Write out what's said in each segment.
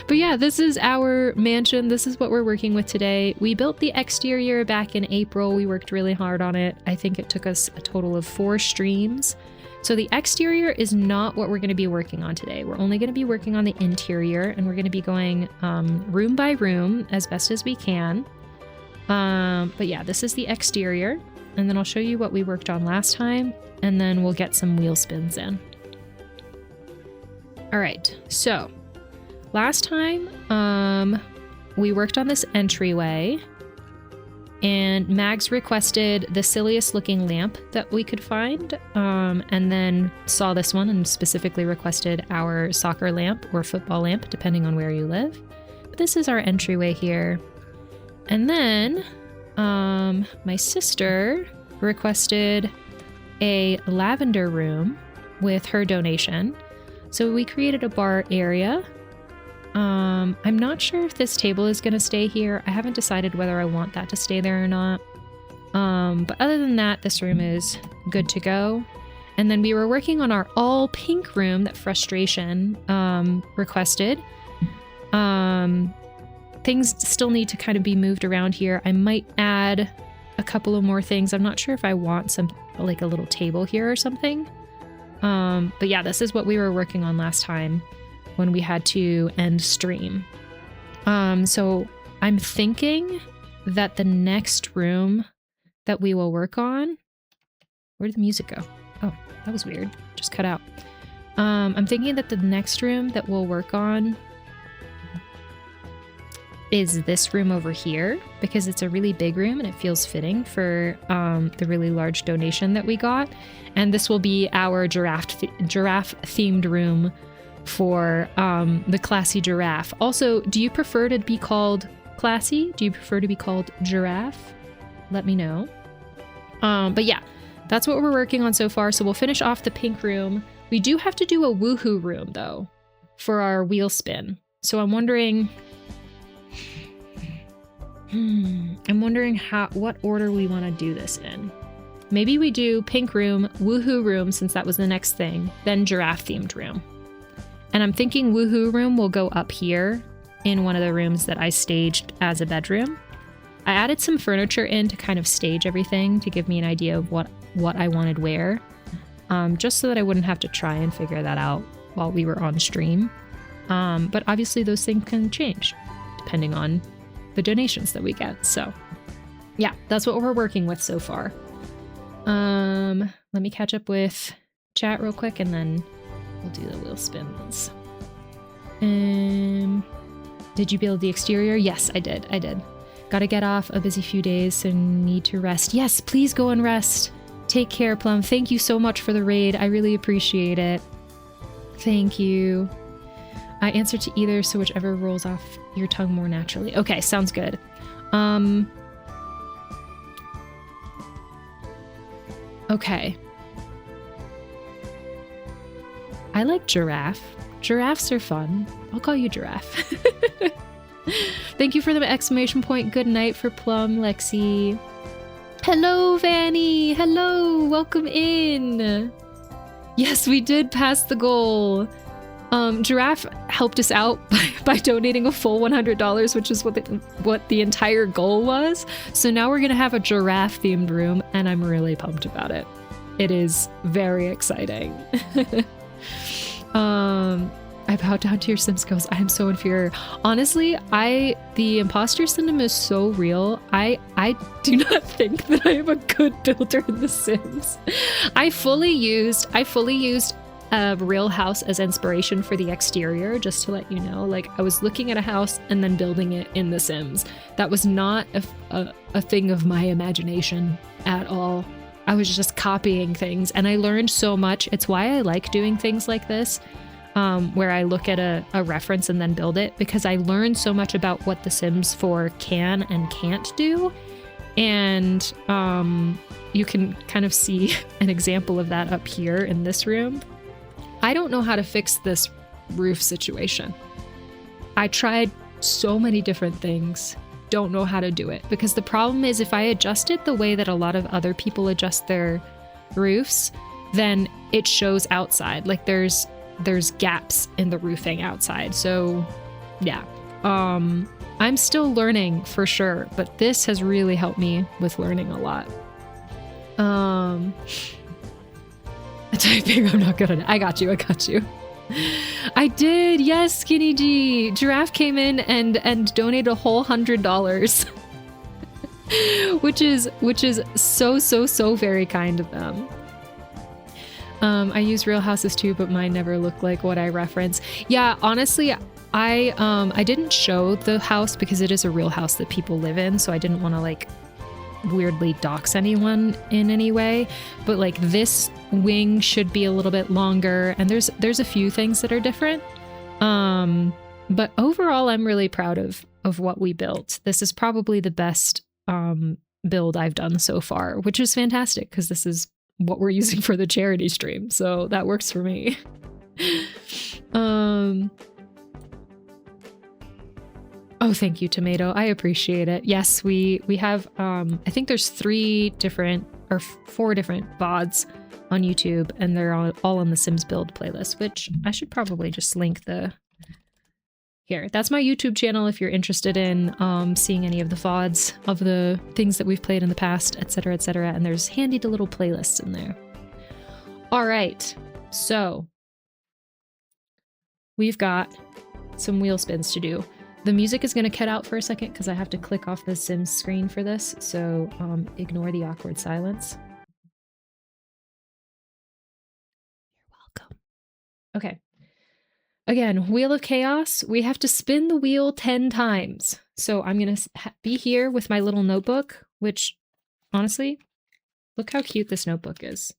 But yeah, this is our mansion. This is what we're working with today. We built the exterior back in April. We worked really hard on it. I think it took us a total of 4 streams. So the exterior is not what we're going to be working on today. We're only going to be working on the interior, and we're going to be going room by room as best as we can. But yeah, this is the exterior, and then I'll show you what we worked on last time, and then we'll get some wheel spins in. All right, so last time we worked on this entryway, and Mags requested the silliest looking lamp that we could find, and then saw this one and specifically requested our soccer lamp or football lamp, depending on where you live. But this is our entryway here. And then my sister requested a lavender room with her donation. So we created a bar area. I'm not sure if this table is going to stay here. I haven't decided whether I want that to stay there or not. But other than that, this room is good to go. And then we were working on our all pink room that Frustration requested. Things still need to kind of be moved around here. I might add a couple of more things. I'm not sure if I want some, like a little table here or something. But yeah, this is what we were working on last time when we had to end stream. So I'm thinking that the next room that we will work on, where did the music go? Oh, that was weird. Just cut out. I'm thinking that the next room that we'll work on is this room over here, because it's a really big room and it feels fitting for the really large donation that we got. And this will be our giraffe themed room for the classy giraffe. Also, do you prefer to be called classy? Do you prefer to be called giraffe? Let me know. But yeah, that's what we're working on so far. So we'll finish off the pink room. We do have to do a woohoo room though for our wheel spin. So I'm wondering what order we want to do this in. Maybe we do pink room, woohoo room, since that was the next thing, then giraffe themed room. And I'm thinking woohoo room will go up here in one of the rooms that I staged as a bedroom. I added some furniture in to kind of stage everything to give me an idea of what I wanted where, just so that I wouldn't have to try and figure that out while we were on stream. But obviously those things can change depending on the donations that we get. So yeah, that's what we're working with so far. Let me catch up with chat real quick and then we'll do the wheel spins. Did you build the exterior? Yes, I did. Gotta get off a busy few days, so need to rest. Yes, please go and rest. Take care, Plum. Thank you so much for the raid. I really appreciate it. Thank you. I answer to either, so whichever rolls off your tongue more naturally. Okay, sounds good. Okay. I like giraffe. Giraffes are fun. I'll call you giraffe. Thank you for the exclamation point. Good night for Plum, Lexi. Hello, Vanny. Hello. Welcome in. Yes, we did pass the goal. Giraffe helped us out by donating a full $100, which is what the entire goal was. So now we're going to have a giraffe themed room, and I'm really pumped about it. It is very exciting. I bow down to your Sims skills. I am so inferior. Honestly, the imposter syndrome is so real. I do not think that I am a good builder in The Sims. I fully used a real house as inspiration for the exterior, just to let you know. Like, I was looking at a house and then building it in The Sims. That was not a thing of my imagination at all. I was just copying things, and I learned so much. It's why I like doing things like this, where I look at a reference and then build it, because I learned so much about what The Sims 4 can and can't do. And you can kind of see an example of that up here in this room. I don't know how to fix this roof situation. I tried so many different things, don't know how to do it, because the problem is if I adjust it the way that a lot of other people adjust their roofs, then it shows outside. Like there's gaps in the roofing outside. So Yeah. I'm still learning for sure, but this has really helped me with learning a lot. Typing, I'm not good at it. I got you. I did. Yes, Skinny G. Giraffe came in and donated a whole $100. which is so very kind of them. I use Real Houses too, but mine never look like what I reference. Yeah, honestly, I didn't show the house because it is a real house that people live in, so I didn't want to like weirdly dox anyone in any way. But like this wing should be a little bit longer, and there's a few things that are different. But overall, I'm really proud of what we built. This is probably the best build I've done so far, which is fantastic because this is what we're using for the charity stream, so that works for me. Oh, thank you, Tomato. I appreciate it. Yes, we have I think there's 4 different VODs on YouTube, and they're all on the Sims build playlist, which I should probably just link the here. That's my YouTube channel if you're interested in seeing any of the VODs of the things that we've played in the past, etc., etc. And there's handy little playlists in there. All right, so we've got some wheel spins to do. The music is going to cut out for a second because I have to click off the Sims screen for this, so ignore the awkward silence. You're welcome. Okay. Again, Wheel of Chaos, we have to spin the wheel 10 times. So I'm going to be here with my little notebook, which, honestly, look how cute this notebook is.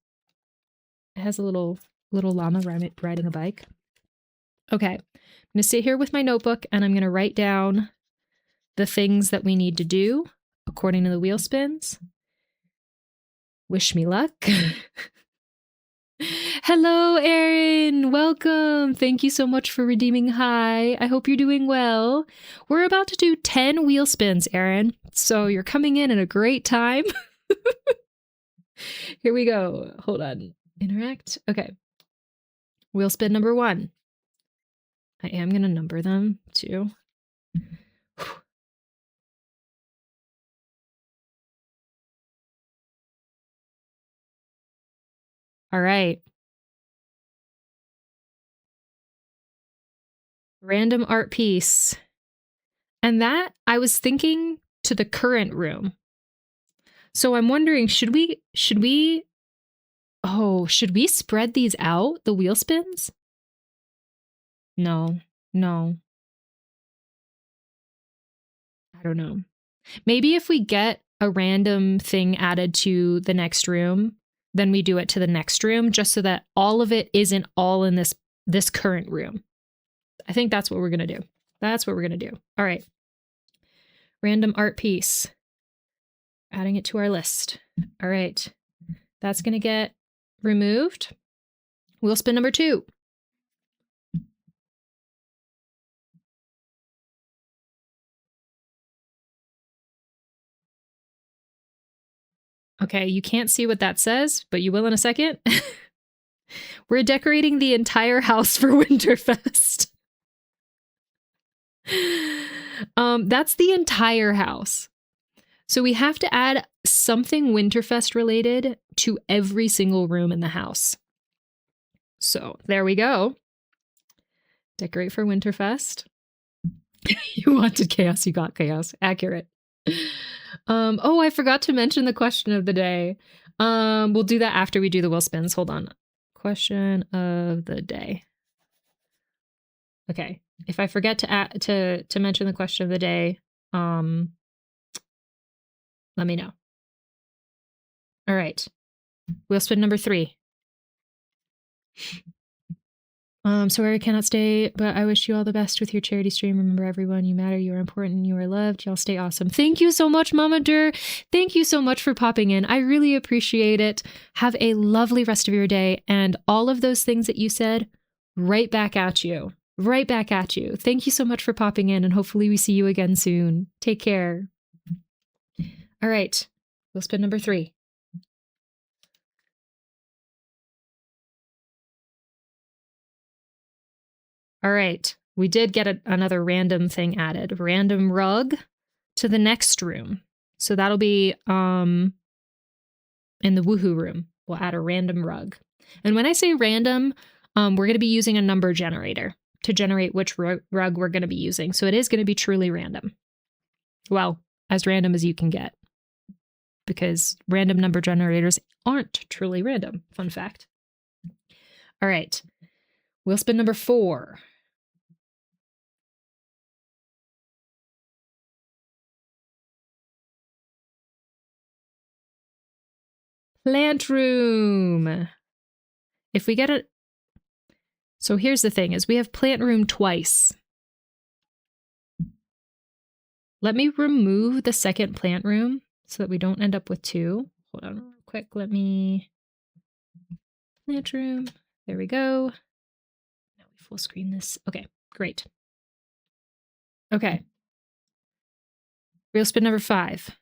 It has a little llama riding a bike. Okay, I'm going to sit here with my notebook, and I'm going to write down the things that we need to do according to the wheel spins. Wish me luck. Hello, Erin. Welcome. Thank you so much for redeeming hi. I hope you're doing well. We're about to do 10 wheel spins, Erin. So you're coming in at a great time. Here we go. Hold on. Interact. Okay. Wheel spin number 1. I am going to number them too. All right. Random art piece. And that, I was thinking to the current room. So I'm wondering, should we spread these out, the wheel spins? No. I don't know. Maybe if we get a random thing added to the next room, then we do it to the next room, just so that all of it isn't all in this current room. I think that's what we're going to do. All right. Random art piece. Adding it to our list. All right. That's going to get removed. Wheel spin number 2. Okay, you can't see what that says, but you will in a second. We're decorating the entire house for Winterfest. That's the entire house. So we have to add something Winterfest related to every single room in the house. So there we go. Decorate for Winterfest. You wanted chaos, you got chaos. Accurate. Oh, I forgot to mention the question of the day. We'll do that after we do the wheel spins. Hold on. Question of the day. Okay. If I forget to mention the question of the day, let me know. All right. Wheel spin number 3. Sorry I cannot stay, but I wish you all the best with your charity stream. Remember, everyone, you matter, you are important, you are loved. Y'all stay awesome. Thank you so much, Mama Dur. Thank you so much for popping in. I really appreciate it. Have a lovely rest of your day, and all of those things that you said, right back at you. Right back at you. Thank you so much for popping in, and hopefully we see you again soon. Take care. All right. Wheel spin number 3. All right, we did get another random thing added. Random rug to the next room. So that'll be in the woohoo room. We'll add a random rug. And when I say random, we're going to be using a number generator to generate which rug we're going to be using. So it is going to be truly random. Well, as random as you can get. Because random number generators aren't truly random. Fun fact. All right. Wheel spin number 4. Plant room. If we get it. So here's the thing is we have plant room twice. Let me remove the second plant room so that we don't end up with 2. Hold on real quick. Let me plant room. There we go. Now we full screen this. Okay, great. Okay. Wheel spin number 5.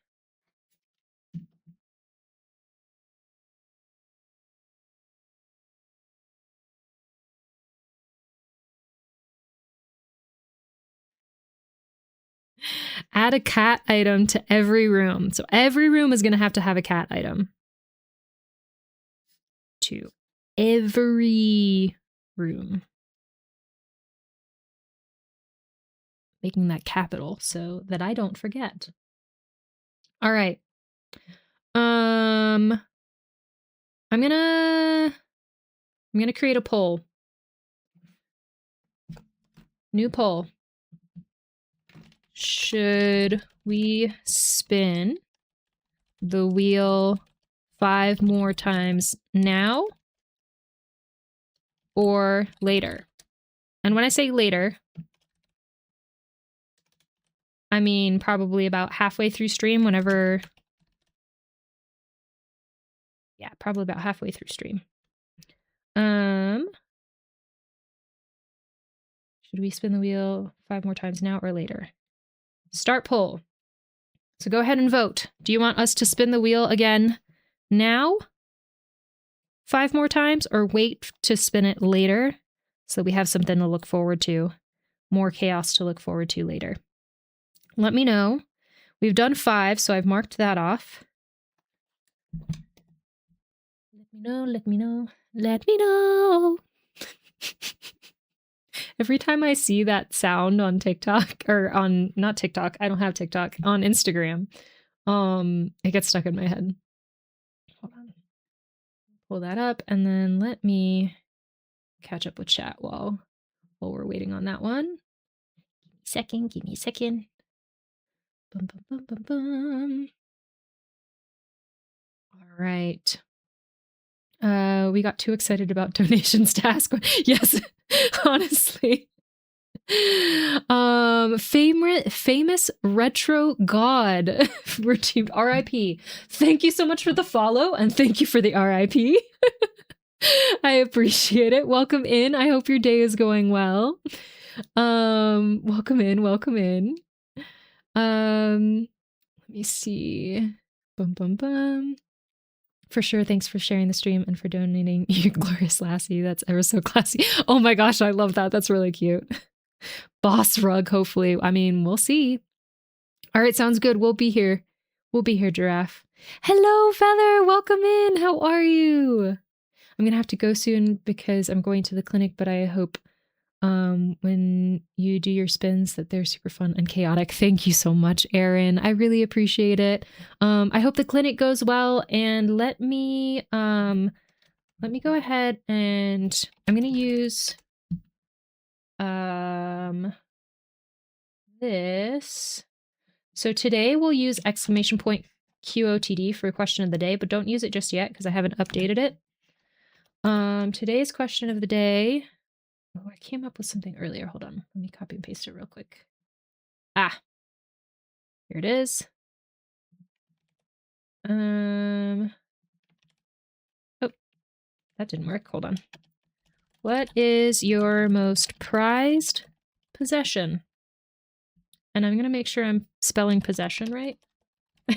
Add a cat item to every room. So every room is going to have a cat item. To every room. Making that capital so that I don't forget. All right. I'm gonna create a poll. New poll. Should we spin the wheel 5 more times now or later? And when I say later, I mean probably about halfway through stream, whenever... Yeah, probably about halfway through stream. Should we spin the wheel 5 more times now or later? Start poll. So go ahead and vote. Do you want us to spin the wheel again now 5 more times or wait to spin it later so we have something to look forward to, more chaos to look forward to later? Let me know. We've done 5, so I've marked that off. Let me know. Every time I see that sound on TikTok, or on, not TikTok, I don't have TikTok, on Instagram, it gets stuck in my head. Hold on. Pull that up, and then let me catch up with chat while we're waiting on that one. Give me a second. Bum, bum, bum, bum, bum. All right. We got too excited about donations to ask. Yes, honestly. Famous retro god redeemed. RIP. Thank you so much for the follow, and thank you for the RIP. I appreciate it. Welcome in. I hope your day is going well. Welcome in. Let me see. Bum bum bum. For sure, thanks for sharing the stream and for donating your glorious lassie. That's ever so classy. Oh my gosh, I love that. That's really cute. Boss rug, hopefully. I mean, we'll see. All right, sounds good. We'll be here. Giraffe. Hello, Feather. Welcome in. How are you? I'm going to have to go soon because I'm going to the clinic, but I hope when you do your spins that they're super fun and chaotic. Thank you so much, Erin. I really appreciate it. I hope the clinic goes well, and let me go ahead and I'm going to use this. So today we'll use exclamation point QOTD for question of the day, but don't use it just yet because I haven't updated it. Today's question of the day. Oh, I came up with something earlier. Hold on. Let me copy and paste it real quick. Ah, here it is. Oh, that didn't work. Hold on. What is your most prized possession? And I'm going to make sure I'm spelling possession right. No,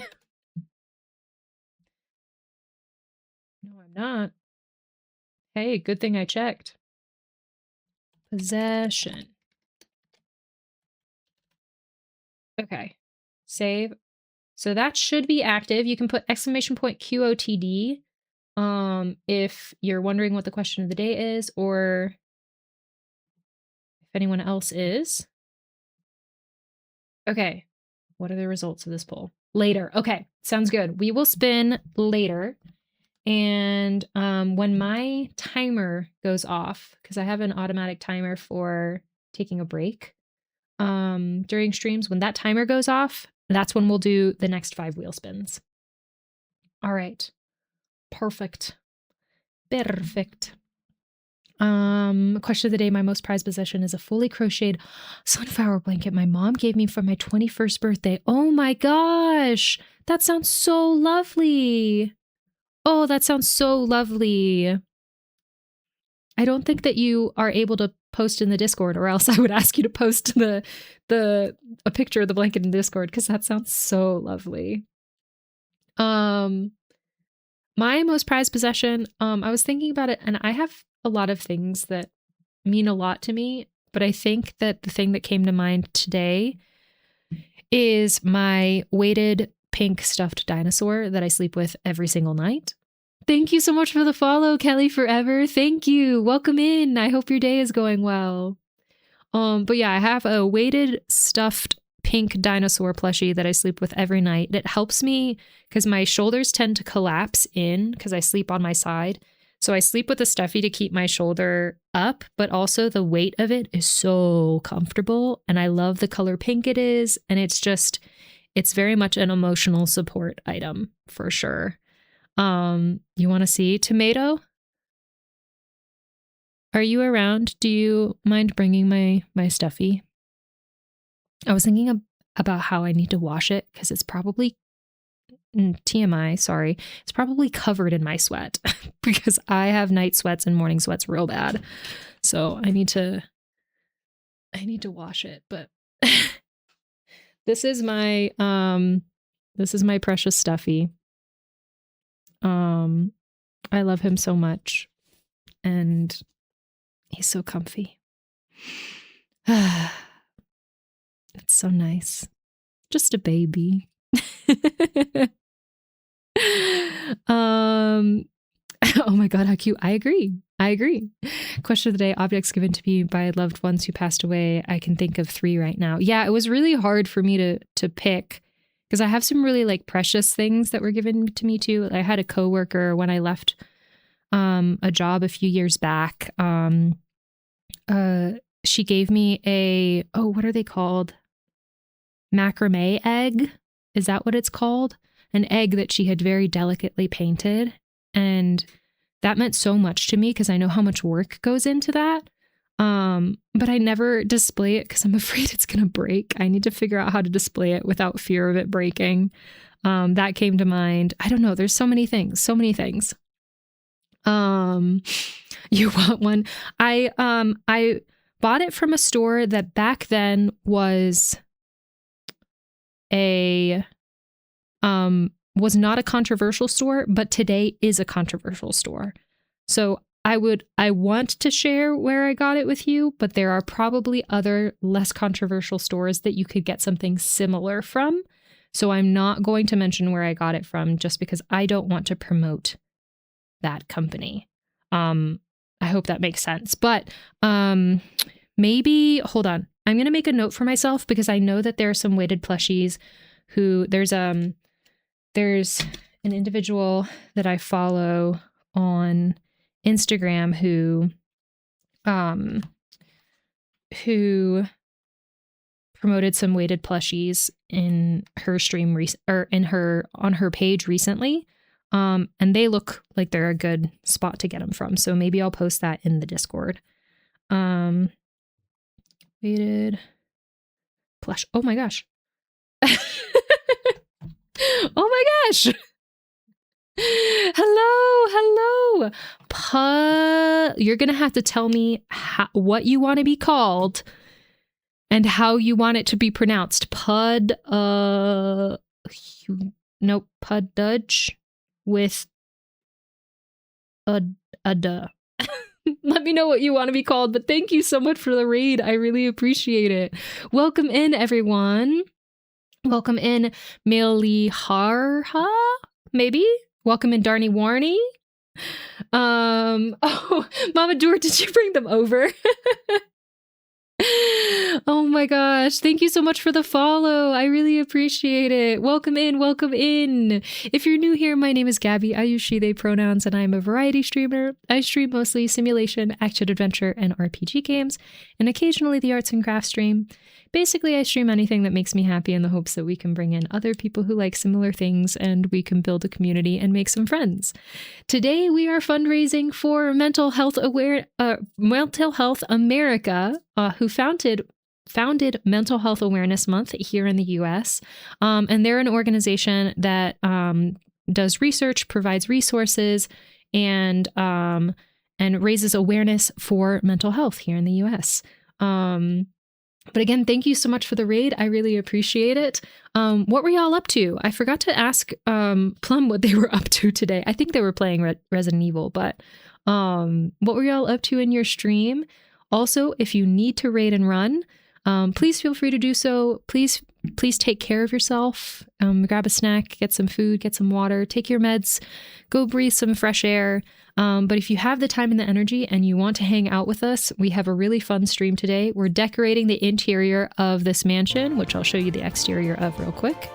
I'm not. Hey, good thing I checked. Possession. Okay. Save. So that should be active. You can put exclamation point QOTD if you're wondering what the question of the day is, or if anyone else is. Okay. What are the results of this poll? Later. Okay. Sounds good. We will spin later. And when my timer goes off, because I have an automatic timer for taking a break during streams, when that timer goes off, that's when we'll do the next 5 wheel spins. All right. Perfect. Perfect. Question of the day. My most prized possession is a fully crocheted sunflower blanket my mom gave me for my 21st birthday. Oh my gosh. That sounds so lovely. Oh, that sounds so lovely. I don't think that you are able to post in the Discord, or else I would ask you to post a picture of the blanket in Discord, because that sounds so lovely. My most prized possession, I was thinking about it, and I have a lot of things that mean a lot to me, but I think that the thing that came to mind today is my weighted pink stuffed dinosaur that I sleep with every single night. Thank you so much for the follow, Kelly Forever. Thank you. Welcome in. I hope your day is going well. But yeah, I have a weighted stuffed pink dinosaur plushie that I sleep with every night. It helps me because my shoulders tend to collapse in because I sleep on my side. So I sleep with a stuffy to keep my shoulder up, but also the weight of it is so comfortable. And I love the color pink it is. And it's very much an emotional support item for sure. You want to see Tomato? Are you around? Do you mind bringing my stuffy? I was thinking about how I need to wash it because it's probably TMI, sorry. It's probably covered in my sweat because I have night sweats and morning sweats real bad. So I need to wash it, but this is my precious stuffy. I love him so much, and he's so comfy. It's so nice. Just a baby. Oh my God, how cute. I agree. Question of the day. Objects given to me by loved ones who passed away. I can think of 3 right now. Yeah, it was really hard for me to pick, because I have some really like precious things that were given to me too. I had a coworker when I left a job a few years back. She gave me what are they called? Macrame egg. Is that what it's called? An egg that she had very delicately painted. And that meant so much to me because I know how much work goes into that. But I never display it because I'm afraid it's going to break. I need to figure out how to display it without fear of it breaking. That came to mind. I don't know. There's so many things. You want one? I bought it from a store that back then was was not a controversial store, but today is a controversial store. So I want to share where I got it with you, but there are probably other less controversial stores that you could get something similar from. So I'm not going to mention where I got it from just because I don't want to promote that company. I hope that makes sense. But maybe, hold on. I'm going to make a note for myself because I know that there are some weighted plushies who there's an individual that I follow on Instagram who promoted some weighted plushies in her stream on her page recently. And they look like they're a good spot to get them from. So maybe I'll post that in the Discord. Weighted plush. Oh my gosh. Oh my gosh. Hello. You're going to have to tell me what you want to be called and how you want it to be pronounced. Pududge with a duh. Let me know what you want to be called, but thank you so much for the raid. I really appreciate it. Welcome in, everyone. Welcome in Miliharha, maybe? Welcome in Darny Warney. Oh, Mama Dur, did you bring them over? Oh my gosh. Thank you so much for the follow. I really appreciate it. Welcome in. Welcome in. If you're new here, my name is Gaby. I use she, they pronouns, and I'm a variety streamer. I stream mostly simulation, action adventure, and RPG games, and occasionally the arts and crafts stream. Basically, I stream anything that makes me happy in the hopes that we can bring in other people who like similar things and we can build a community and make some friends. Today, we are fundraising for Mental Health America, who founded Mental Health Awareness Month here in the US. And they're an organization that does research, provides resources, and raises awareness for mental health here in the US. But again, thank you so much for the raid. I really appreciate it. What were y'all up to? I forgot to ask Plum what they were up to today. I think they were playing Resident Evil, but what were y'all up to in your stream? Also, if you need to raid and run, please feel free to do so. Please take care of yourself. Grab a snack, get some food, get some water, take your meds, go breathe some fresh air. But if you have the time and the energy and you want to hang out with us, we have a really fun stream today. We're decorating the interior of this mansion, which I'll show you the exterior of real quick.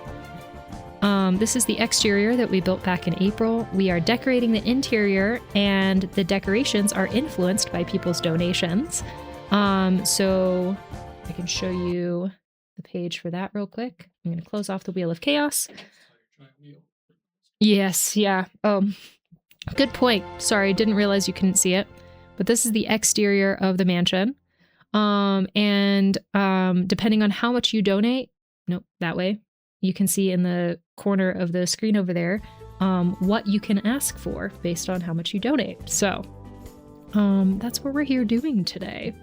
This is the exterior that we built back in April. We are decorating the interior, and the decorations are influenced by people's donations. So I can show you the page for that real quick. I'm going to close off the Wheel of Chaos. Yes, yeah. Good point. Sorry, didn't realize you couldn't see it. But this is the exterior of the mansion. And depending on how much you donate, nope, that way, you can see in the corner of the screen over there what you can ask for based on how much you donate. So that's what we're here doing today.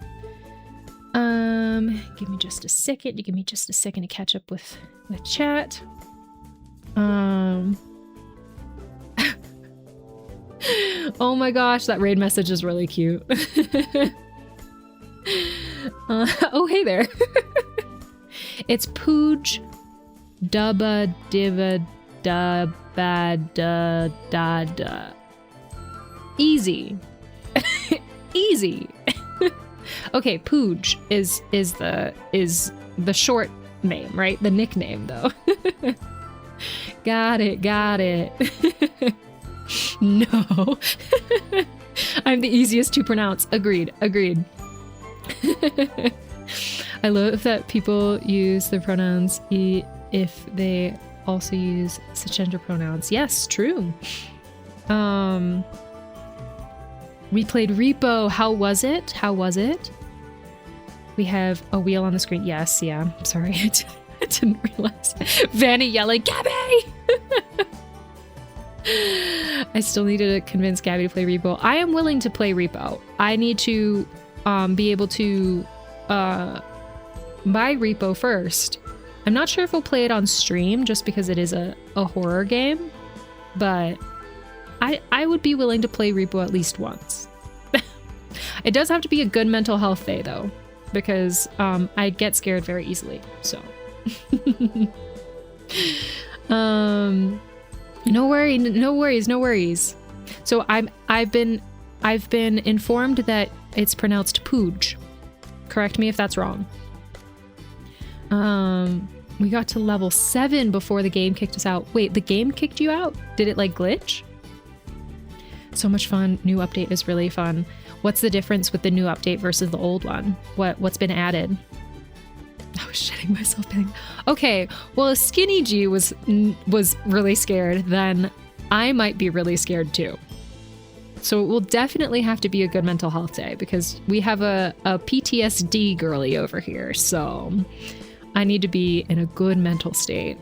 Give me just a second. You give me just a second to catch up with chat. Oh my gosh, that raid message is really cute. Oh, hey there. It's Pooj Dubba Diva Da Ba Da Da Da. Easy. Easy. Okay, Pooj is the short name, right? The nickname though. Got it. No. I'm the easiest to pronounce. Agreed. I love that people use the pronouns if they also use cisgender pronouns. Yes, true. We played Repo. How was it? We have a wheel on the screen. Yes, yeah. Sorry, I didn't realize. Vanny yelling, Gaby! I still need to convince Gaby to play Repo. I am willing to play Repo. I need to be able to buy Repo first. I'm not sure if we'll play it on stream just because it is a horror game, but I would be willing to play Repo at least once. It does have to be a good mental health day though, because I get scared very easily. So no worries. So I've been informed that it's pronounced Pooj. Correct me if that's wrong. We got to level 7 before the game kicked us out. Wait, the game kicked you out? Did it like glitch? So much fun. New update is really fun. What's the difference with the new update versus the old one? What's been added? I was shitting myself. Okay, well, if Skinny G was really scared, then I might be really scared too. So it will definitely have to be a good mental health day because we have a PTSD girly over here. So I need to be in a good mental state.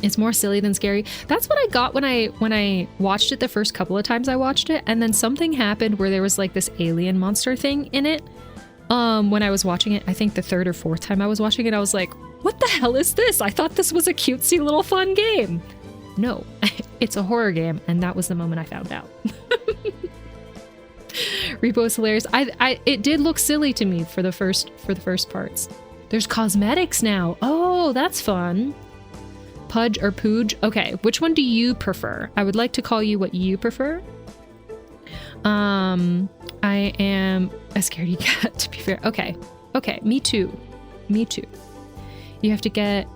It's more silly than scary. That's what I got when I watched it the first couple of times I watched it, and then something happened where there was like this alien monster thing in it. When I was watching it, I think the third or fourth time I was watching it, I was like, what the hell is this? I thought this was a cutesy little fun game. No, it's a horror game, and that was the moment I found out. Repo is hilarious. It did look silly to me for the first parts. There's cosmetics now. Oh, that's fun. Pudge or Pooge? Okay, which one do you prefer? I would like to call you what you prefer. I am a scaredy cat, to be fair. Okay, okay, me too. Me too. You have to get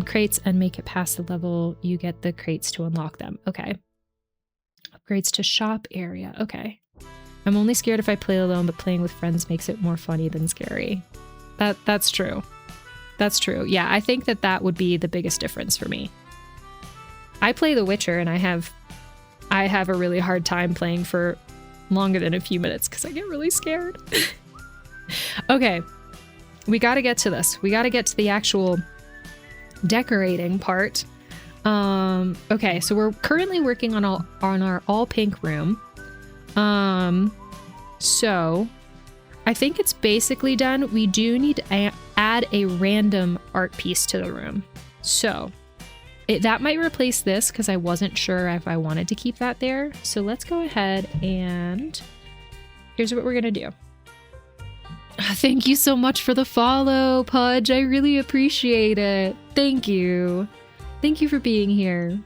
crates and make it past the level you get the crates to unlock them. Okay. Upgrades to shop area. Okay. I'm only scared if I play alone, but playing with friends makes it more funny than scary. That's true. That's true. Yeah, I think that would be the biggest difference for me. I play The Witcher and I have a really hard time playing for longer than a few minutes because I get really scared. Okay. We got to get to this. We got to get to the actual decorating part. Okay, so we're currently working on our all pink room. So I think it's basically done. We do need to add a random art piece to the room. So that might replace this because I wasn't sure if I wanted to keep that there. So let's go ahead and here's what we're gonna do. Thank you so much for the follow, Pudge. I really appreciate it. Thank you. Thank you for being here.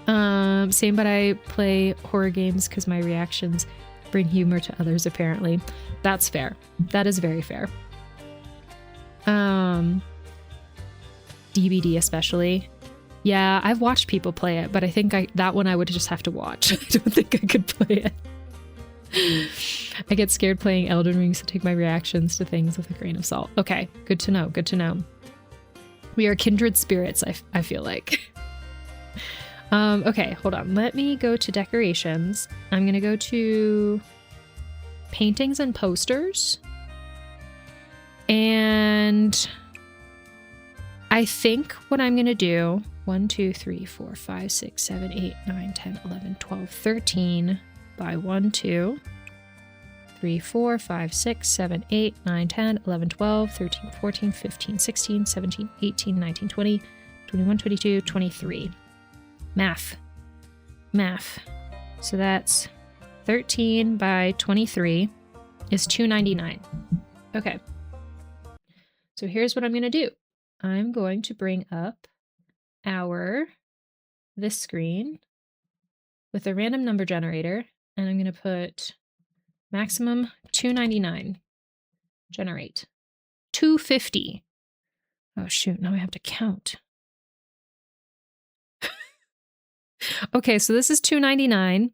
Same, but I play horror games because my reactions bring humor to others, apparently. That's fair. That is very fair. DBD especially. Yeah, I've watched people play it, but I think that one I would just have to watch. I don't think I could play it. I get scared playing Elden Ring, so take my reactions to things with a grain of salt. Okay, good to know, good to know. We are kindred spirits, I feel like. Okay, hold on. Let me go to decorations. I'm gonna go to paintings and posters. And I think what I'm gonna do, 1, 2, 3, 4, 5, 6, 7, 8, 9, 10, 11, 12, 13 by 1, 2, 3, 4, 5, 6, 7, 8, 9, 10, 11, 12, 13, 14, 15, 16, 17, 18, 19, 20, 21, 22, 23. Math. So that's 13 by 23 is $2.99. Okay. So here's what I'm going to do. I'm going to bring up this screen with a random number generator, and I'm going to put maximum $2.99. Generate. $2.50. Oh shoot, now I have to count. Okay, so this is $2.99.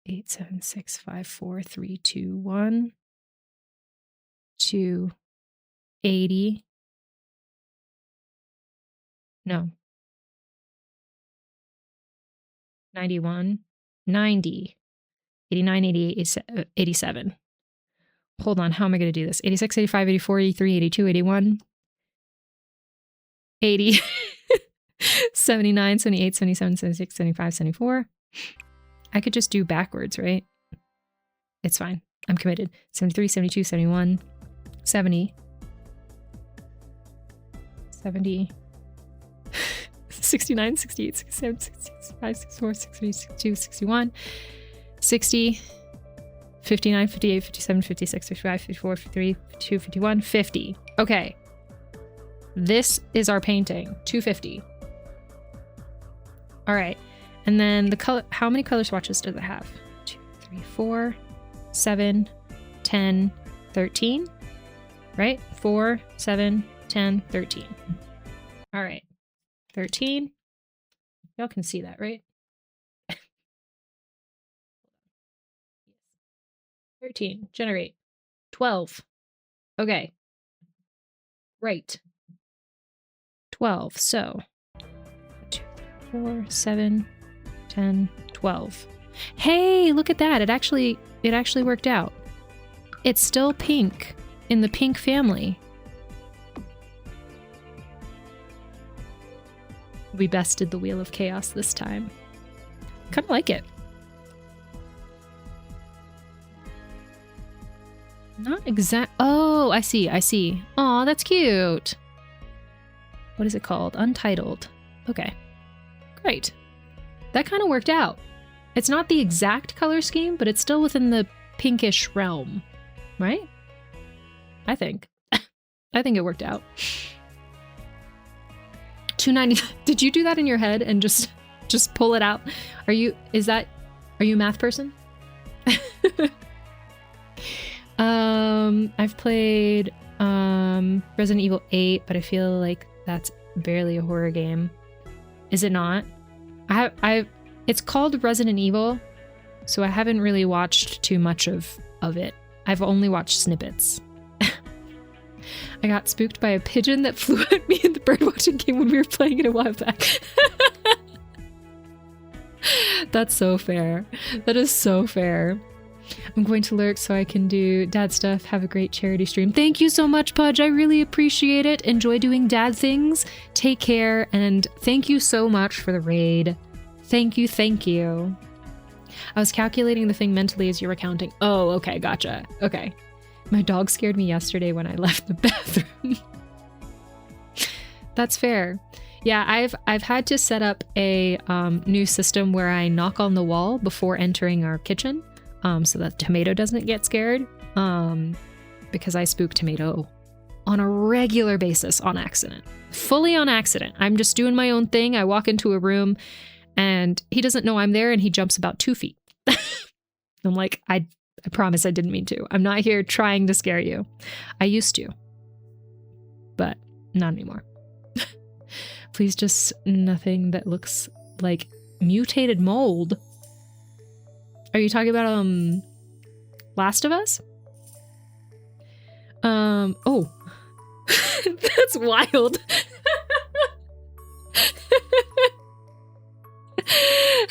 8, 7, 6, 5, 4, 3, 2, 1. $2.80. No. 91. 90. 89, 88, 87. Hold on, how am I going to do this? 86, 85, 84, 83, 82, 81. 80. 79, 78, 77, 76, 75, 74. I could just do backwards, right? It's fine. I'm committed. 73, 72, 71, 70. 70. 69, 68, 67, 65, 64, 63, 62, 61. 60. 59, 58, 57, 56, 55, 54, 53, 52, 51, 50. Okay. This is our painting. $2.50. All right. And then the color, how many color swatches does it have? 2, 3, 4, 7, 10, 13. Right? 4, 7, 10, 13. All right. 13. Y'all can see that, right? 13. Generate. 12. Okay. Right. 12. So 2, 3, 4, 7, 10, 12. Hey, look at that. It actually worked out. It's still pink in the pink family. We bested the Wheel of Chaos this time. Kind of like it. Not exact. Oh, I see. Aw, that's cute. What is it called? Untitled. Okay. Great. That kind of worked out. It's not the exact color scheme, but it's still within the pinkish realm. Right? I think. I think it worked out. 290. Did you do that in your head and just pull it out? Are you a math person? I've played Resident Evil 8, but I feel like that's barely a horror game. Is it not? It's called Resident Evil, so I haven't really watched too much of it. I've only watched snippets. I got spooked by a pigeon that flew at me in the birdwatching game when we were playing it a while back. That's so fair. That is so fair. I'm going to lurk so I can do dad stuff. Have a great charity stream. Thank you so much, Pudge. I really appreciate it. Enjoy doing dad things. Take care. And thank you so much for the raid. Thank you. Thank you. I was calculating the thing mentally as you were counting. Oh, okay. Gotcha. Okay. My dog scared me yesterday when I left the bathroom. That's fair. Yeah, I've had to set up a new system where I knock on the wall before entering our kitchen. So that Tomato doesn't get scared, because I spook Tomato on a regular basis on accident. Fully on accident. I'm just doing my own thing. I walk into a room and he doesn't know I'm there and he jumps about 2 feet. I'm like, I promise I didn't mean to. I'm not here trying to scare you. I used to, but not anymore. Please just nothing that looks like mutated mold. Are you talking about Last of Us? Oh. That's wild.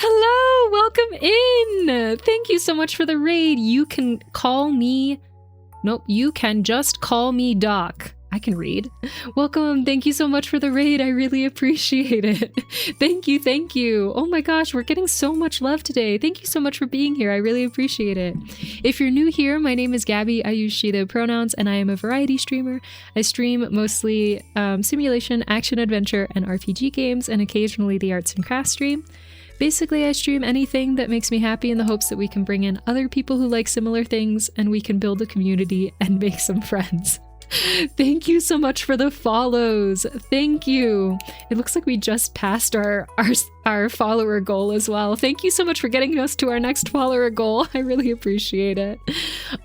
Hello, welcome in. Thank you so much for the raid. You can call me. Nope, you can just call me Doc. I can read. Welcome. Thank you so much for the raid. I really appreciate it. Thank you. Thank you. Oh my gosh, we're getting so much love today. Thank you so much for being here. I really appreciate it. If you're new here, my name is Gaby. I use she, them pronouns, and I am a variety streamer. I stream mostly simulation, action, adventure, and RPG games, and occasionally the arts and crafts stream. Basically, I stream anything that makes me happy in the hopes that we can bring in other people who like similar things and we can build a community and make some friends. Thank you so much for the follows. Thank you. It looks like we just passed our follower goal as well. Thank you so much for getting us to our next follower goal. I really appreciate it.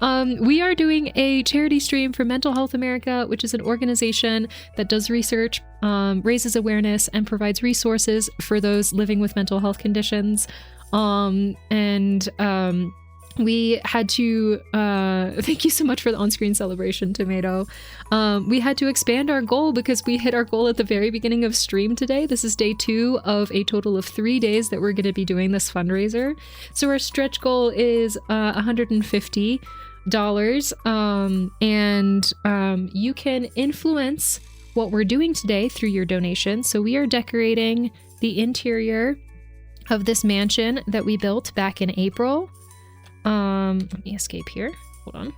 We are doing a charity stream for Mental Health America, which is an organization that does research, raises awareness, and provides resources for those living with mental health conditions. We had to, thank you so much for the on-screen celebration, Tomato. We had to expand our goal because we hit our goal at the very beginning of stream today. This is day 2 of a total of 3 days that we're going to be doing this fundraiser. So our stretch goal is $150. You can influence what we're doing today through your donation. So we are decorating the interior of this mansion that we built back in April. Let me escape here. Hold on.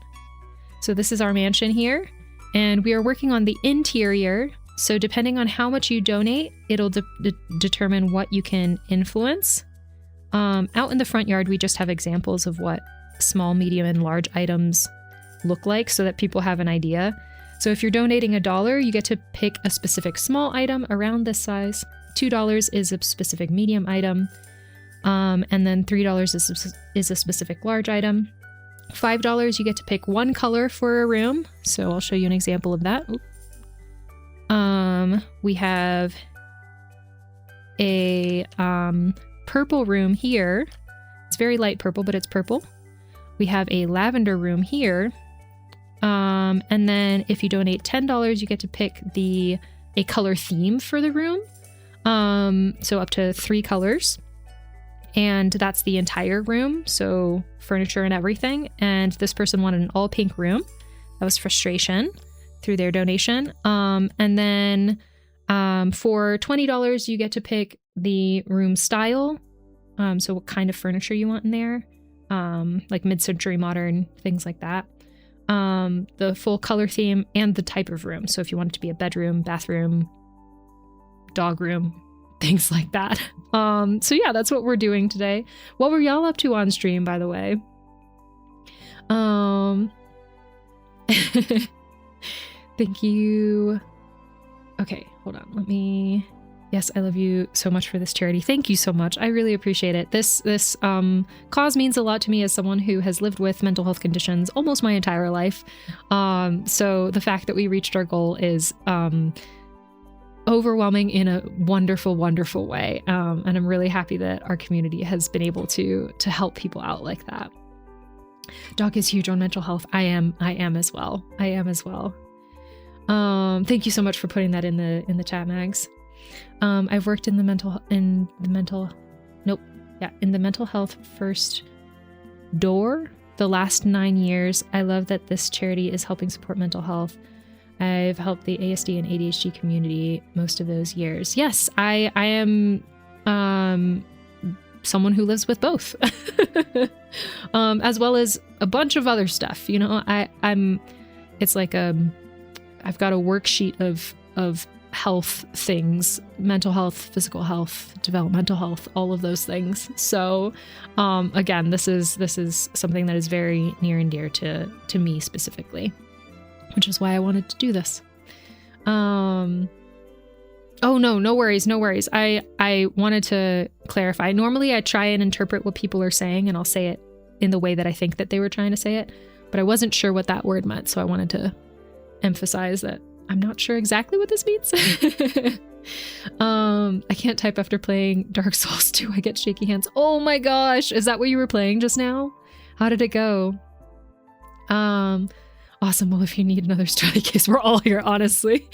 So this is our mansion here, and we are working on the interior. So depending on how much you donate, it'll determine what you can influence. Out in the front yard, we just have examples of what small, medium, and large items look like so that people have an idea. So if you're donating $1, you get to pick a specific small item around this size. $2 is a specific medium item. And then $3 is a specific large item. $5, you get to pick one color for a room. So I'll show you an example of that. We have a purple room here. It's very light purple, but it's purple. We have a lavender room here. And then if you donate $10, you get to pick a color theme for the room. So up to 3 colors. And that's the entire room, so furniture and everything. And this person wanted an all pink room. That was frustration through their donation. And then for $20, you get to pick the room style. So what kind of furniture you want in there, like mid-century modern, things like that. The full color theme and the type of room. So if you want it to be a bedroom, bathroom, dog room, things like that. So yeah, that's what we're doing today. What were y'all up to on stream, by the way? Thank you. Okay, hold on. Let me... Yes, I love you so much for this charity. Thank you so much. I really appreciate it. This cause means a lot to me as someone who has lived with mental health conditions almost my entire life. So the fact that we reached our goal is overwhelming in a wonderful, wonderful way. And I'm really happy that our community has been able to help people out like that. Doc is huge on mental health. I am as well. Thank you so much for putting that in the chat, Mags. I've worked in the mental health first door the last 9 years. I love that this charity is helping support mental health. I've helped the ASD and ADHD community most of those years. Yes, I am someone who lives with both, as well as a bunch of other stuff. You know, it's like I've got a worksheet of health things, mental health, physical health, developmental health, all of those things. So again, this is something that is very near and dear to me specifically, which is why I wanted to do this. Oh no worries. I wanted to clarify. Normally I try and interpret what people are saying and I'll say it in the way that I think that they were trying to say it, but I wasn't sure what that word meant, so I wanted to emphasize that I'm not sure exactly what this means. I can't type after playing Dark Souls 2. I get shaky hands. Oh my gosh. Is that what you were playing just now? How did it go? Awesome. Well, if you need another study case, we're all here, honestly.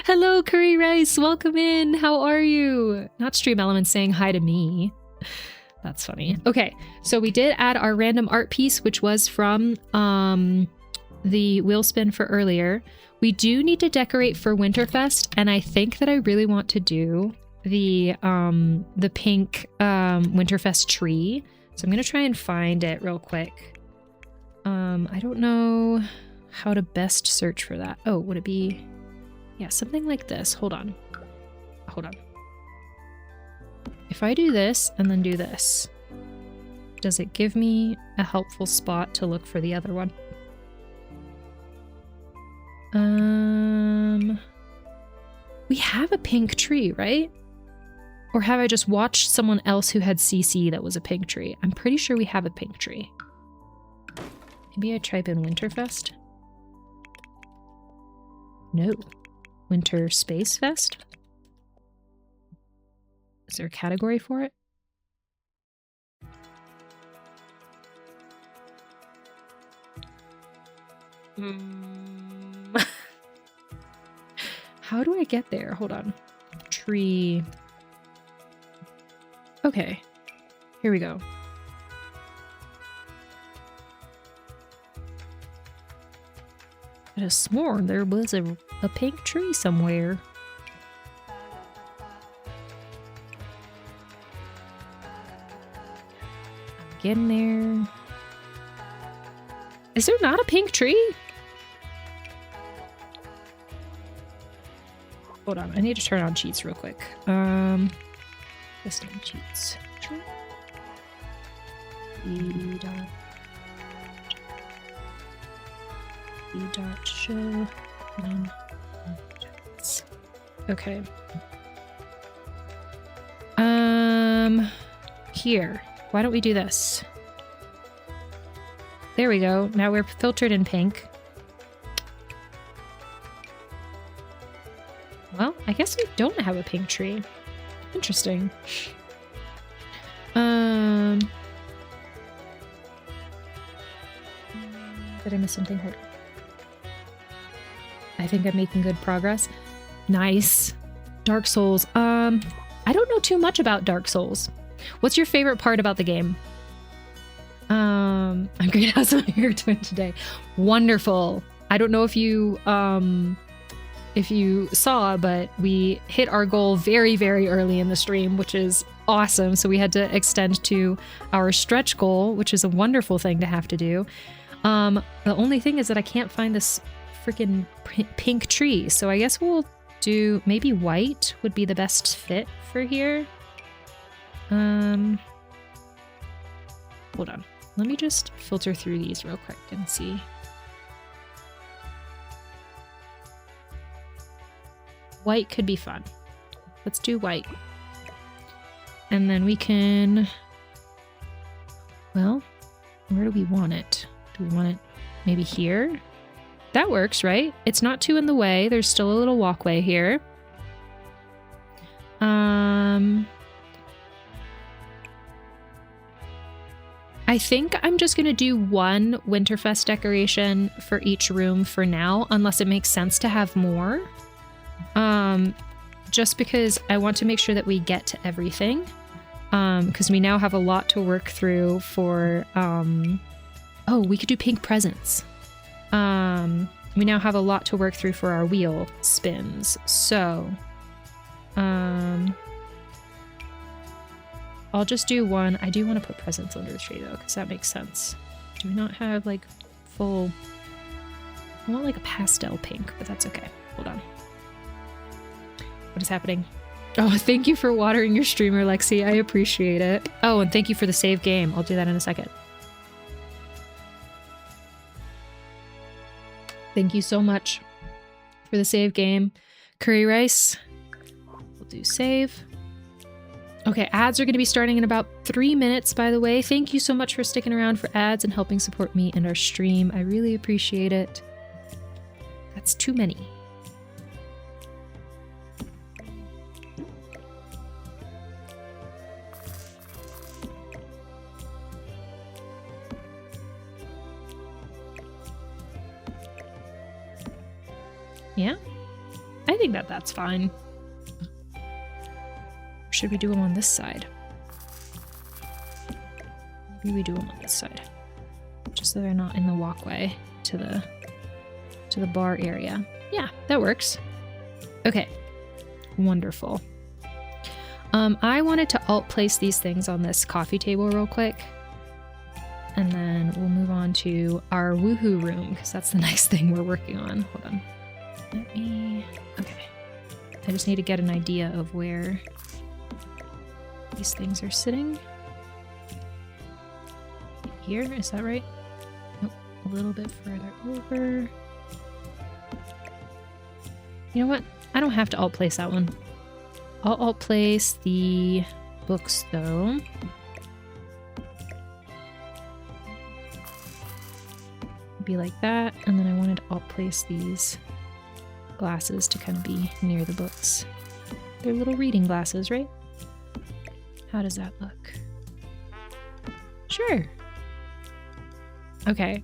Hello, Curry Rice. Welcome in. How are you? Not Stream Elements saying hi to me. That's funny. Okay. So we did add our random art piece, which was from, the wheel spin for earlier. We do need to decorate for Winterfest, and I think that I really want to do the pink Winterfest tree. So I'm gonna try and find it real quick. I don't know how to best search for that. Oh, would it be, yeah, something like this. Hold on. If I do this and then do this, does it give me a helpful spot to look for the other one? We have a pink tree, right? Or have I just watched someone else who had CC that was a pink tree? I'm pretty sure we have a pink tree. Maybe I type in Winterfest. No. Winter Space Fest? Is there a category for it? How do I get there? Hold on. Tree. Okay. Here we go. I have sworn there was a pink tree somewhere. I'm getting there. Is there not a pink tree? Hold on, I need to turn on cheats real quick. Listing cheats. Show. Okay. Here. Why don't we do this? There we go. Now we're filtered in pink. Well, I guess we don't have a pink tree. Interesting. Did I miss something? Hold on. I think I'm making good progress. Nice. Dark Souls. I don't know too much about Dark Souls. What's your favorite part about the game? I'm going to have some hair twin today. Wonderful. I don't know if you saw, but we hit our goal very, very early in the stream, which is awesome. So we had to extend to our stretch goal, which is a wonderful thing to have to do. The only thing is that I can't find this freaking pink tree. So I guess we'll do maybe white would be the best fit for here. Hold on. Let me just filter through these real quick and see. White could be fun. Let's do white. And then we can... Well, where do we want it? Do we want it maybe here? That works, right? It's not too in the way. There's still a little walkway here. I think I'm just going to do one Winterfest decoration for each room for now, unless it makes sense to have more. Just because I want to make sure that we get to everything. Because we now have a lot to work through for, oh, we could do pink presents. We now have a lot to work through for our wheel spins. So, I'll just do one. I do want to put presents under the tree though, because that makes sense. Do we not have like full... I want like a pastel pink, but that's okay. Hold on. What is happening? Oh, thank you for watering your streamer, Lexi. I appreciate it. Oh, and thank you for the save game. I'll do that in a second. Thank you so much for the save game. Curry rice. We'll do save. Okay, ads are going to be starting in about 3 minutes, by the way. Thank you so much for sticking around for ads and helping support me and our stream. I really appreciate it. That's too many. Yeah, I think that that's fine. Or should we do them on this side? Maybe we do them on this side, just so they're not in the walkway to the bar area. Yeah, that works. Okay, wonderful. I wanted to alt place these things on this coffee table real quick, and then we'll move on to our woohoo room because that's the next thing we're working on. Hold on. Okay. I just need to get an idea of where these things are sitting. Here, is that right? Nope, a little bit further over. You know what? I don't have to alt place that one. I'll alt place the books though. Be like that, and then I wanted to alt place these glasses to kind of be near the books. They're little reading glasses, right? How does that look? Sure. Okay.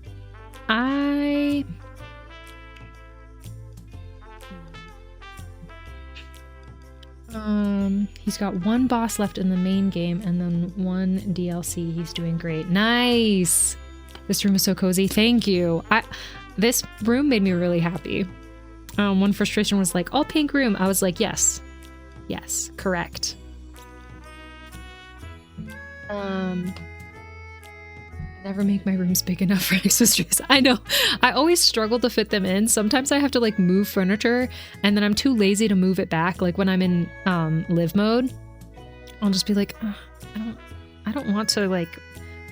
He's got one boss left in the main game and then one DLC. He's doing great. Nice! This room is so cozy. Thank you. This room made me really happy. One frustration was like, all pink room. I was like, yes. Yes, correct. Never make my rooms big enough for Xmas trees. I know. I always struggle to fit them in. Sometimes I have to like move furniture and then I'm too lazy to move it back. Like when I'm in live mode, I'll just be like, oh, I don't want to like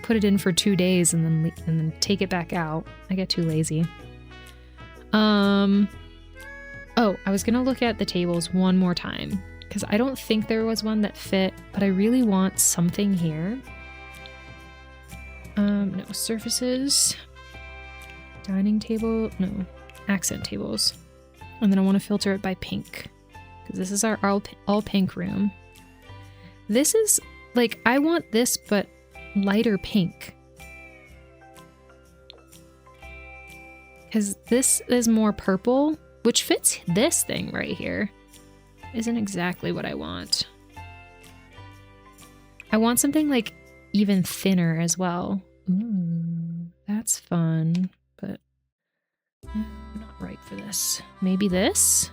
put it in for 2 days and then take it back out. I get too lazy. Oh, I was gonna look at the tables one more time because I don't think there was one that fit, but I really want something here. No, surfaces, dining table, no, accent tables. And then I want to filter it by pink because this is our all pink room. This is like, I want this, but lighter pink. Because this is more purple, which fits this thing right here. Isn't exactly what I want. I want something like even thinner as well. Ooh, that's fun, but not right for this. Maybe this?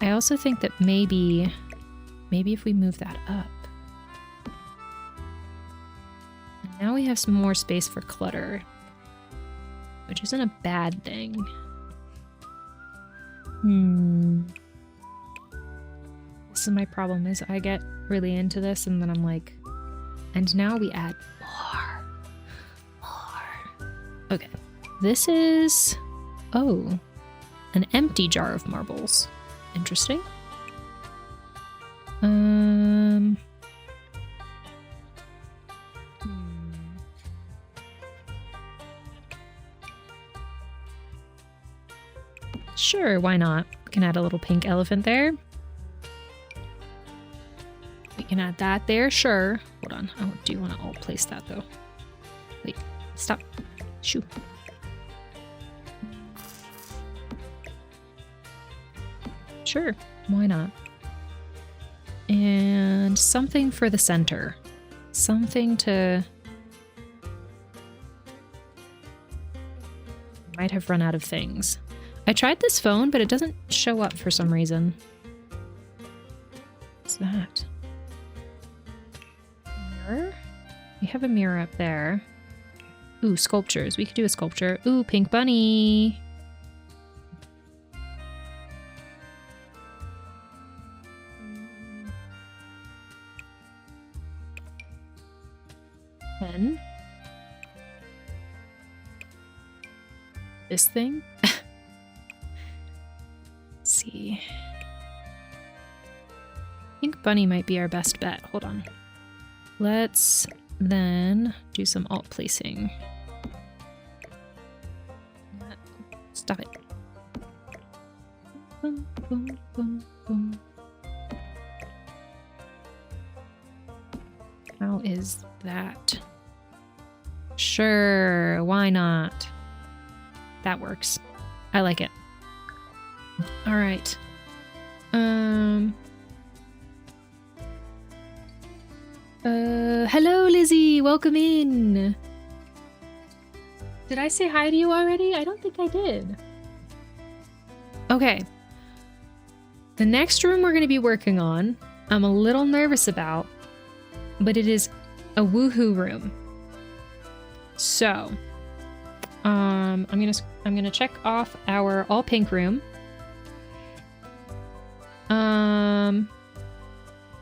I also think that maybe if we move that up. And now we have some more space for clutter, which isn't a bad thing. This is my problem, is I get really into this and then I'm like, and now we add more. Okay, this is, oh, an empty jar of marbles. Interesting. Sure, why not? We can add a little pink elephant there. We can add that there, sure. Hold on. Oh, do you want to alt place that though? Wait, stop. Shoo. Sure, why not? And something for the center. Something to... Might have run out of things. I tried this phone, but it doesn't show up for some reason. What's that? Mirror? We have a mirror up there. Ooh, sculptures. We could do a sculpture. Ooh, pink bunny. Pen. This thing. Let's see. Pink bunny might be our best bet. Hold on. Let's then do some alt placing. Stop it. Boom, boom, boom, boom. How is that? Sure, why not? That works. I like it. All right. Hello, Lizzie. Welcome in. Did I say hi to you already? I don't think I did. Okay. The next room we're going to be working on, I'm a little nervous about, but it is a woohoo room. So, I'm gonna check off our all pink room.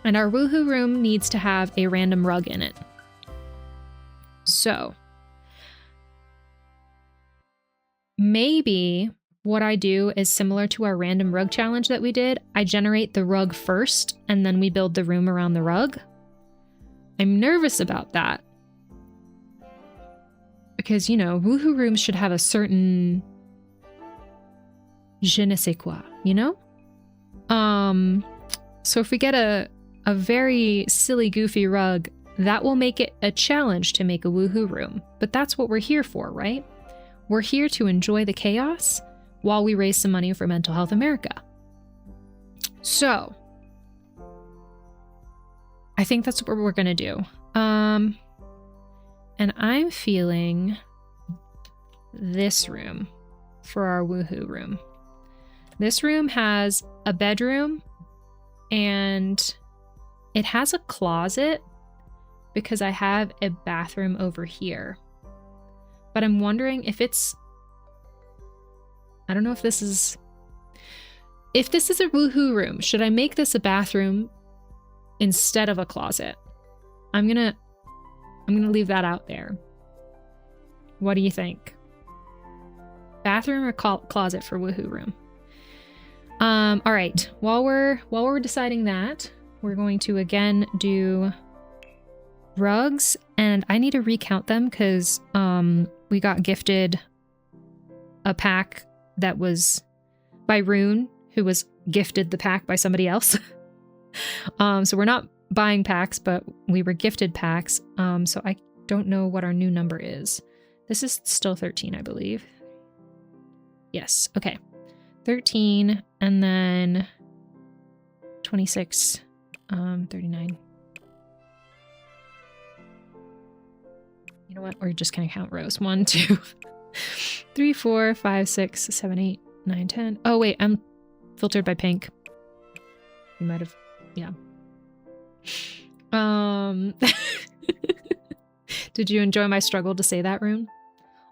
And our woohoo room needs to have a random rug in it. So, maybe what I do is similar to our random rug challenge that we did. I generate the rug first, and then we build the room around the rug. I'm nervous about that. Because, you know, woohoo rooms should have a certain je ne sais quoi, you know? So if we get a very silly, goofy rug, that will make it a challenge to make a woohoo room. But that's what we're here for, right? We're here to enjoy the chaos while we raise some money for Mental Health America. So, I think that's what we're gonna do. And I'm feeling this room for our woohoo room. This room has a bedroom and it has a closet because I have a bathroom over here. But I'm wondering if it's... I don't know if this is... If this is a woohoo room, should I make this a bathroom instead of a closet? I'm gonna leave that out there. What do you think? Bathroom or closet for woohoo room? All right. While we're deciding that, we're going to again do rugs, and I need to recount them because we got gifted a pack that was by Rune, who was gifted the pack by somebody else. So we're not buying packs, but we were gifted packs. So I don't know what our new number is. This is still 13, I believe. Yes, okay. 13, and then 26, 39. You know what? We're just gonna count rows. 1, 2, 3, 4, 5, 6, 7, 8, 9, 10. Oh wait, I'm filtered by pink. You might have, yeah. Did you enjoy my struggle to say that, Rune?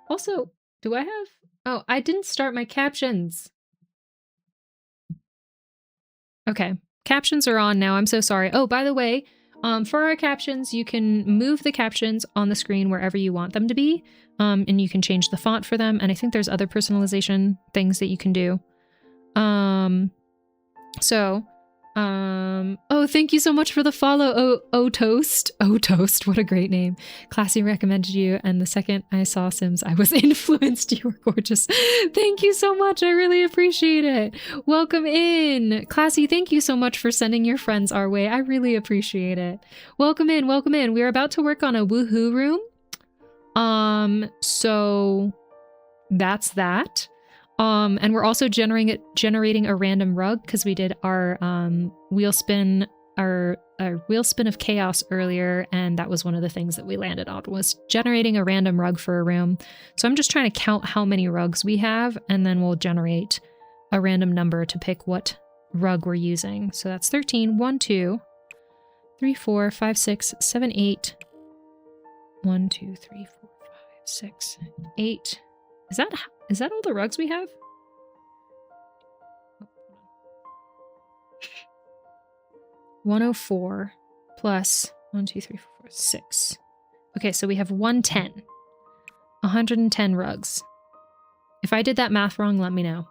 Also, do I have... Oh, I didn't start my captions. Okay, captions are on now. I'm so sorry. Oh, by the way, for our captions, you can move the captions on the screen wherever you want them to be, and you can change the font for them, and I think there's other personalization things that you can do. Oh, thank you so much for the follow. Oh, Toast. Oh, Toast. What a great name. Classy recommended you. And the second I saw Sims, I was influenced. You were gorgeous. Thank you so much. I really appreciate it. Welcome in. Classy, thank you so much for sending your friends our way. I really appreciate it. Welcome in. Welcome in. We're about to work on a woohoo room. So that's that. And we're also generating a random rug because we did our wheel spin of chaos earlier, and that was one of the things that we landed on, was generating a random rug for a room. So I'm just trying to count how many rugs we have, and then we'll generate a random number to pick what rug we're using. So that's 13. 1, 2, 3, 4, 5, 6, 7, 8. 1, 2, 3, 4, 5, 6, 8. Is that all the rugs we have? 104 plus 1, 2, 3, 4, 5, 6. Okay, so we have 110. 110 rugs. If I did that math wrong, let me know.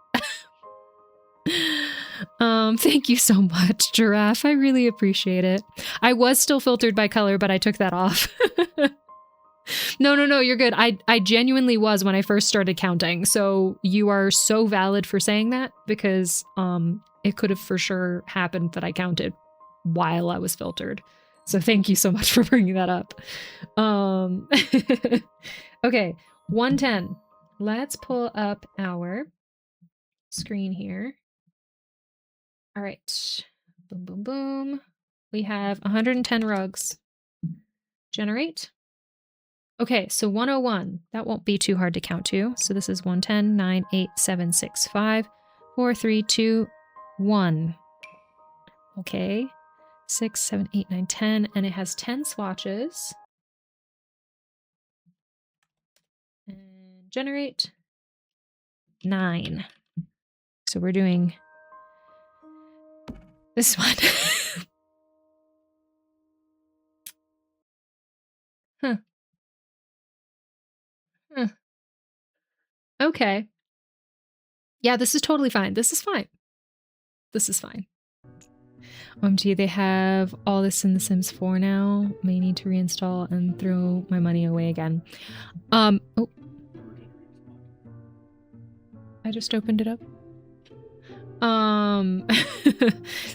Thank you so much, Giraffe. I really appreciate it. I was still filtered by color, but I took that off. No, you're good. I genuinely was when I first started counting. So you are so valid for saying that, because it could have for sure happened that I counted while I was filtered. So thank you so much for bringing that up. Okay, 110. Let's pull up our screen here. All right. Boom, boom, boom. We have 110 rugs. Generate. Okay, so 101. That won't be too hard to count to. So this is 110, 9, 8, 7, 6, 5, 4, 3, 2, 1. Okay. 6, 7, 8, 9, 10. And it has 10 swatches. And generate 9. So we're doing this one. Huh. Okay. Yeah, this is totally fine. This is fine. This is fine. OMG, they have all this in The Sims 4 now. May need to reinstall and throw my money away again. Oh. I just opened it up.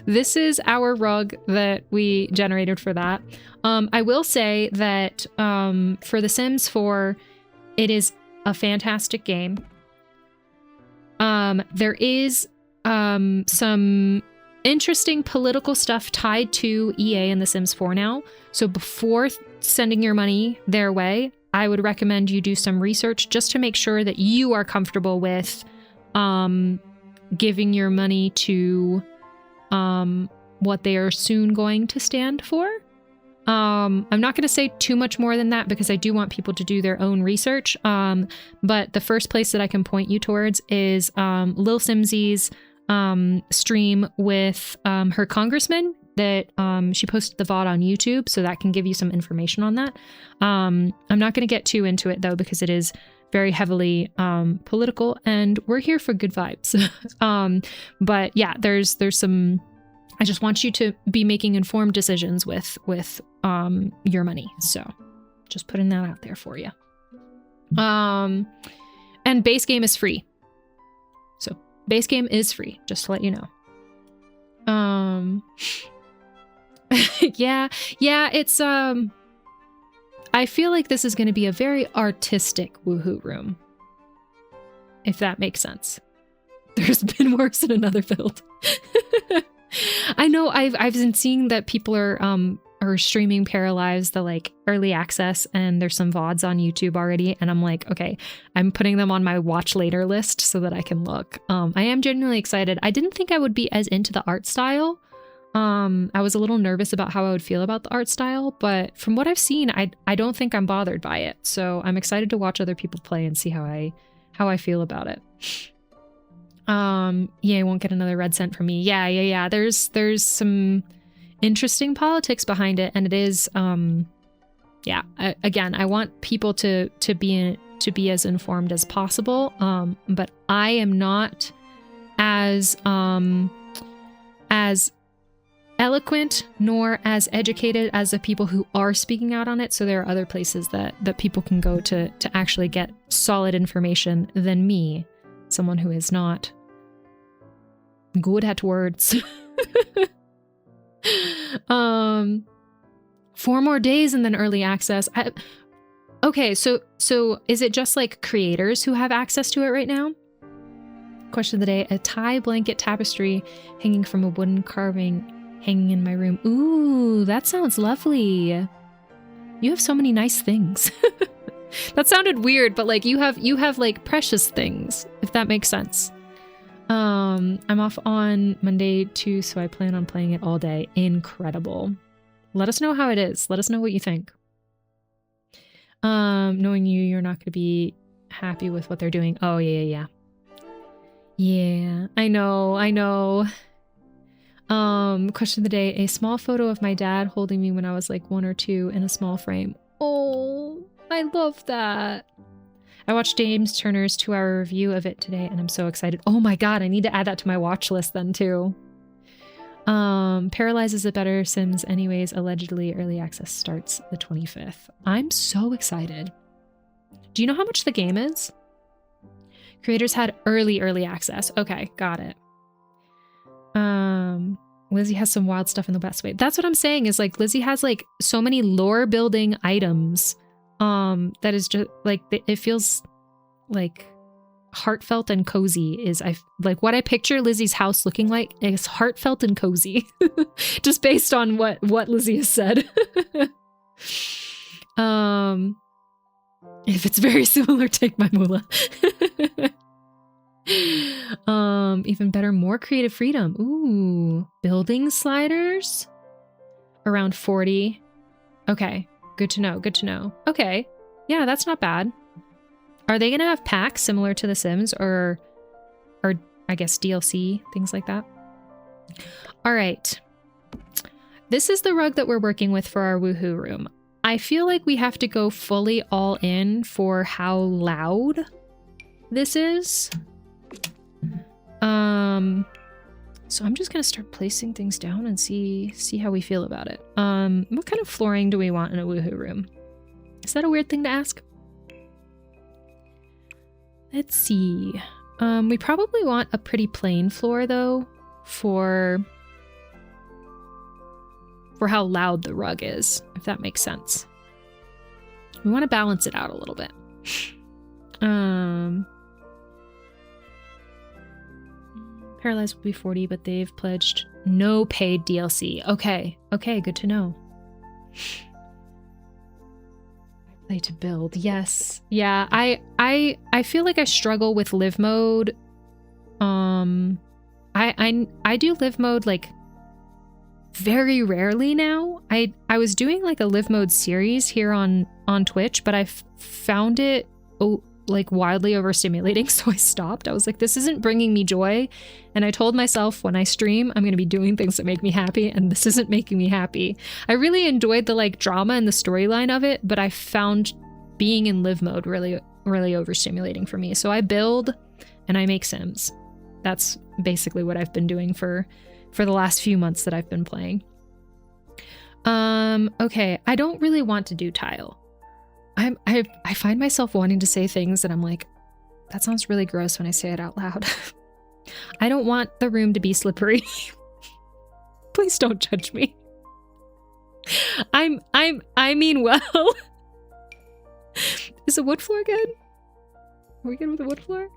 This is our rug that we generated for that. I will say that for The Sims 4, it is a fantastic game. There is some interesting political stuff tied to EA and The Sims 4 now. So before sending your money their way, I would recommend you do some research just to make sure that you are comfortable with giving your money to what they are soon going to stand for. I'm not going to say too much more than that because I do want people to do their own research. But the first place that I can point you towards is Lil Simsy's stream with her congressman that she posted the VOD on YouTube, so that can give you some information on that. I'm not going to get too into it though because it is very heavily political, and we're here for good vibes. But yeah, there's some. I just want you to be making informed decisions with your money. So just putting that out there for you. And base game is free. So base game is free, just to let you know. Yeah, it's I feel like this is going to be a very artistic woohoo room, if that makes sense. There's been worse in another build. I know I've been seeing that people are streaming Paralives, the like early access, and there's some VODs on YouTube already, and I'm like, okay, I'm putting them on my watch later list so that I can look. I am genuinely excited. I didn't think I would be as into the art style. I was a little nervous about how I would feel about the art style, but from what I've seen, I don't think I'm bothered by it. So I'm excited to watch other people play and see how I feel about it. Yeah, I won't get another red cent from me. Yeah. There's some interesting politics behind it, and it is yeah. Again, I want people to be as informed as possible. But I am not as eloquent nor as educated as the people who are speaking out on it. So there are other places that people can go to actually get solid information than me, someone who is not good at words. 4 more days and then early access. Okay, so is it just like creators who have access to it right now? Question of the day: a tie blanket tapestry hanging from a wooden carving hanging in my room. Ooh, that sounds lovely. You have so many nice things. That sounded weird, but like you have like precious things, if that makes sense. I'm off on Monday too, so I plan on playing it all day. Incredible. Let us know how it is. Let us know what you think. Knowing you're not going to be happy with what they're doing. Oh, yeah. Yeah, I know. Question of the day: a small photo of my dad holding me when I was like 1 or 2 in a small frame. Oh, I love that. I watched James Turner's 2-hour review of it today, and I'm so excited. Oh my god, I need to add that to my watch list then too. Paralyze is a better Sims anyways. Allegedly, early access starts the 25th. I'm so excited. Do you know how much the game is? Creators had early access. Okay, got it. Lizzie has some wild stuff in the best way. That's what I'm saying, is like Lizzie has like so many lore building items. That is just like, it feels like heartfelt and cozy. Is like what I picture Lizzie's house looking like is heartfelt and cozy. Just based on what Lizzie has said. If it's very similar, take my moolah. Even better, more creative freedom. Ooh, building sliders around 40. Okay, good to know. Okay, yeah, that's not bad. Are they gonna have packs similar to The Sims, or I guess DLC, things like that? All right, this is the rug that we're working with for our woohoo room. I feel like we have to go fully all in for how loud this is. So I'm just gonna start placing things down and see how we feel about it. What kind of flooring do we want in a woohoo room? Is that a weird thing to ask? Let's see. We probably want a pretty plain floor though, for how loud the rug is, if that makes sense. We want to balance it out a little bit. Paralyzed will be 40, but they've pledged no paid DLC. Okay, good to know. Play to build, yes. Yeah, I feel like I struggle with live mode. I do live mode like very rarely now. I was doing like a live mode series here on Twitch, but I found it like wildly overstimulating, so I stopped. I was like, this isn't bringing me joy, and I told myself when I stream I'm going to be doing things that make me happy, and this isn't making me happy. I really enjoyed the like drama and the storyline of it, but I found being in live mode really overstimulating for me. So I build and I make Sims. That's basically what I've been doing for the last few months that I've been playing. Okay, I don't really want to do tile. I find myself wanting to say things that I'm like, that sounds really gross when I say it out loud. I don't want the room to be slippery. Please don't judge me. I mean well. Is the wood floor good? Are we good with the wood floor?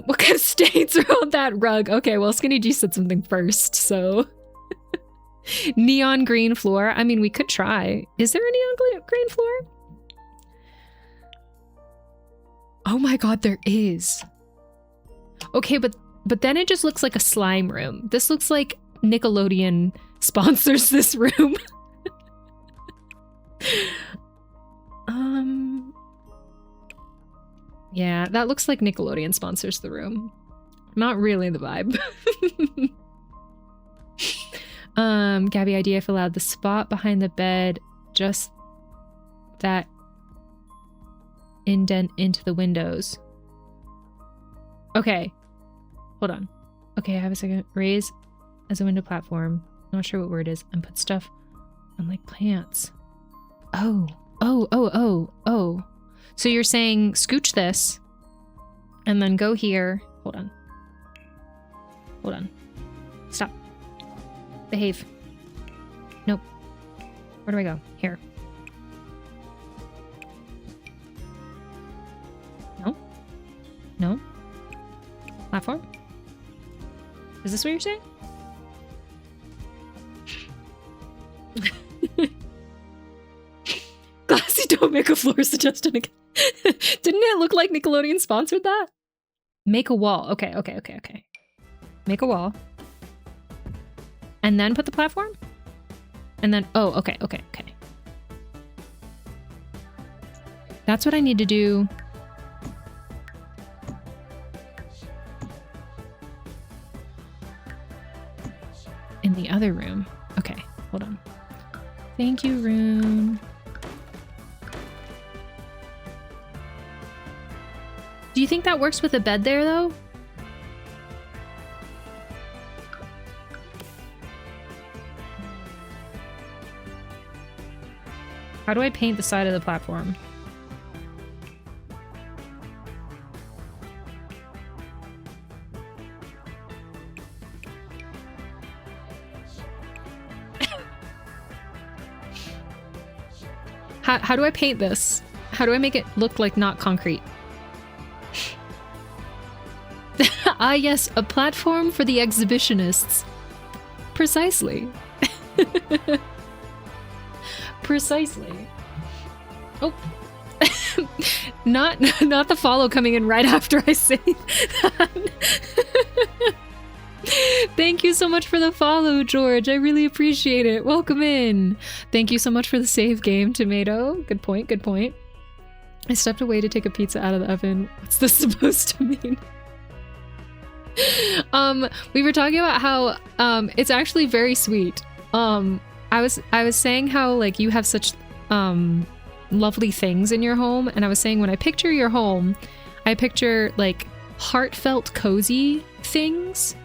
What kind of stains are on that rug? Okay, well, Skinny G said something first, so. Neon green floor. I mean, we could try. Is there a neon green floor? Oh my god, there is. Okay, but then it just looks like a slime room. This looks like Nickelodeon sponsors this room. Yeah, that looks like Nickelodeon sponsors the room. Not really the vibe. Gabby idea if allowed the spot behind the bed, just that indent into the windows. Okay. Hold on. Okay, I have a second. Raise as a window platform. Not sure what word it is. And put stuff on like plants. Oh. So you're saying scooch this and then go here. Hold on. Stop. Behave. Nope. Where do I go? Here. No. Platform? Is this what you're saying? Glassy don't make a floor suggestion again. Didn't it look like Nickelodeon sponsored that? Make a wall. Okay. Make a wall. And then put the platform? And then, oh, okay. That's what I need to do. In the other room. Okay, hold on. Thank you, room. Do you think that works with a bed there, though? How do I paint the side of the platform? How do I paint this? How do I make it look like not concrete? Ah, yes, a platform for the exhibitionists. Precisely. Precisely. Oh. Not the follow coming in right after I say that. Thank you so much for the follow, George. I really appreciate it. Welcome in. Thank you so much for the save game, Tomato. Good point. I stepped away to take a pizza out of the oven. What's this supposed to mean? We were talking about how it's actually very sweet. I was saying how like you have such lovely things in your home, and I was saying when I picture your home, I picture like heartfelt cozy things.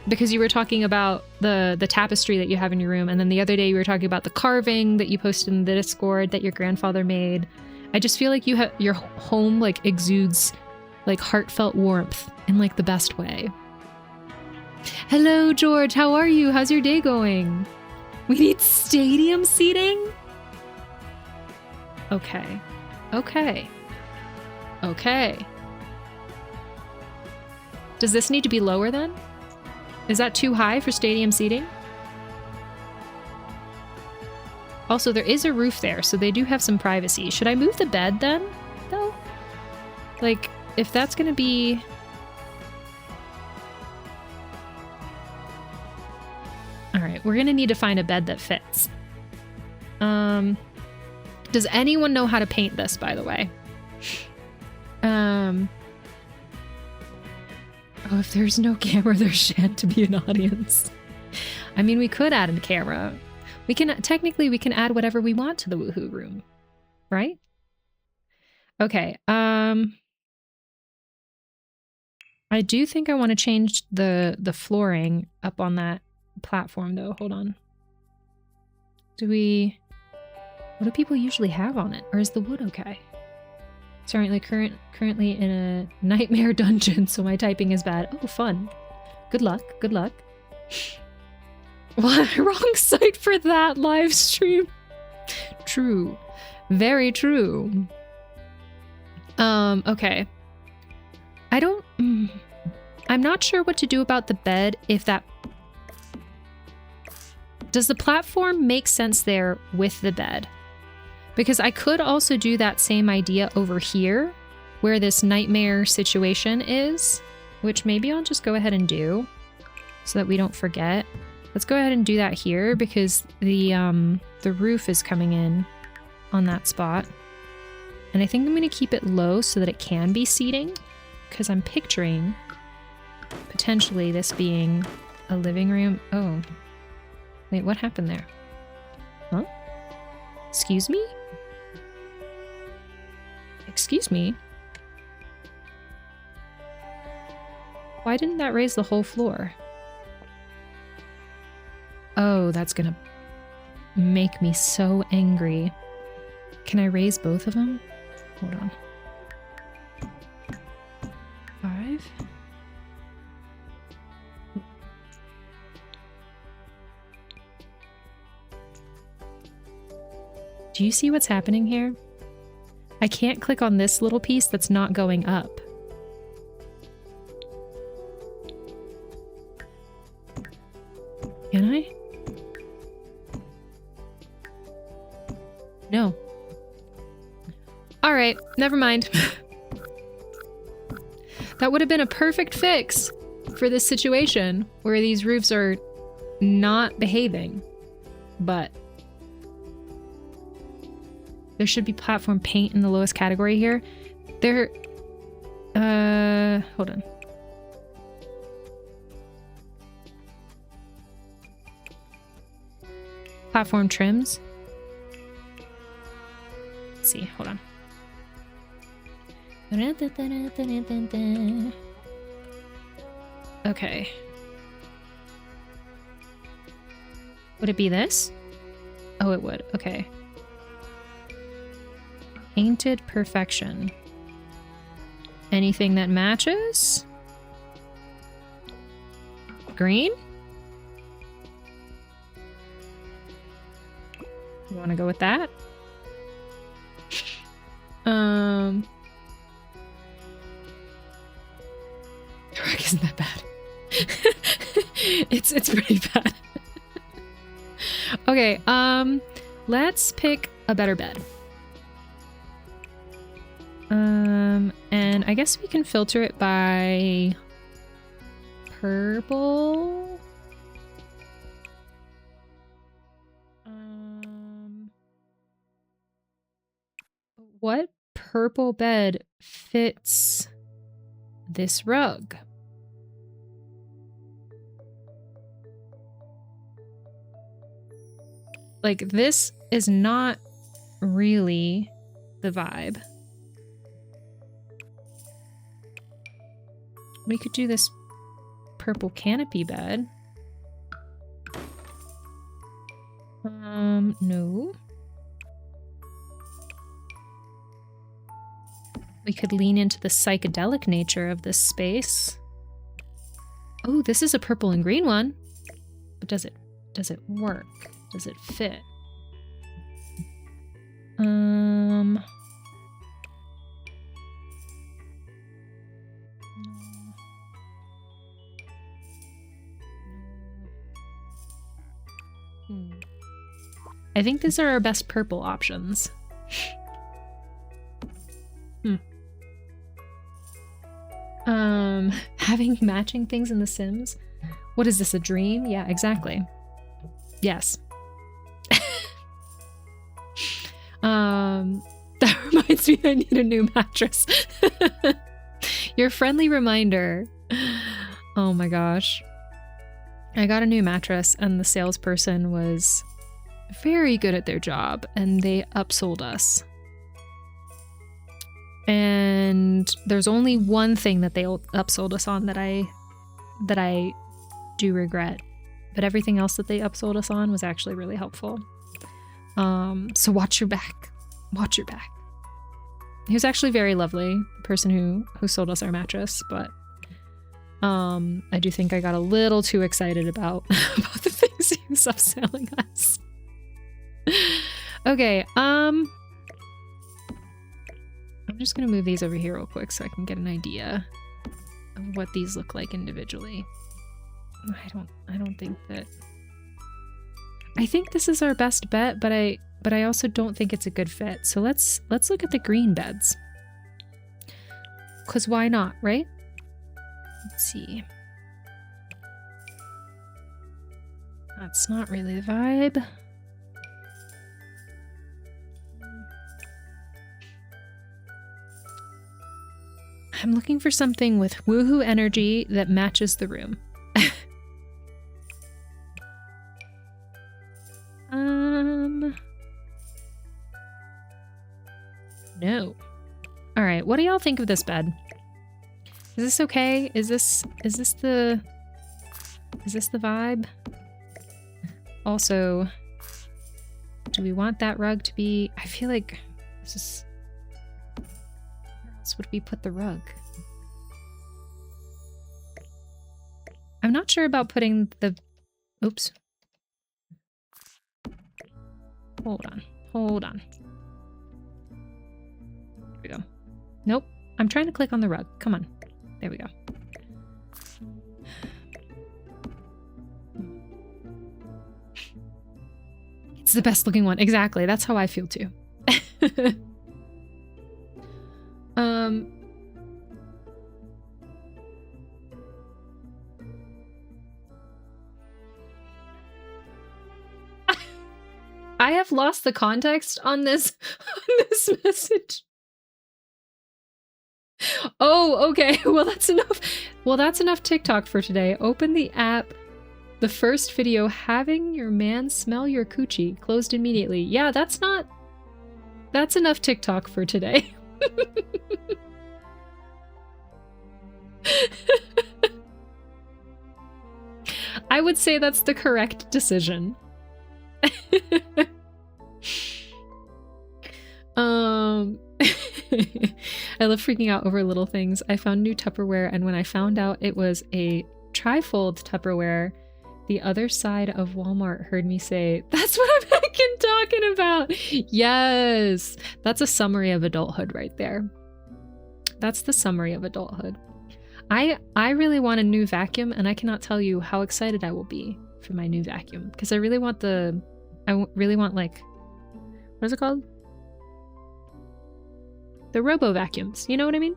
Because you were talking about the tapestry that you have in your room, and then the other day you were talking about the carving that you posted in the Discord that your grandfather made. I just feel like your home like exudes like heartfelt warmth in like the best way. Hello, George. How are you? How's your day going? We need stadium seating? Okay. Does this need to be lower then? Is that too high for stadium seating? Also, there is a roof there, so they do have some privacy. Should I move the bed then, though? Like, if that's gonna be... Alright, we're gonna need to find a bed that fits. Does anyone know how to paint this, by the way? Oh, if there's no camera, there shan't to be an audience. I mean, we could add a camera. Technically, we can add whatever we want to the woohoo room, right? Okay, I do think I want to change the flooring up on that platform, though. Hold on. What do people usually have on it? Or is the wood okay? Currently in a nightmare dungeon, so my typing is bad. Oh, fun. Good luck. What? Wrong site for that live stream. True. Very true. Okay. I'm not sure what to do about the bed if that... Does the platform make sense there with the bed? Because I could also do that same idea over here, where this nightmare situation is, which maybe I'll just go ahead and do, so that we don't forget. Let's go ahead and do that here, because the roof is coming in on that spot. And I think I'm going to keep it low so that it can be seating, because I'm picturing potentially this being a living room. Oh. Wait, what happened there? Huh? Excuse me? Excuse me? Why didn't that raise the whole floor? Oh, that's gonna make me so angry. Can I raise both of them? Hold on. 5. Do you see what's happening here? I can't click on this little piece that's not going up. Can I? No. All right, never mind. That would have been a perfect fix for this situation where these roofs are not behaving, but there should be platform paint in the lowest category here. There, hold on. Platform trims. Let's see, hold on. Okay. Would it be this? Oh, it would. Okay. Painted perfection. Anything that matches? Green? You want to go with that? The rug isn't that bad. It's pretty bad. Okay, let's pick a better bed. And I guess we can filter it by purple. What purple bed fits this rug? Like, this is not really the vibe. We could do this purple canopy bed. No. We could lean into the psychedelic nature of this space. Oh, this is a purple and green one. But does it work? Does it fit? I think these are our best purple options. Having matching things in The Sims? What is this, a dream? Yeah, exactly. Yes. That reminds me I need a new mattress. Your friendly reminder. Oh my gosh. I got a new mattress and the salesperson was very good at their job and they upsold us. And there's only one thing that they upsold us on that I do regret. But everything else that they upsold us on was actually really helpful. So watch your back. Watch your back. He was actually very lovely, the person who sold us our mattress, but I do think I got a little too excited about the things he was upselling us. Okay, I'm just gonna move these over here real quick so I can get an idea of what these look like individually. I don't think that... I think this is our best bet, but I also don't think it's a good fit. So let's look at the green beds. 'Cause why not, right? Let's see. That's not really the vibe. I'm looking for something with woohoo energy that matches the room. No. All right, what do y'all think of this bed? Is this okay? Is this the vibe? Also, do we want that rug to be, I feel like this is, where else would we put the rug? I'm not sure about putting the, oops. Hold on. There we go. Nope, I'm trying to click on the rug. Come on. There we go. It's the best looking one. Exactly. That's how I feel too. I have lost the context on this message. Oh, okay. Well, that's enough. Well, that's enough TikTok for today. Open the app. The first video, having your man smell your coochie, closed immediately. Yeah, that's enough TikTok for today. I would say that's the correct decision. I love freaking out over little things. I found new Tupperware, and when I found out it was a trifold Tupperware, the other side of Walmart heard me say, "That's what I'm fucking talking about." Yes, that's a summary of adulthood right there. That's the summary of adulthood. I really want a new vacuum, and I cannot tell you how excited I will be for my new vacuum, because I really want like, what is it called? The robo vacuums, you know what I mean?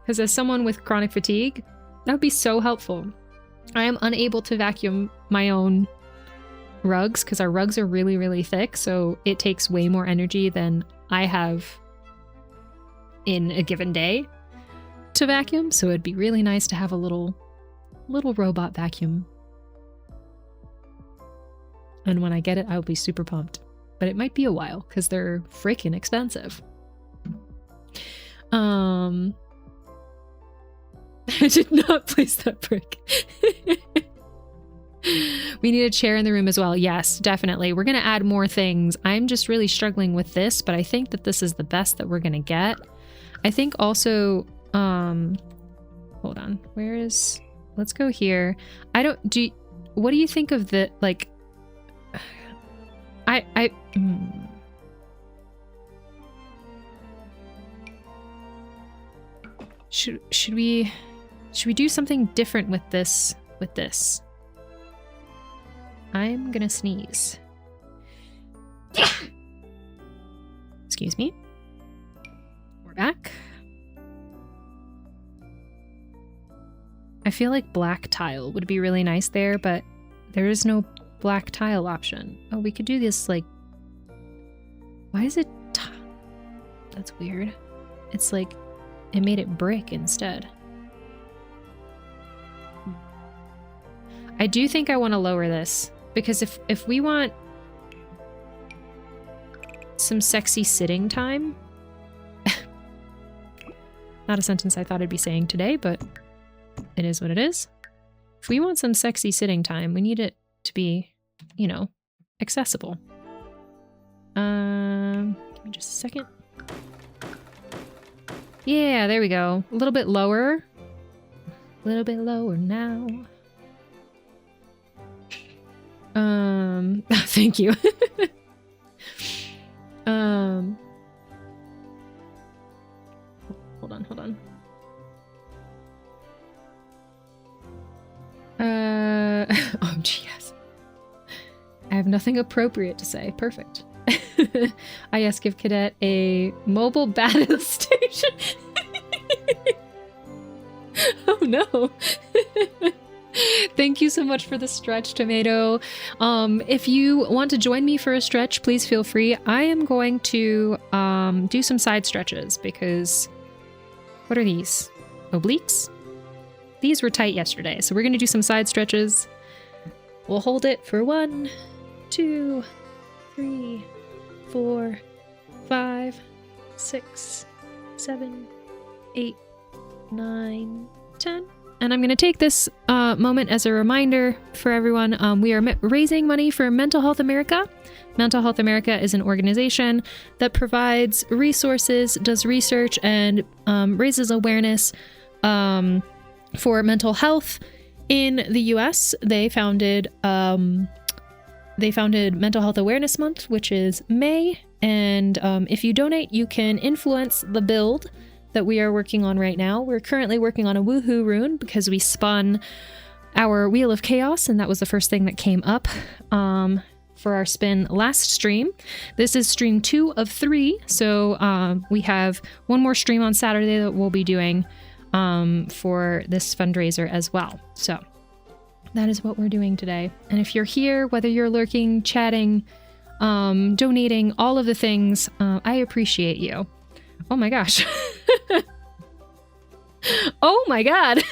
Because as someone with chronic fatigue, that would be so helpful. I am unable to vacuum my own rugs because our rugs are really, really thick, so it takes way more energy than I have in a given day to vacuum, so it'd be really nice to have a little robot vacuum. And when I get it, I'll be super pumped. But it might be a while because they're freaking expensive. I did not place that brick. We need a chair in the room as well. Yes, definitely. We're going to add more things. I'm just really struggling with this, but I think that this is the best that we're going to get. I think also, hold on. Let's go here. What do you think of the, like, Should we do something different with this? I'm gonna sneeze. Excuse me. We're back. I feel like black tile would be really nice there, but there is no black tile option. Oh, we could do this like, why is it that's weird. It's like it made it brick instead. I do think I want to lower this because if we want some sexy sitting time, not a sentence I thought I'd be saying today, but it is what it is. If we want some sexy sitting time, we need it to be, you know, accessible. Give me just a second. Yeah, there we go. A little bit lower. A little bit lower now. Thank you. Hold on. Oh, yes. I have nothing appropriate to say. Perfect. Yes, give Cadet a mobile battle station. Oh no. Thank you so much for the stretch, Tomato. If you want to join me for a stretch, please feel free. I am going to do some side stretches because what are these? Obliques? These were tight yesterday, so we're going to do some side stretches. We'll hold it for 1, 2, 3, 4, 5, 6, 7, 8, 9, 10. And I'm going to take this moment as a reminder for everyone. We are raising money for Mental Health America. Mental Health America is an organization that provides resources, does research, and raises awareness for mental health in the U.S. They founded Mental Health Awareness Month, which is May. And if you donate, you can influence the build that we are working on right now. We're currently working on a woohoo rune because we spun our Wheel of Chaos, and that was the first thing that came up for our spin last stream. This is stream 2 of 3, so we have one more stream on Saturday that we'll be doing for this fundraiser as well. So that is what we're doing today. And if you're here, whether you're lurking, chatting, donating, all of the things, I appreciate you. Oh my gosh. Oh my god.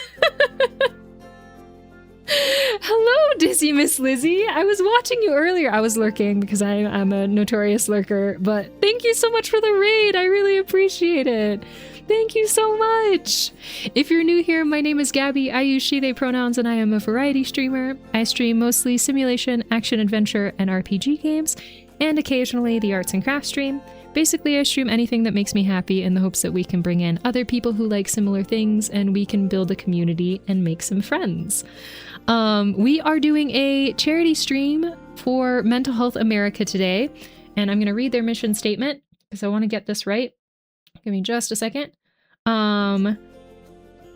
Hello, Dizzy Miss Lizzie. I was watching you earlier. I was lurking because I'm a notorious lurker, but thank you so much for the raid. I really appreciate it. Thank you so much. If you're new here, my name is Gaby. I use she, they pronouns, and I am a variety streamer. I stream mostly simulation, action, adventure, and RPG games, and occasionally the arts and crafts stream. Basically, I stream anything that makes me happy in the hopes that we can bring in other people who like similar things and we can build a community and make some friends. We are doing a charity stream for Mental Health America today, and I'm going to read their mission statement because I want to get this right. Give me just a second.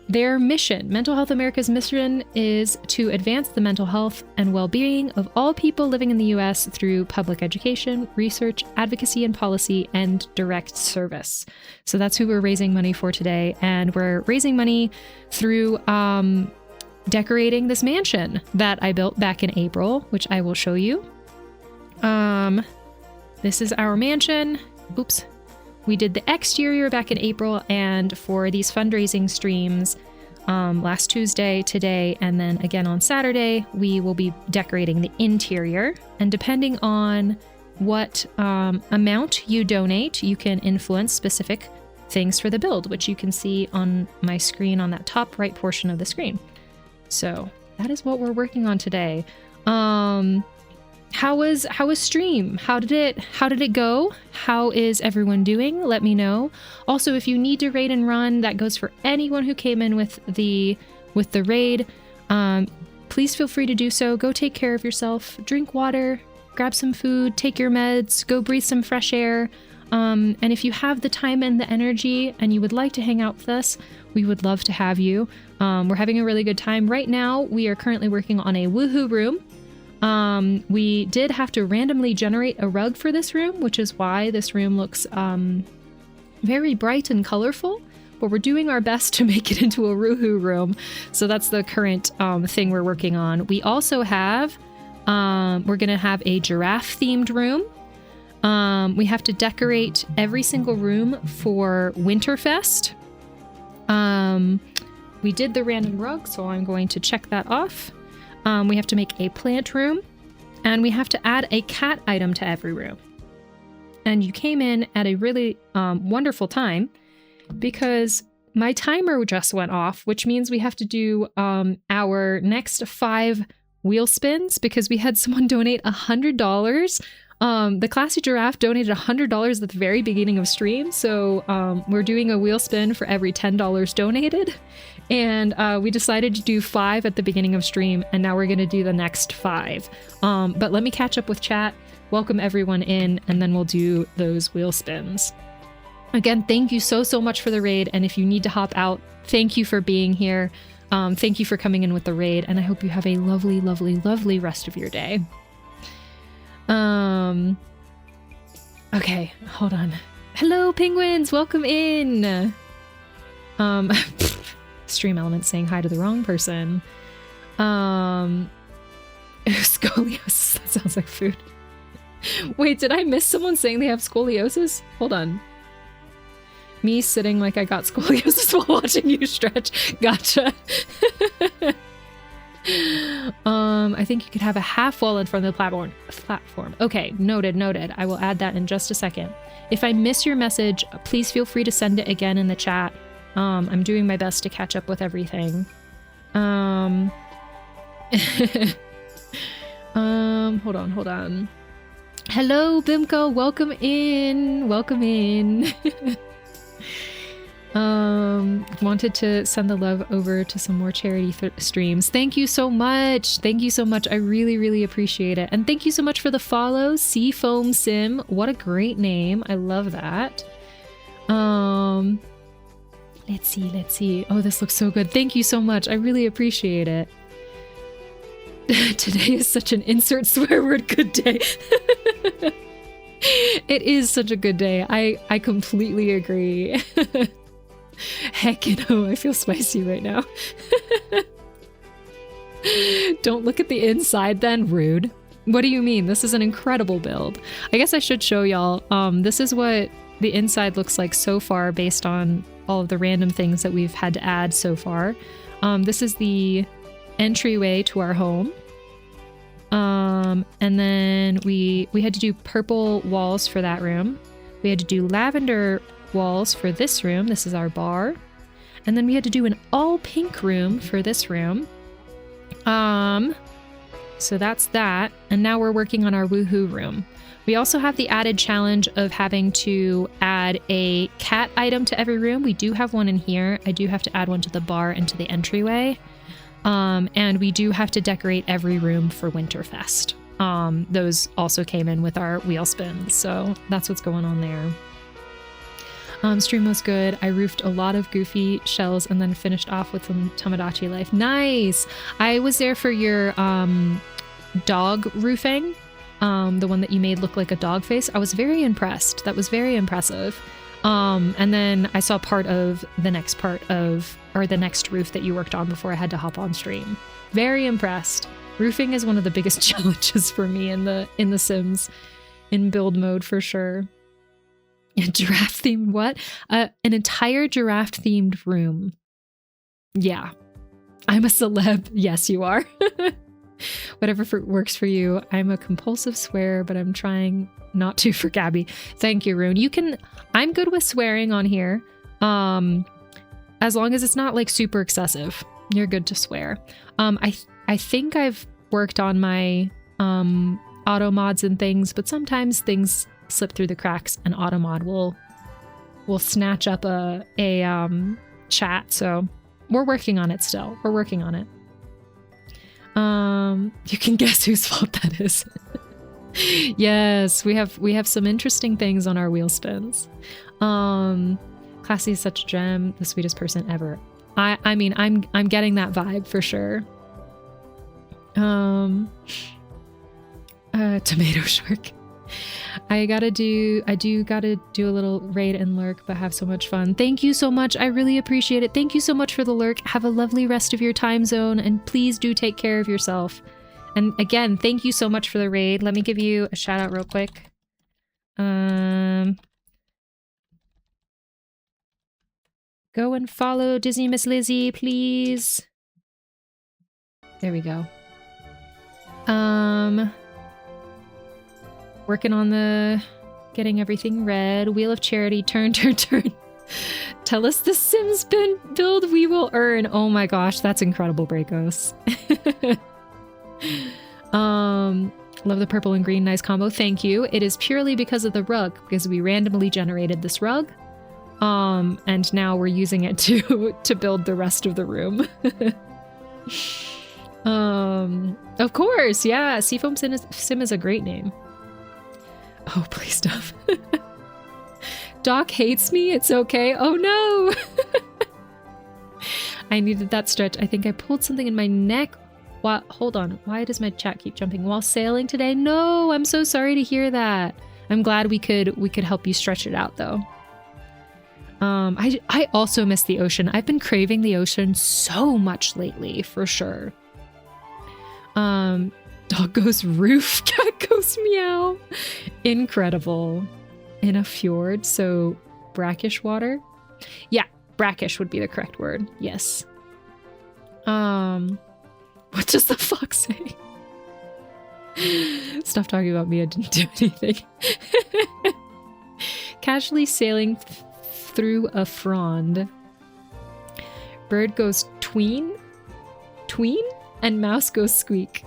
Their mission, Mental Health America's mission, is to advance the mental health and well-being of all people living in the U.S. through public education, research, advocacy and policy, and direct service. So that's who we're raising money for today. And we're raising money through decorating this mansion that I built back in April, which I will show you. This is our mansion. Oops. We did the exterior back in April, and for these fundraising streams, last Tuesday, today, and then again on Saturday, we will be decorating the interior. And depending on what amount you donate, you can influence specific things for the build, which you can see on my screen on that top right portion of the screen. So that is what we're working on today. How was stream? How did it go? How is everyone doing? Let me know. Also, if you need to raid and run, that goes for anyone who came in with the raid. Please feel free to do so. Go take care of yourself. Drink water, grab some food, take your meds, go breathe some fresh air. And if you have the time and the energy and you would like to hang out with us, we would love to have you. We're having a really good time. Right now, we are currently working on a woohoo room. We did have to randomly generate a rug for this room, which is why this room looks very bright and colorful, but we're doing our best to make it into a woohoo room. So that's the current thing we're working on. We also have, we're going to have a giraffe themed room. We have to decorate every single room for Winterfest. We did the random rug, so I'm going to check that off. We have to make a plant room, and we have to add a cat item to every room. And you came in at a really wonderful time because my timer just went off, which means we have to do our next 5 wheel spins because we had someone donate $100. The Classy Giraffe donated $100 at the very beginning of stream, so we're doing a wheel spin for every $10 donated. And we decided to do 5 at the beginning of stream, and now we're going to do the next 5. But let me catch up with chat, welcome everyone in, and then we'll do those wheel spins. Again, thank you so much for the raid, and if you need to hop out, thank you for being here. Thank you for coming in with the raid, and I hope you have a lovely, lovely, lovely rest of your day. Okay, hold on. Hello, penguins! Welcome in! Stream Element saying hi to the wrong person. Scoliosis. That sounds like food. Wait, did I miss someone saying they have scoliosis? Hold on. Me sitting like I got scoliosis while watching you stretch. Gotcha. I think you could have a half wall in front of the platform. Okay, noted. I will add that in just a second. If I miss your message, please feel free to send it again in the chat. I'm doing my best to catch up with everything. Hold on. Hello, Bimco. Welcome in. Wanted to send the love over to some more charity streams. Thank you so much. I really appreciate it. And thank you so much for the follow. Seafoam Sim. What a great name. I love that. Let's see. Oh, this looks so good. Thank you so much. I really appreciate it. Today is such an insert swear word good day. It is such a good day. I completely agree. Heck, I feel spicy right now. Don't look at the inside then, rude. What do you mean? This is an incredible build. I guess I should show y'all. This is what the inside looks like so far based on all of the random things that we've had to add so far. This is the entryway to our home. And then we had to do purple walls for that room. We had to do lavender walls for this room. This is our bar. And then we had to do an all pink room for this room. So that's that. And now we're working on our woohoo room. We also have the added challenge of having to add a cat item to every room. We do have one in here. I do have to add one to the bar and to the entryway. And we do have to decorate every room for Winterfest. Those also came in with our wheel spins. So that's what's going on there. Stream was good. I roofed a lot of goofy shells and then finished off with some Tomodachi Life. Nice! I was there for your dog roofing. The one that you made look like a dog face. I was very impressed. That was very impressive. And then I saw part of the next roof that you worked on before I had to hop on stream. Very impressed. Roofing is one of the biggest challenges for me in the Sims, in build mode for sure. A giraffe themed what? An entire giraffe themed room. Yeah. I'm a celeb. Yes, you are. Whatever works for you. I'm a compulsive swearer, but I'm trying not to for Gaby. Thank you, Rune. I'm good with swearing on here. As long as it's not like super excessive, you're good to swear. I think I've worked on my auto mods and things, but sometimes things slip through the cracks and automod will snatch up a chat. So we're working on it still. We're working on it. You can guess whose fault that is. Yes, we have some interesting things on our wheel spins. Classy is such a gem, the sweetest person ever. I mean, I'm getting that vibe for sure. Tomato shark. I do gotta do a little raid and lurk, but have so much fun. Thank you so much. I really appreciate it. Thank you so much for the lurk. Have a lovely rest of your time zone, and please do take care of yourself. And again, thank you so much for the raid. Let me give you a shout out real quick. Go and follow Disney Miss Lizzie, please. There we go. Working on the getting everything red. Wheel of Charity, turn. Tell us the Sims build we will earn. Oh my gosh, that's incredible, Breakos. Love the purple and green, nice combo. Thank you. It is purely because of the rug, because we randomly generated this rug. And now we're using it to build the rest of the room. Of course, yeah. Seafoam Sim is a great name. Oh, please stop. Doc hates me. It's okay. Oh no. I needed that stretch. I think I pulled something in my neck. Hold on. Why does my chat keep jumping while sailing today? No, I'm so sorry to hear that. I'm glad we could help you stretch it out though. I also miss the ocean. I've been craving the ocean so much lately, for sure. Dog goes roof, cat goes meow. Incredible. In a fjord, so brackish water. Yeah, brackish would be the correct word. Yes. What does the fox say? Stop talking about me. I didn't do anything. Casually sailing through a frond. Bird goes tween, and mouse goes squeak.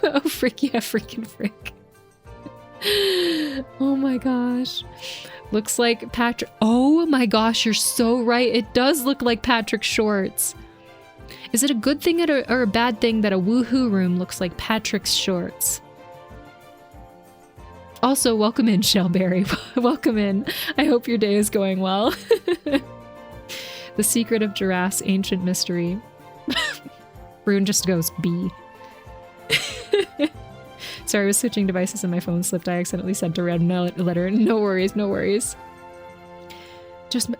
Oh, frick, yeah, freaking frick. Oh my gosh. Looks like Patrick. Oh my gosh, you're so right. It does look like Patrick's shorts. Is it a good thing or a bad thing that a woohoo room looks like Patrick's shorts? Also, welcome in, Shellberry. Welcome in. I hope your day is going well. The secret of giraffe's ancient mystery. Rune just goes B. Sorry, I was switching devices and my phone slipped. I accidentally sent a red letter. No worries, no worries. Just...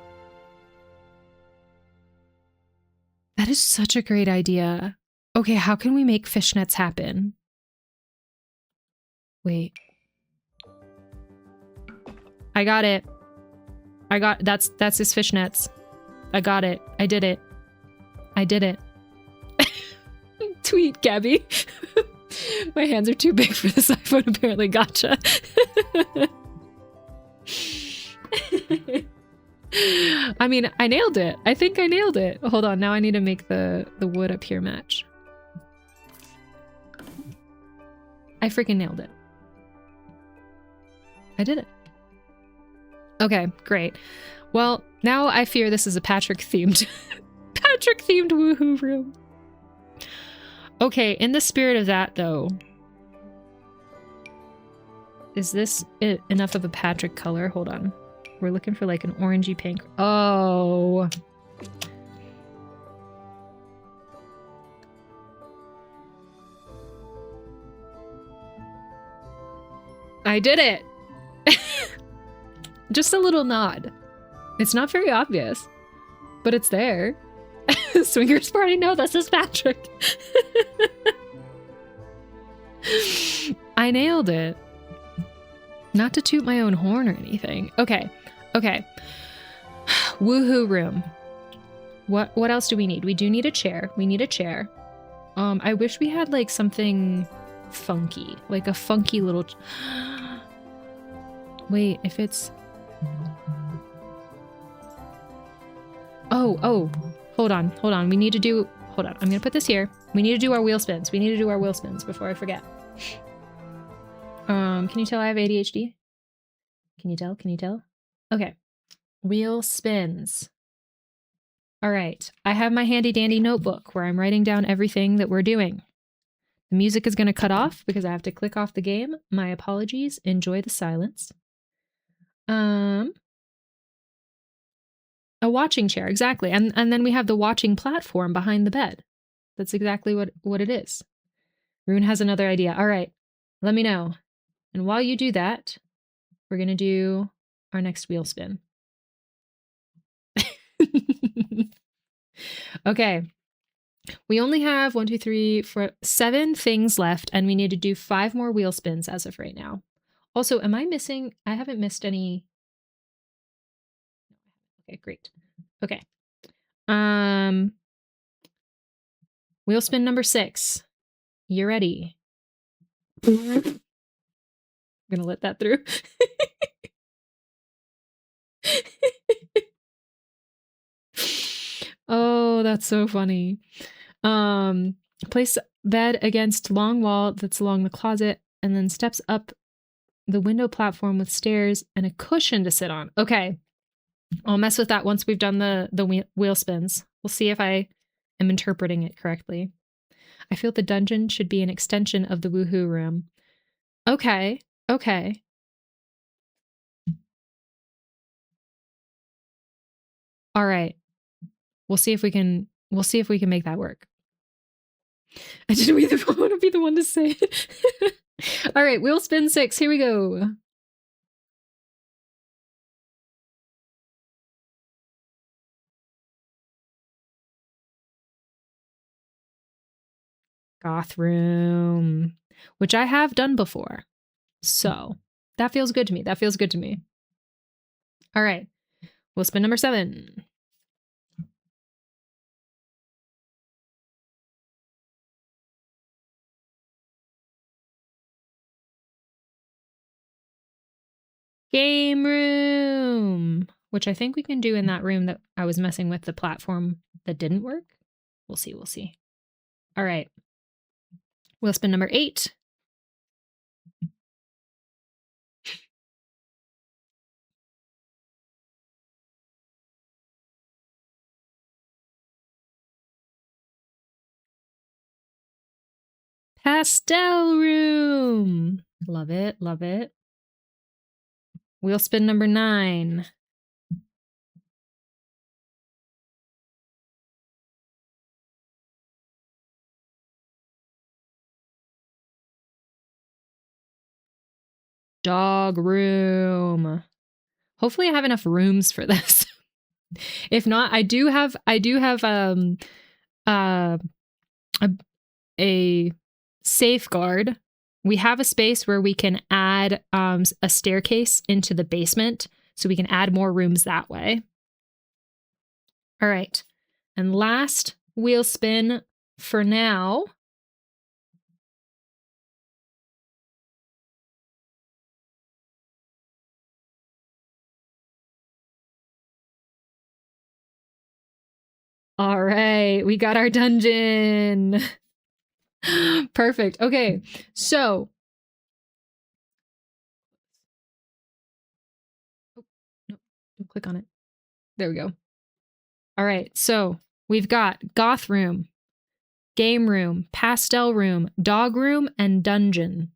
That is such a great idea. Okay, how can we make fishnets happen? Wait. I got it. That's his fishnets. I got it. I did it. I did it. Tweet, Gaby. My hands are too big for this iPhone, apparently. Gotcha. I mean, I nailed it. I think I nailed it. Hold on, now I need to make the wood up here match. I freaking nailed it. I did it. Okay, great. Well, now I fear this is a Patrick-themed Patrick-themed woohoo room. Okay, in the spirit of that, though, is this enough of a Patrick color? Hold on. We're looking for like an orangey pink. Oh. I did it. Just a little nod. It's not very obvious, but it's there. Swingers party? No, this is Patrick. I nailed it. Not to toot my own horn or anything. Okay. Okay. Woohoo room. What else do we need? We do need a chair. We need a chair. I wish we had like something funky. Like a funky little... Wait, if it's... Oh. Hold on. We need to do... Hold on. I'm gonna put this here. We need to do our wheel spins. We need to do our wheel spins before I forget. Can you tell I have ADHD? Can you tell? Can you tell? Okay. Wheel spins. All right. I have my handy dandy notebook where I'm writing down everything that we're doing. The music is going to cut off because I have to click off the game. My apologies. Enjoy the silence. A watching chair, exactly. And then we have the watching platform behind the bed. That's exactly what it is. Rune has another idea. All right. Let me know. And while you do that, we're going to do our next wheel spin. Okay. We only have 1, 2, 3, 4, 7 things left, and we need to do 5 more wheel spins as of right now. Also, am I missing? I haven't missed any. Okay, great. Okay. Wheel spin number 6. You ready? I'm gonna let that through. Oh, that's so funny. Place bed against long wall that's along the closet, and then steps up the window platform with stairs and a cushion to sit on. Okay. I'll mess with that once we've done the wheel spins. We'll see if I am interpreting it correctly. I feel the dungeon should be an extension of the woohoo room. Okay. Okay. All right. We'll see if we can make that work. I didn't want to be the one to say it. All right, wheel spin 6. Here we go. Goth room, which I have done before. So that feels good to me. That feels good to me. All right. Wheel spin number 7. Game room, which I think we can do in that room that I was messing with the platform that didn't work. We'll see. We'll see. All right. Wheel spin number 8. Pastel room. Love it. Love it. Wheel spin number 9. Dog room. Hopefully I have enough rooms for this. If not, I do have a safeguard. We have a space where we can add a staircase into the basement, so we can add more rooms that way. All right. And last wheel spin for now. All right, we got our dungeon. Perfect. Okay, so no, don't click on it. There we go. All right, so we've got goth room, game room, pastel room, dog room, and dungeon.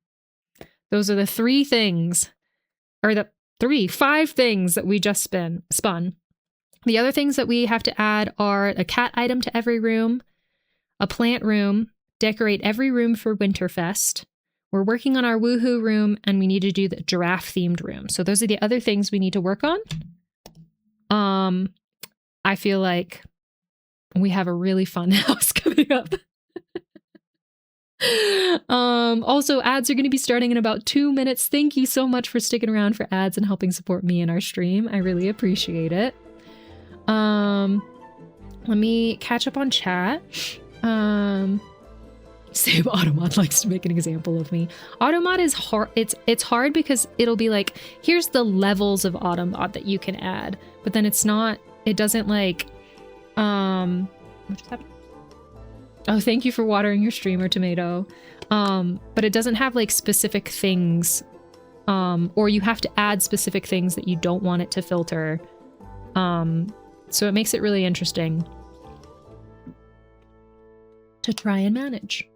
Those are the 3 things, or the 5 things that we just spun. The other things that we have to add are a cat item to every room, a plant room, decorate every room for Winterfest. We're working on our woohoo room, and we need to do the giraffe themed room. So those are the other things we need to work on. I feel like we have a really fun house coming up. Also, ads are going to be starting in about 2 minutes. Thank you so much for sticking around for ads and helping support me in our stream. I really appreciate it. Let me catch up on chat. Same Automod likes to make an example of me. Automod is hard. It's hard because it'll be like, here's the levels of Automod that you can add, but then it's not. It doesn't like. What just happened? Oh, thank you for watering your streamer, Tomato. But it doesn't have like specific things, or you have to add specific things that you don't want it to filter. So it makes it really interesting to try and manage.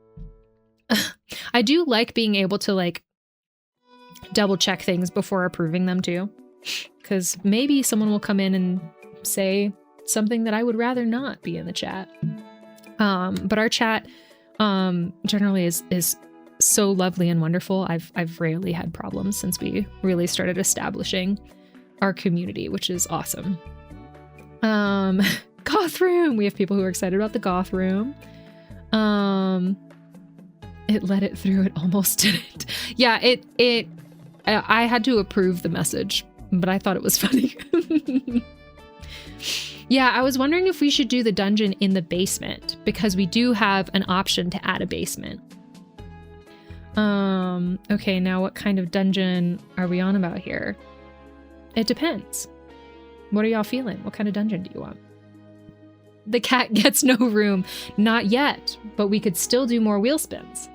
I do like being able to like double check things before approving them too, because maybe someone will come in and say something that I would rather not be in the chat. But our chat generally is so lovely and wonderful. I've rarely had problems since we really started establishing our community, which is awesome. Goth room. We have people who are excited about the goth room. It let it through. It almost didn't. Yeah, I had to approve the message, but I thought it was funny. Yeah, I was wondering if we should do the dungeon in the basement, because we do have an option to add a basement. Okay, now what kind of dungeon are we on about here? It depends. What are y'all feeling? What kind of dungeon do you want? The cat gets no room. Not yet, but we could still do more wheel spins.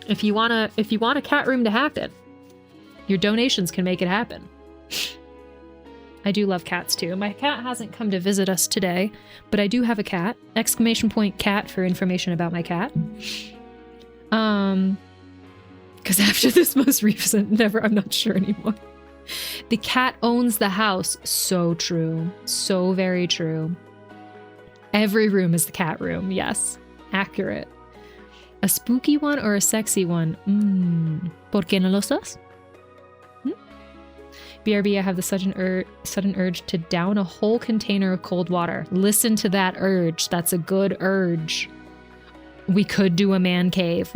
If you want a cat room to happen, your donations can make it happen. I do love cats too. My cat hasn't come to visit us today, but I do have a cat. !cat for information about my cat. Because after this most recent, I'm not sure anymore. The cat owns the house. So true. So very true. Every room is the cat room. Yes. Accurate. A spooky one or a sexy one? ¿Por qué no los dos? BRB, I have the sudden urge to down a whole container of cold water. Listen to that urge. That's a good urge. We could do a man cave.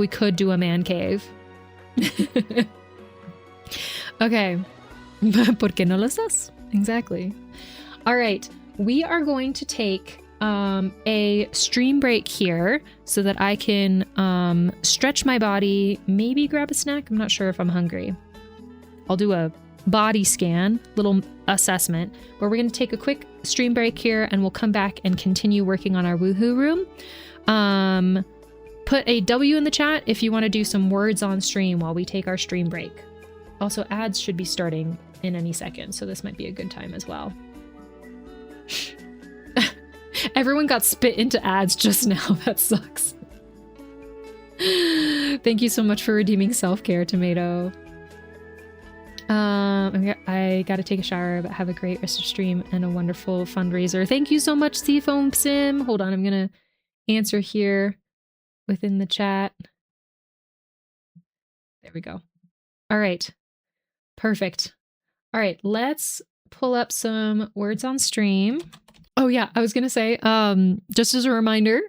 Okay. ¿Por qué no los dos? Exactly. All right. We are going to take a stream break here so that I can stretch my body, maybe grab a snack. I'm not sure if I'm hungry. I'll do a body scan, little assessment, where we're going to take a quick stream break here and we'll come back and continue working on our woohoo room. Put a W in the chat if you want to do some words on stream while we take our stream break. Also, ads should be starting in any second, so this might be a good time as well. Everyone got spit into ads just now. That sucks. Thank you so much for redeeming self-care, Tomato. I gotta take a shower, but have a great rest of stream and a wonderful fundraiser. Thank you so much, Seafoam Sim. Hold on, I'm gonna answer here within the chat. There we go. All right. Perfect. All right, let's pull up some words on stream. Oh yeah, I was gonna say, just as a reminder,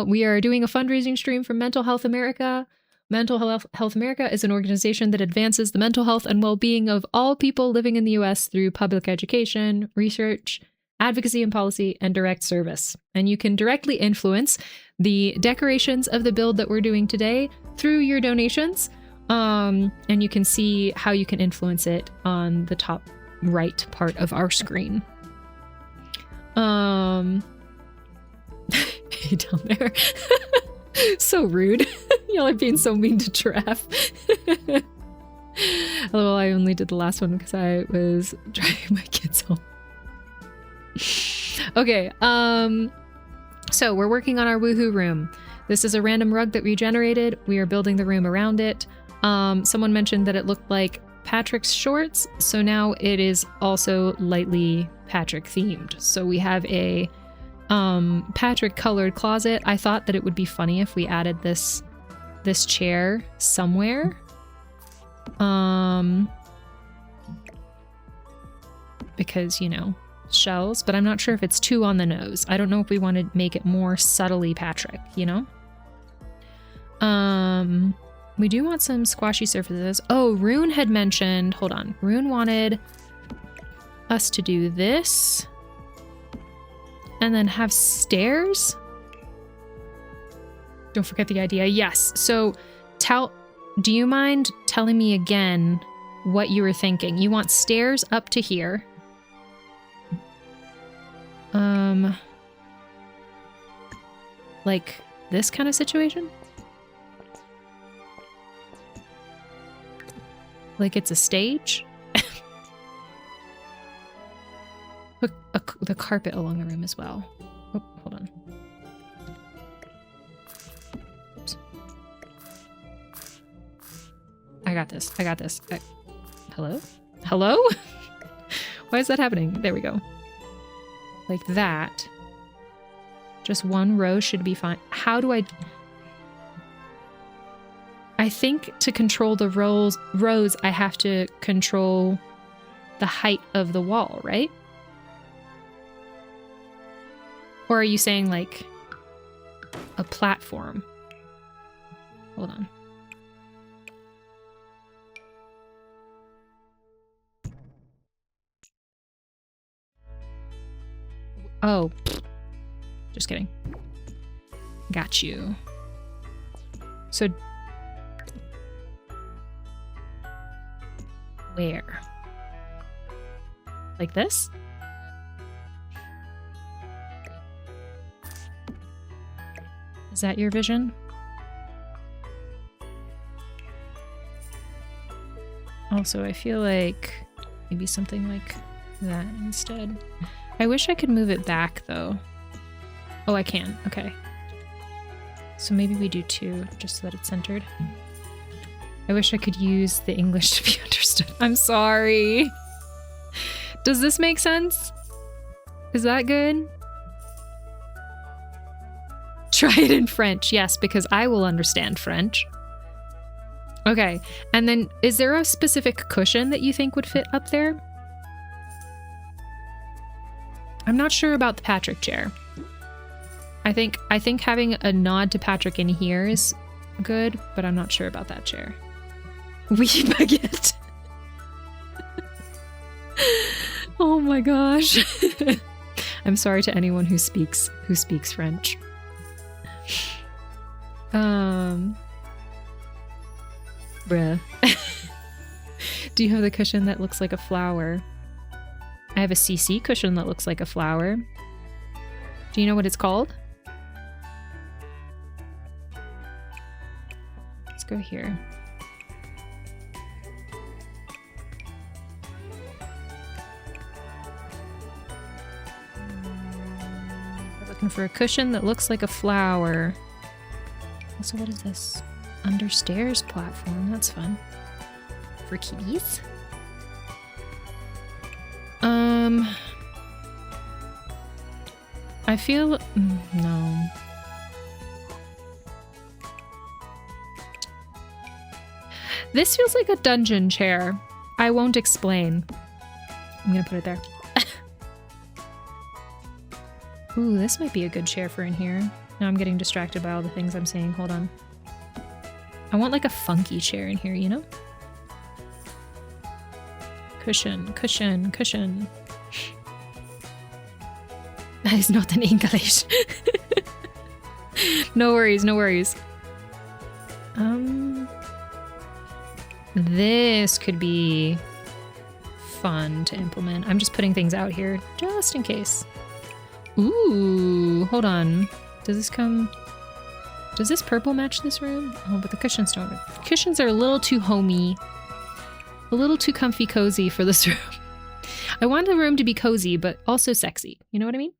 we are doing a fundraising stream for Mental Health America. Mental Health America is an organization that advances the mental health and well-being of all people living in the U.S. through public education, research, advocacy and policy, and direct service. And you can directly influence the decorations of the build that we're doing today through your donations. And you can see how you can influence it on the top right part of our screen. Hey, down there. So rude. Y'all are being so mean to Giraffe. Well, I only did the last one because I was driving my kids home. Okay, so we're working on our woohoo room. This is a random rug that we generated. We are building the room around it. Someone mentioned that it looked like Patrick's shorts, so now it is also lightly Patrick themed. So we have a Patrick colored closet. I thought that it would be funny if we added this chair somewhere. Because, you know, shells, but I'm not sure if it's too on the nose. I don't know if we want to make it more subtly Patrick, you know? We do want some squashy surfaces. Oh, Rune had mentioned, hold on. Rune wanted us to do this and then have stairs. Don't forget the idea. Yes. So do you mind telling me again what you were thinking? You want stairs up to here. Like this kind of situation? Like it's a stage? Put the carpet along the room as well. Oh, hold on. Oops. I got this. Hello? Hello? Why is that happening? There we go. Like that. Just one row should be fine. How do I think to control the rows, I have to control the height of the wall, right? Or are you saying like a platform? Hold on. Oh, just kidding. Got you. So where? Like this? Is that your vision? Also, I feel like maybe something like that instead. I wish I could move it back though. Oh, I can. Okay. So maybe we do two just so that it's centered. I wish I could use the English to be understood. I'm sorry. Does this make sense? Is that good? Try it in French. Yes, because I will understand French. Okay. And then is there a specific cushion that you think would fit up there? I'm not sure about the Patrick chair. I think having a nod to Patrick in here is good, but I'm not sure about that chair. Oui, baguette. Oh my gosh. I'm sorry to anyone who speaks French. Bruh. Do you have the cushion that looks like a flower? I have a CC cushion that looks like a flower. Do you know what it's called? Let's go here. We're looking for a cushion that looks like a flower. So what is this? Under stairs platform. That's fun. For kitties? I feel... no. This feels like a dungeon chair. I won't explain. I'm gonna put it there. Ooh, this might be a good chair for in here. Now I'm getting distracted by all the things I'm saying. Hold on. I want like a funky chair in here, you know? Cushion, cushion, cushion. That is not in English. No worries, no worries. This could be fun to implement. I'm just putting things out here just in case. Ooh, hold on. Does this come... Does this purple match this room? Oh, but the cushions don't. Cushions are a little too homey. A little too comfy cozy for this room. I want the room to be cozy, but also sexy. You know what I mean?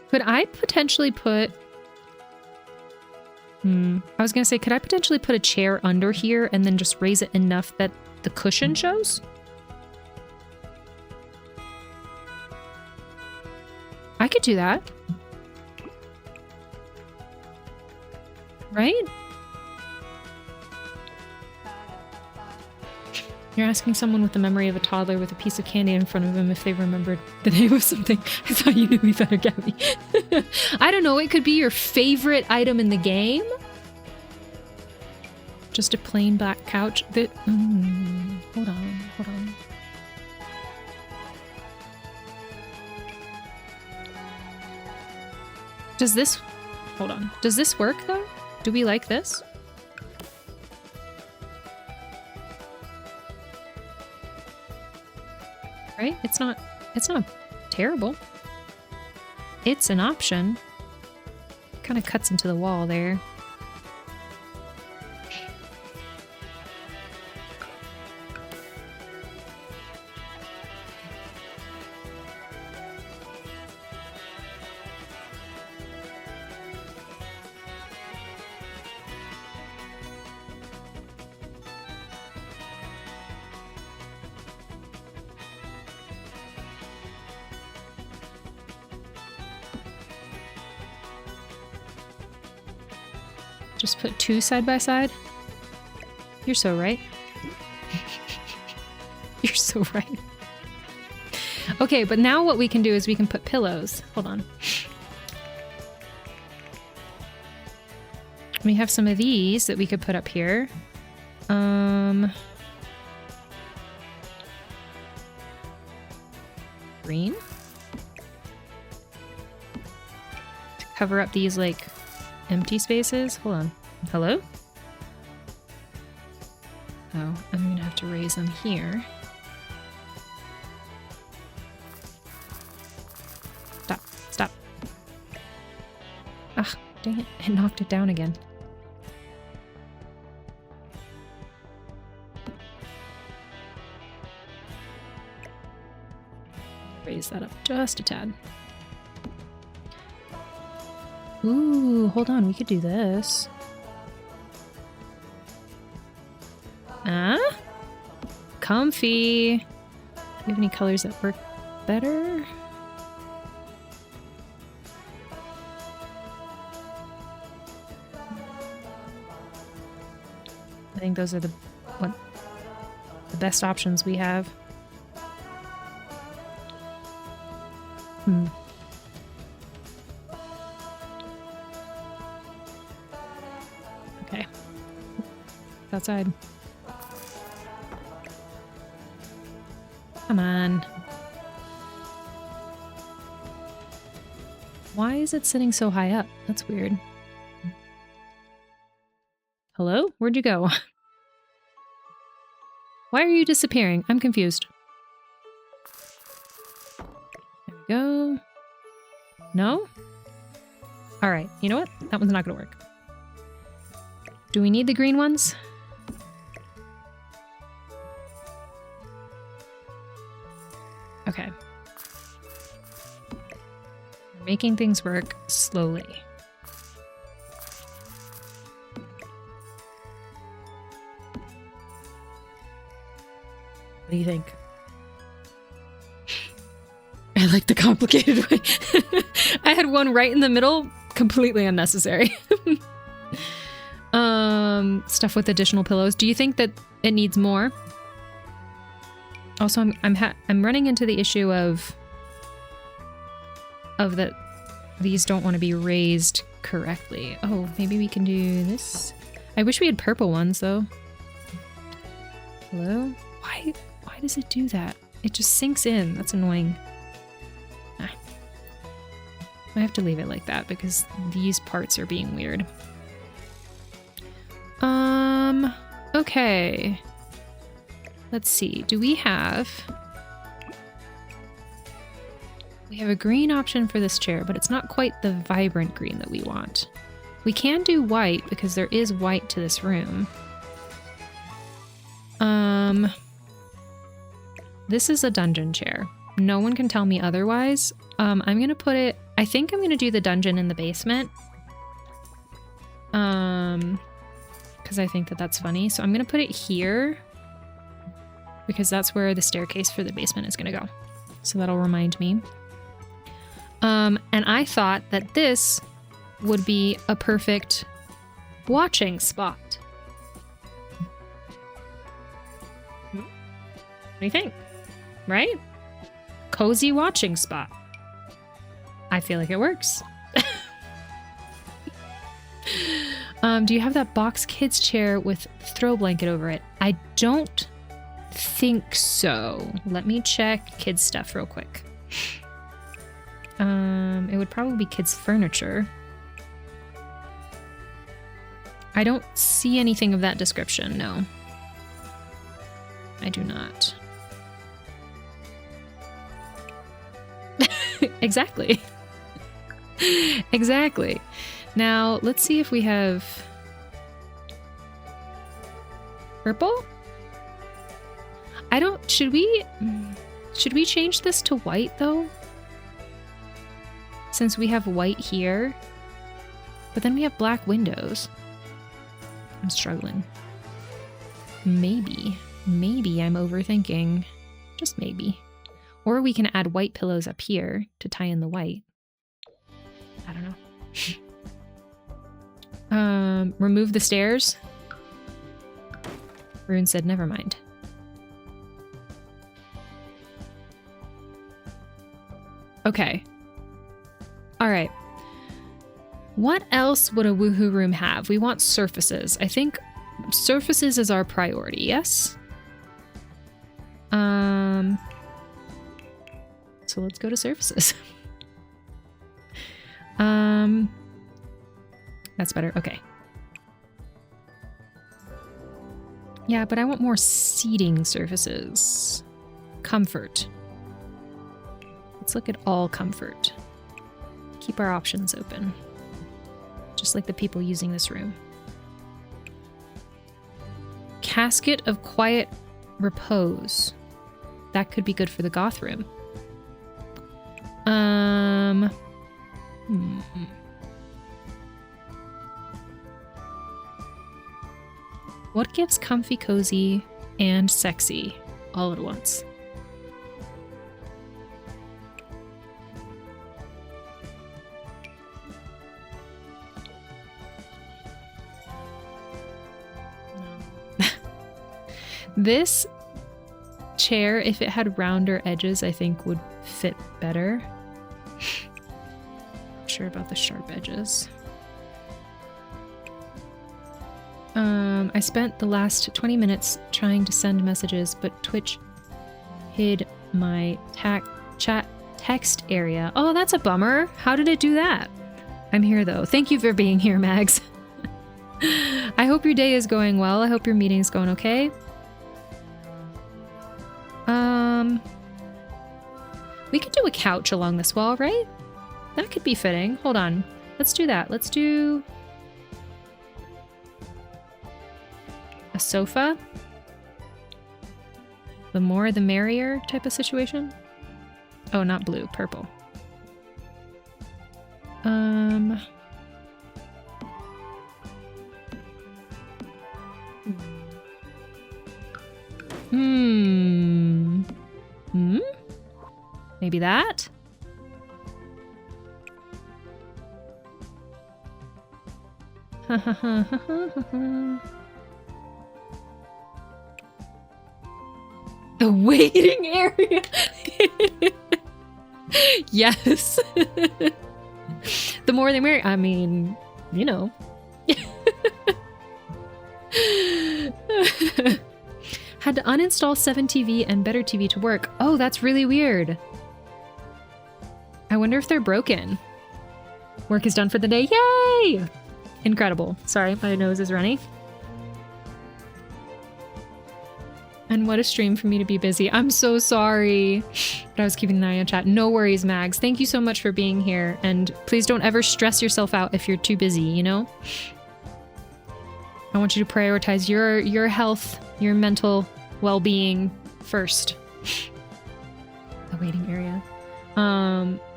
Could I potentially put... I was gonna say, could I potentially put a chair under here and then just raise it enough that the cushion shows? I could do that. Right? You're asking someone with the memory of a toddler with a piece of candy in front of them if they remembered the name of something. I thought you knew me better, Gabby. I don't know, it could be your favorite item in the game. Just a plain black couch that... hold on, hold on. Does this... Hold on. Does this work, though? Do we like this? Right? It's not terrible. It's an option. Kind of cuts into the wall there. Just put two side by side. You're so right. You're so right. Okay, but now what we can do is we can put pillows. Hold on. We have some of these that we could put up here. Green. To cover up these, like, empty spaces. Hold on. Hello? Oh, I'm gonna have to raise them here. Stop. Stop. Ugh, dang it. I knocked it down again. Raise that up just a tad. Ooh, hold on, we could do this. Comfy. Do you have any colors that work better? I think those are the best options we have. Okay. Outside. Come on. Why is it sitting so high up? That's weird. Hello? Where'd you go? Why are you disappearing? I'm confused. There we go. No? Alright, you know what? That one's not gonna work. Do we need the green ones? Okay. We're making things work slowly. What do you think? I like the complicated way. I had one right in the middle, completely unnecessary. Stuff with additional pillows. Do you think that it needs more? Also, I'm running into the issue of that these don't want to be raised correctly. Oh, maybe we can do this. I wish we had purple ones though. Hello? Why does it do that? It just sinks in. That's annoying. Ah. I have to leave it like that because these parts are being weird. Okay. Let's see. Do we have... We have a green option for this chair, but it's not quite the vibrant green that we want. We can do white because there is white to this room. This is a dungeon chair. No one can tell me otherwise. I'm gonna put it... I think I'm gonna do the dungeon in the basement. Because I think that that's funny. So I'm gonna put it here. Because that's where the staircase for the basement is gonna go. So that'll remind me. And I thought that this would be a perfect watching spot. What do you think? Right? Cozy watching spot. I feel like it works. Do you have that box kids chair with throw blanket over it? I don't think so. Let me check kids stuff real quick. It would probably be kids furniture. I don't see anything of that description, no. I do not. Exactly. Exactly. Now, let's see if we have purple? I don't... Should we change this to white, though? Since we have white here. But then we have black windows. I'm struggling. Maybe I'm overthinking. Just maybe. Or we can add white pillows up here to tie in the white. I don't know. Remove the stairs. Rune said, never mind. Okay. All right. What else would a woohoo room have? We want surfaces. I think surfaces is our priority, yes? So let's go to surfaces. That's better. Okay. Yeah, but I want more seating surfaces. Comfort. Let's look at all comfort. Keep our options open. Just like the people using this room. Casket of quiet repose. That could be good for the goth room. What gives comfy, cozy, and sexy all at once? This chair, if it had rounder edges, I think would fit better. Not sure about the sharp edges. I spent the last 20 minutes trying to send messages, but Twitch hid my chat text area. Oh, that's a bummer. How did it do that? I'm here though. Thank you for being here, Mags. I hope your day is going well. I hope your meeting's going okay. We could do a couch along this wall, right? That could be fitting. Hold on. Let's do that. Let's do a sofa. The more the merrier type of situation. Oh, not blue, purple. Maybe that? The waiting area. Yes. The more the merrier. I mean, you know. Had to uninstall 7TV and Better TV to work. Oh, that's really weird. I wonder if they're broken. Work is done for the day. Yay! Incredible. Sorry, my nose is runny. And what a stream for me to be busy. I'm so sorry. But I was keeping an eye on chat. No worries, Mags. Thank you so much for being here. And please don't ever stress yourself out if you're too busy, you know? I want you to prioritize your health, your mental well-being first. The waiting area.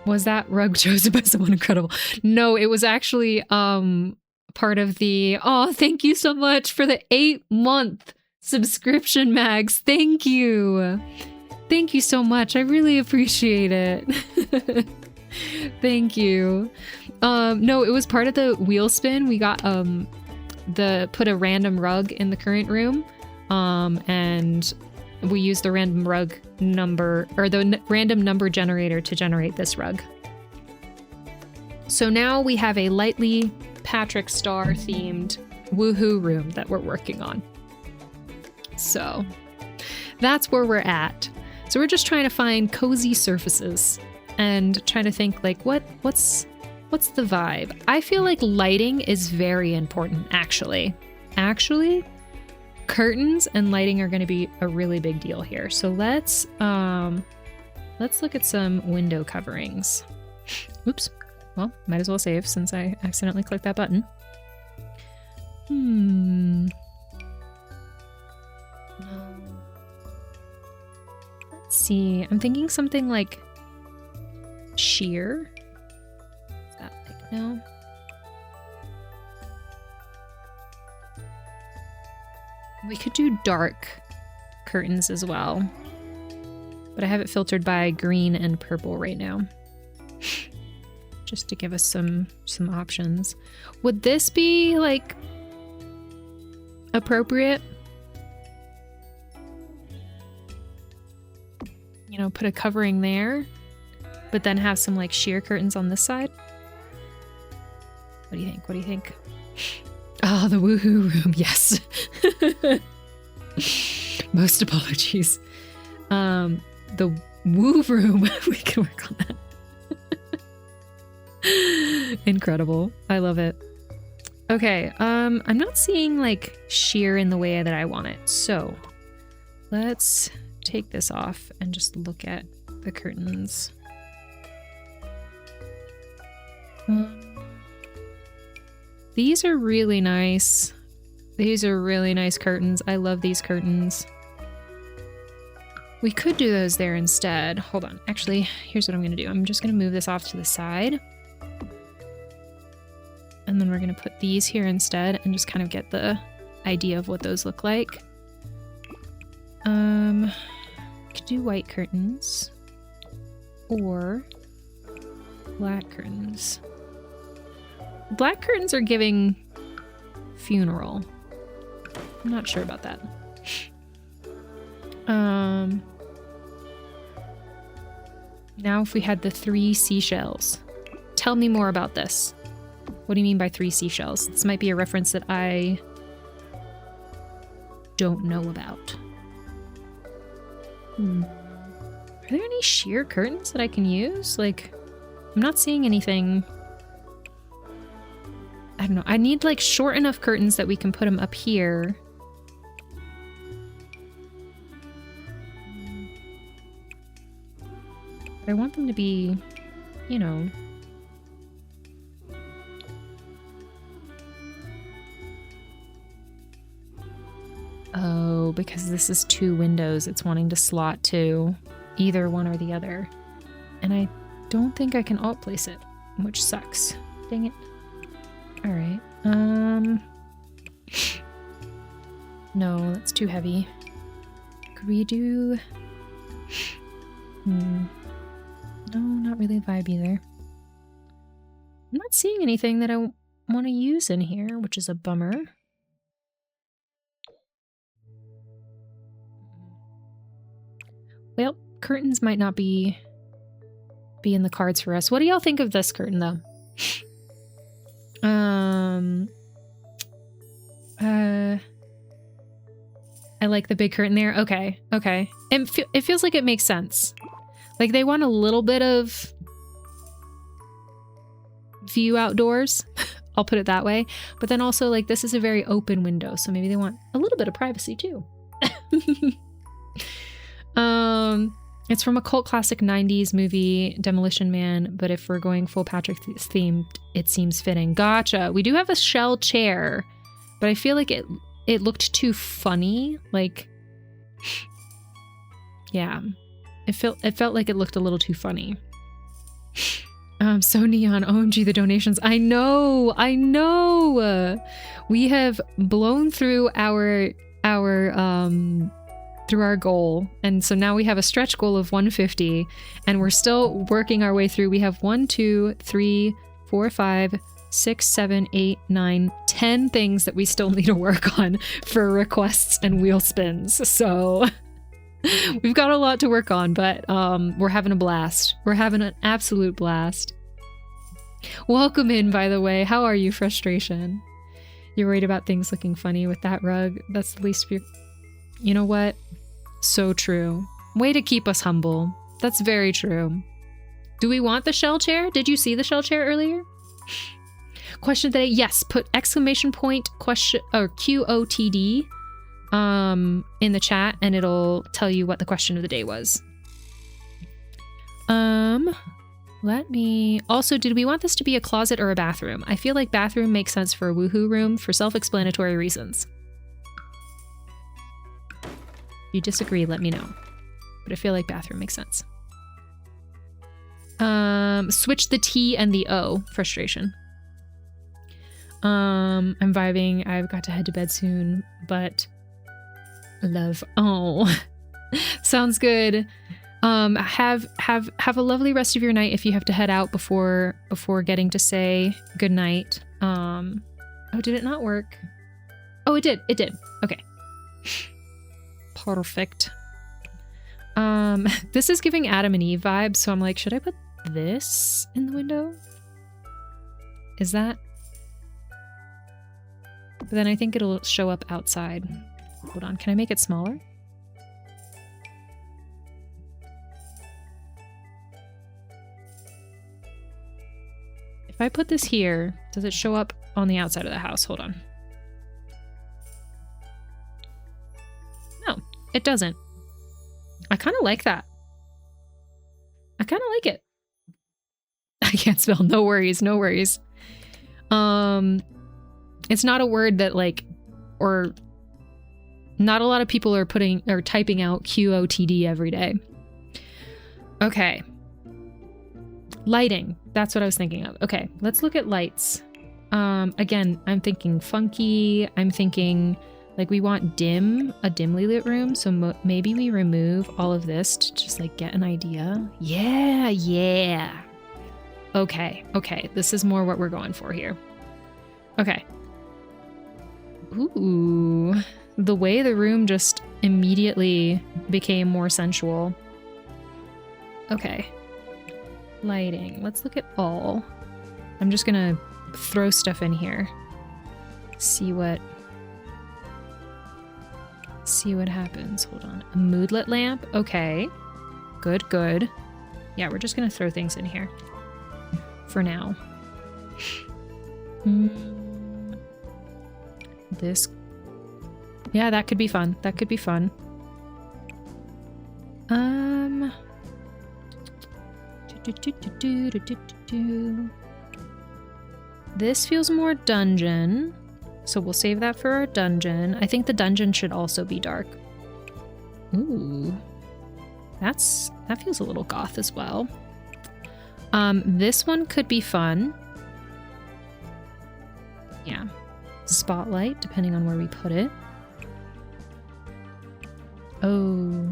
Was that rug chosen by someone incredible? No, it was actually part of the... Oh, thank you so much for the 8-month subscription, Mags. Thank you. Thank you so much. I really appreciate it. Thank you. No, it was part of the wheel spin. We got put a random rug in the current room, and we used the random rug number, or the random number generator to generate this rug. So now we have a lightly Patrick Star themed woohoo room that we're working on. So that's where we're at. So we're just trying to find cozy surfaces and trying to think like what's the vibe? I feel like lighting is very important, actually. Curtains and lighting are going to be a really big deal here. So let's look at some window coverings. Oops. Well, might as well save since I accidentally clicked that button. Let's see. I'm thinking something like sheer. Is that like no? We could do dark curtains as well, but I have it filtered by green and purple right now, just to give us some options. Would this be like appropriate? You know, put a covering there, but then have some like sheer curtains on this side. What do you think? What do you think? Oh, the woohoo room. Yes. Most apologies. The woo room. We can work on that. Incredible. I love it. Okay. I'm not seeing like sheer in the way that I want it. So let's take this off and just look at the curtains. These are really nice. These are really nice curtains. I love these curtains. We could do those there instead. Hold on. Actually, here's what I'm going to do. I'm just going to move this off to the side. And then we're going to put these here instead and just kind of get the idea of what those look like. Could do white curtains or black curtains. Black curtains are giving funeral. I'm not sure about that. Now if we had the 3 seashells. Tell me more about this. What do you mean by 3 seashells? This might be a reference that I don't know about. Are there any sheer curtains that I can use? Like, I'm not seeing anything I don't know. I need like short enough curtains that we can put them up here. But I want them to be, you know. Oh, because this is 2 windows, it's wanting to slot to either one or the other. And I don't think I can alt place it, which sucks. Dang it. All right. No, that's too heavy. Could we do... No, not really a vibe either. I'm not seeing anything that I want to use in here, which is a bummer. Well, curtains might not be in the cards for us. What do y'all think of this curtain, though? I like the big curtain there. Okay, okay. It feels like it makes sense. Like they want a little bit of view outdoors. I'll put it that way. But then also, like, this is a very open window, so maybe they want a little bit of privacy too. It's from a cult classic 90s movie, Demolition Man, but if we're going full Patrick themed, it seems fitting. Gotcha. We do have a shell chair, but I feel like it looked too funny. Like, yeah, it felt like it looked a little too funny. So neon. OMG, the donations. I know. We have blown through our goal, and so now we have a stretch goal of 150, and we're still working our way through. We have 1, 2, 3, 4, 5, 6, 7, 8, 9, 10 things that we still need to work on for requests and wheel spins. So we've got a lot to work on, but we're having a blast. We're having an absolute blast. Welcome in, by the way. How are you, Frustration? You're worried about things looking funny with that rug? That's the least of your... You know what? So true. Way to keep us humble. That's very true. Do we want the shell chair? Did you see the shell chair earlier? Question of the day. Yes, put exclamation point question or QOTD in the chat and it'll tell you what the question of the day was. Let me... Also, did we want this to be a closet or a bathroom? I feel like bathroom makes sense for a woohoo room for self-explanatory reasons. If you disagree, let me know. But I feel like bathroom makes sense. Switch the T and the O. Frustration. I'm vibing. I've got to head to bed soon, but love. Oh, sounds good. Have a lovely rest of your night if you have to head out before getting to say good night. Oh, did it not work? Oh, it did. It did. Okay. Perfect. This is giving Adam and Eve vibes, so I'm like, should I put this in the window? Is that? But then I think it'll show up outside. Hold on, can I make it smaller? If I put this here, does it show up on the outside of the house? Hold on. No, it doesn't. I kind of like that. I kind of like it. I can't spell. No worries, no worries. It's not a word that like, or not a lot of people are putting or typing out QOTD every day. Okay. Lighting. That's what I was thinking of. Okay, let's look at lights. Again, I'm thinking funky. I'm thinking like we want dim, a dimly lit room. So maybe we remove all of this to just like get an idea. Yeah. Okay. This is more what we're going for here. Okay. Ooh, the way the room just immediately became more sensual. Okay. Lighting. Let's look at all. I'm just gonna throw stuff in here. See what happens. Hold on. A moodlet lamp. Okay. Good. Yeah, we're just gonna throw things in here for now. This, yeah, that could be fun. That could be fun. This feels more dungeon, so we'll save that for our dungeon. I think the dungeon should also be dark. Ooh, that feels a little goth as well. This one could be fun. Yeah, spotlight, depending on where we put it. Oh.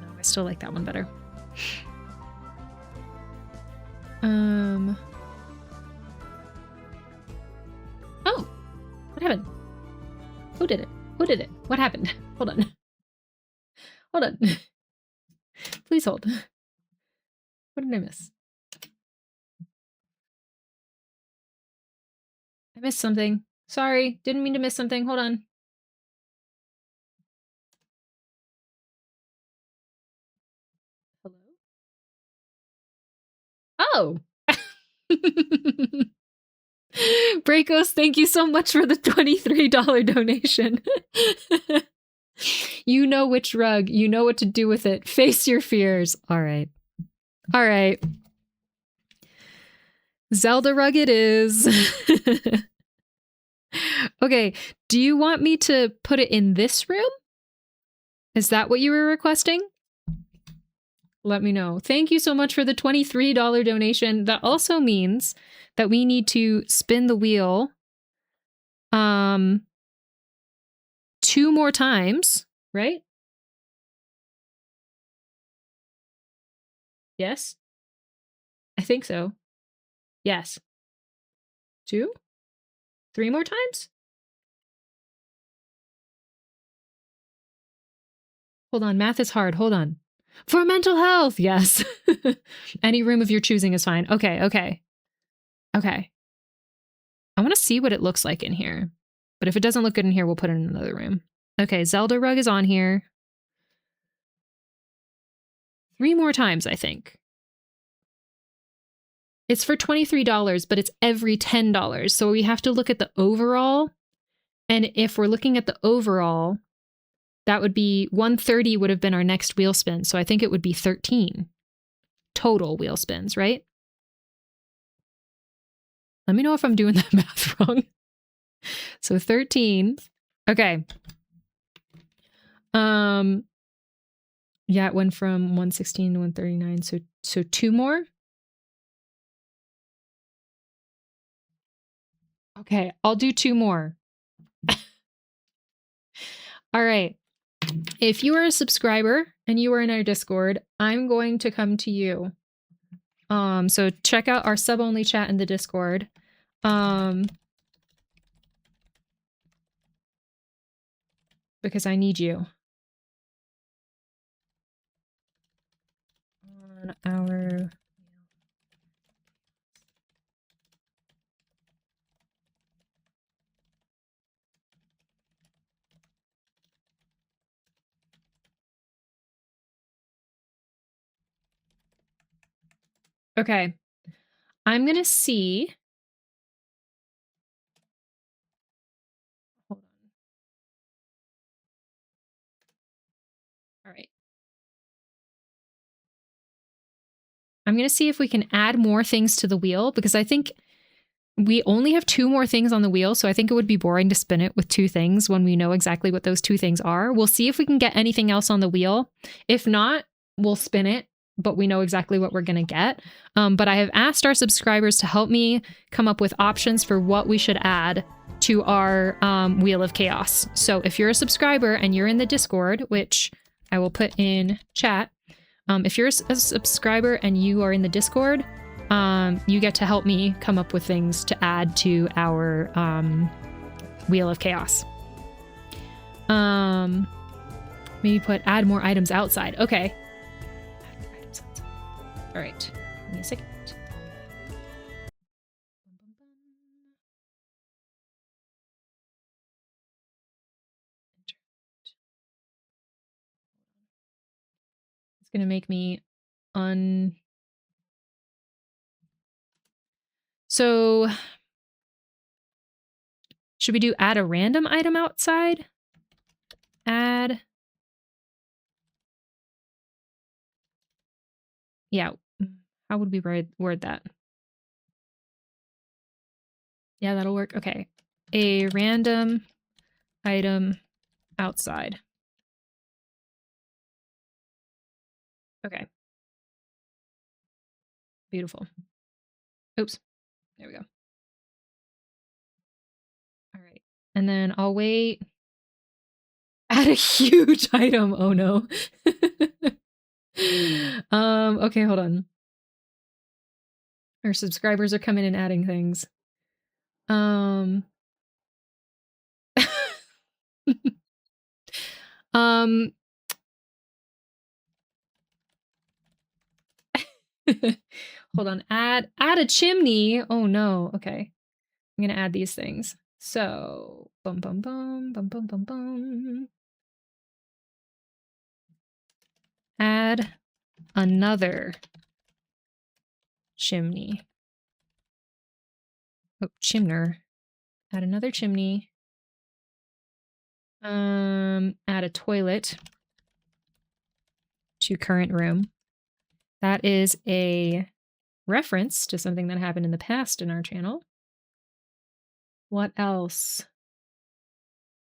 No, I still like that one better. Oh, what happened? Who did it? Who did it? What happened? Hold on. Hold on. Please hold. What did I miss? I missed something. Sorry, didn't mean to miss something. Hold on. Hello? Oh! Breakos, thank you so much for the $23 donation. You know which rug. You know what to do with it. Face your fears. All right. All right. Zelda rug it is. Okay. Do you want me to put it in this room? Is that what you were requesting? Let me know. Thank you so much for the $23 donation. That also means that we need to spin the wheel 2 more times, right? Yes? I think so. Yes. 2? 3 more times? Hold on, math is hard. Hold on. For mental health, yes. Any room of your choosing is fine. Okay, okay. Okay. I want to see what it looks like in here. But if it doesn't look good in here, we'll put it in another room. Okay, Zelda rug is on here. 3 more times, I think. It's for $23, but it's every $10. So we have to look at the overall. And if we're looking at the overall, that would be 130 would have been our next wheel spin. So I think it would be 13 total wheel spins, right? Let me know if I'm doing that math wrong. So 13. Okay. Yeah, it went from 116 to 139. So 2 more. Okay, I'll do 2 more. All right. If you are a subscriber and you are in our Discord, I'm going to come to you. So check out our sub-only chat in the Discord. Because I need you. On our... Okay. I'm going to see... Hold on. All right. I'm going to see if we can add more things to the wheel, because I think we only have 2 more things on the wheel, so I think it would be boring to spin it with 2 things when we know exactly what those 2 things are. We'll see if we can get anything else on the wheel. If not, we'll spin it, but we know exactly what we're going to get. But I have asked our subscribers to help me come up with options for what we should add to our Wheel of Chaos. So if you're a subscriber and you're in the Discord, which I will put in chat, if you're a subscriber and you are in the Discord, you get to help me come up with things to add to our Wheel of Chaos. Maybe add more items outside. Okay. All right. Give me a second. It's going to make me So should we do add a random item outside? Add. Yeah. How would we word that? Yeah, that'll work. Okay. A random item outside. Okay. Beautiful. Oops. There we go. All right. And then I'll wait. Add a huge item. Oh no. Okay, hold on. Our subscribers are coming and adding things. Um hold on. Add a chimney. Oh no. Okay. I'm gonna add these things. So bum bum bum bum bum bum bum. Add another chimney. Oh, chimner. Add another chimney. Add a toilet to current room. That is a reference to something that happened in the past in our channel. What else?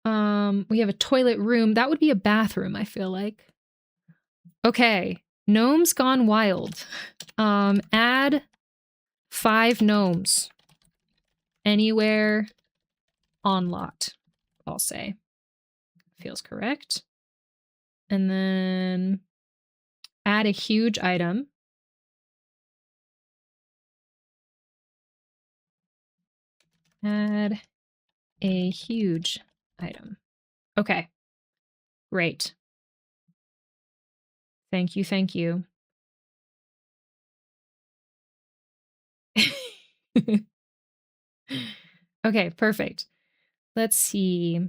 We have a toilet room. That would be a bathroom, I feel like. Okay. Gnomes gone wild. Add 5 gnomes. Anywhere on lot, I'll say. Feels correct. And then add a huge item. Add a huge item. Okay. Great. Thank you, thank you. Okay, perfect. Let's see.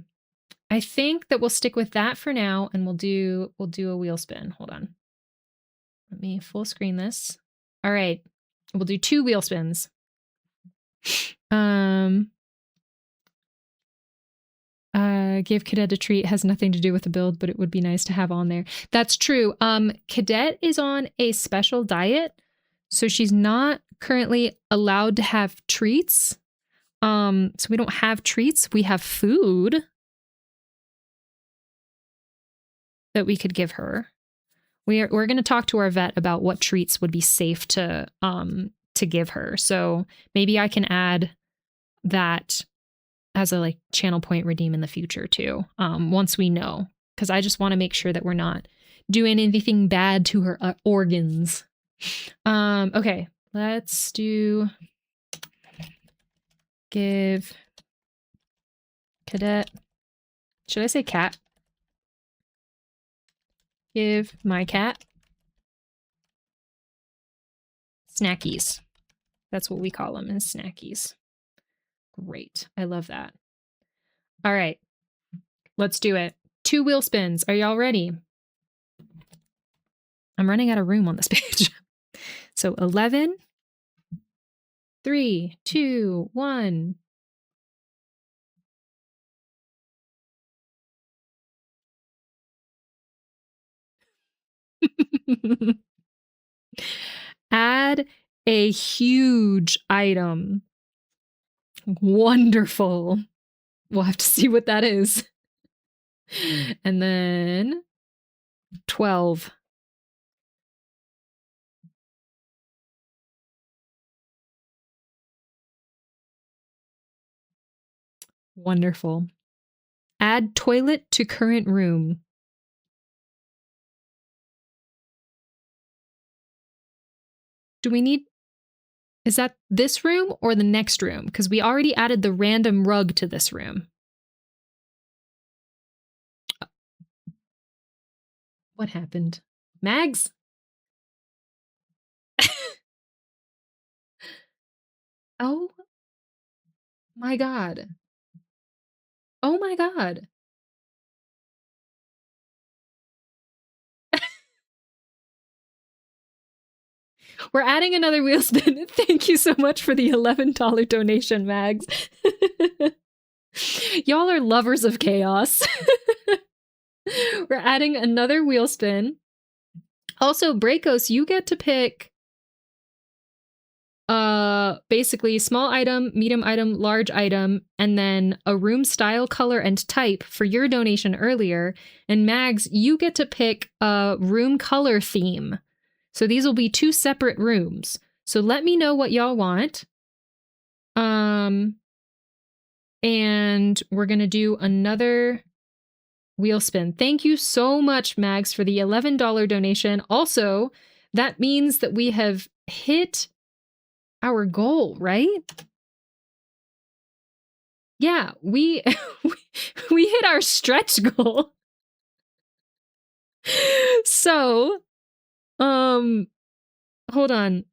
I think that we'll stick with that for now, and we'll do a wheel spin. Hold on. Let me full screen this. All right. We'll do 2 wheel spins. Give Cadet a treat has nothing to do with the build, but it would be nice to have on there. That's true. Cadet is on a special diet, so she's not currently allowed to have treats. So we don't have treats. We have food that we could give her. We're going to talk to our vet about what treats would be safe to give her. So maybe I can add that as a channel point redeem in the future too. Once we know, because I just want to make sure that we're not doing anything bad to her organs. Okay, let's do give Cadet. Should I say cat? Give my cat snackies. That's what we call them, is snackies. Great. I love that. All right. Let's do it. 2 wheel spins. Are y'all ready? I'm running out of room on this page. So 11, 3, 2, 1. Add a huge item. Wonderful. We'll have to see what that is. And then 12. Wonderful. Add toilet to current room. Do we need... Is that this room or the next room? Because we already added the random rug to this room. What happened? Mags? Oh my god. Oh my god. We're adding another wheel spin. Thank you so much for the $11 donation, Mags. Y'all are lovers of chaos. We're adding another wheel spin. Also, Brakos, you get to pick basically small item, medium item, large item, and then a room style, color, and type for your donation earlier. And Mags, you get to pick a room color theme. So these will be 2 separate rooms. So let me know what y'all want. And we're gonna do another wheel spin. Thank you so much, Mags, for the $11 donation. Also, that means that we have hit our goal, right? Yeah, we we hit our stretch goal. So, hold on.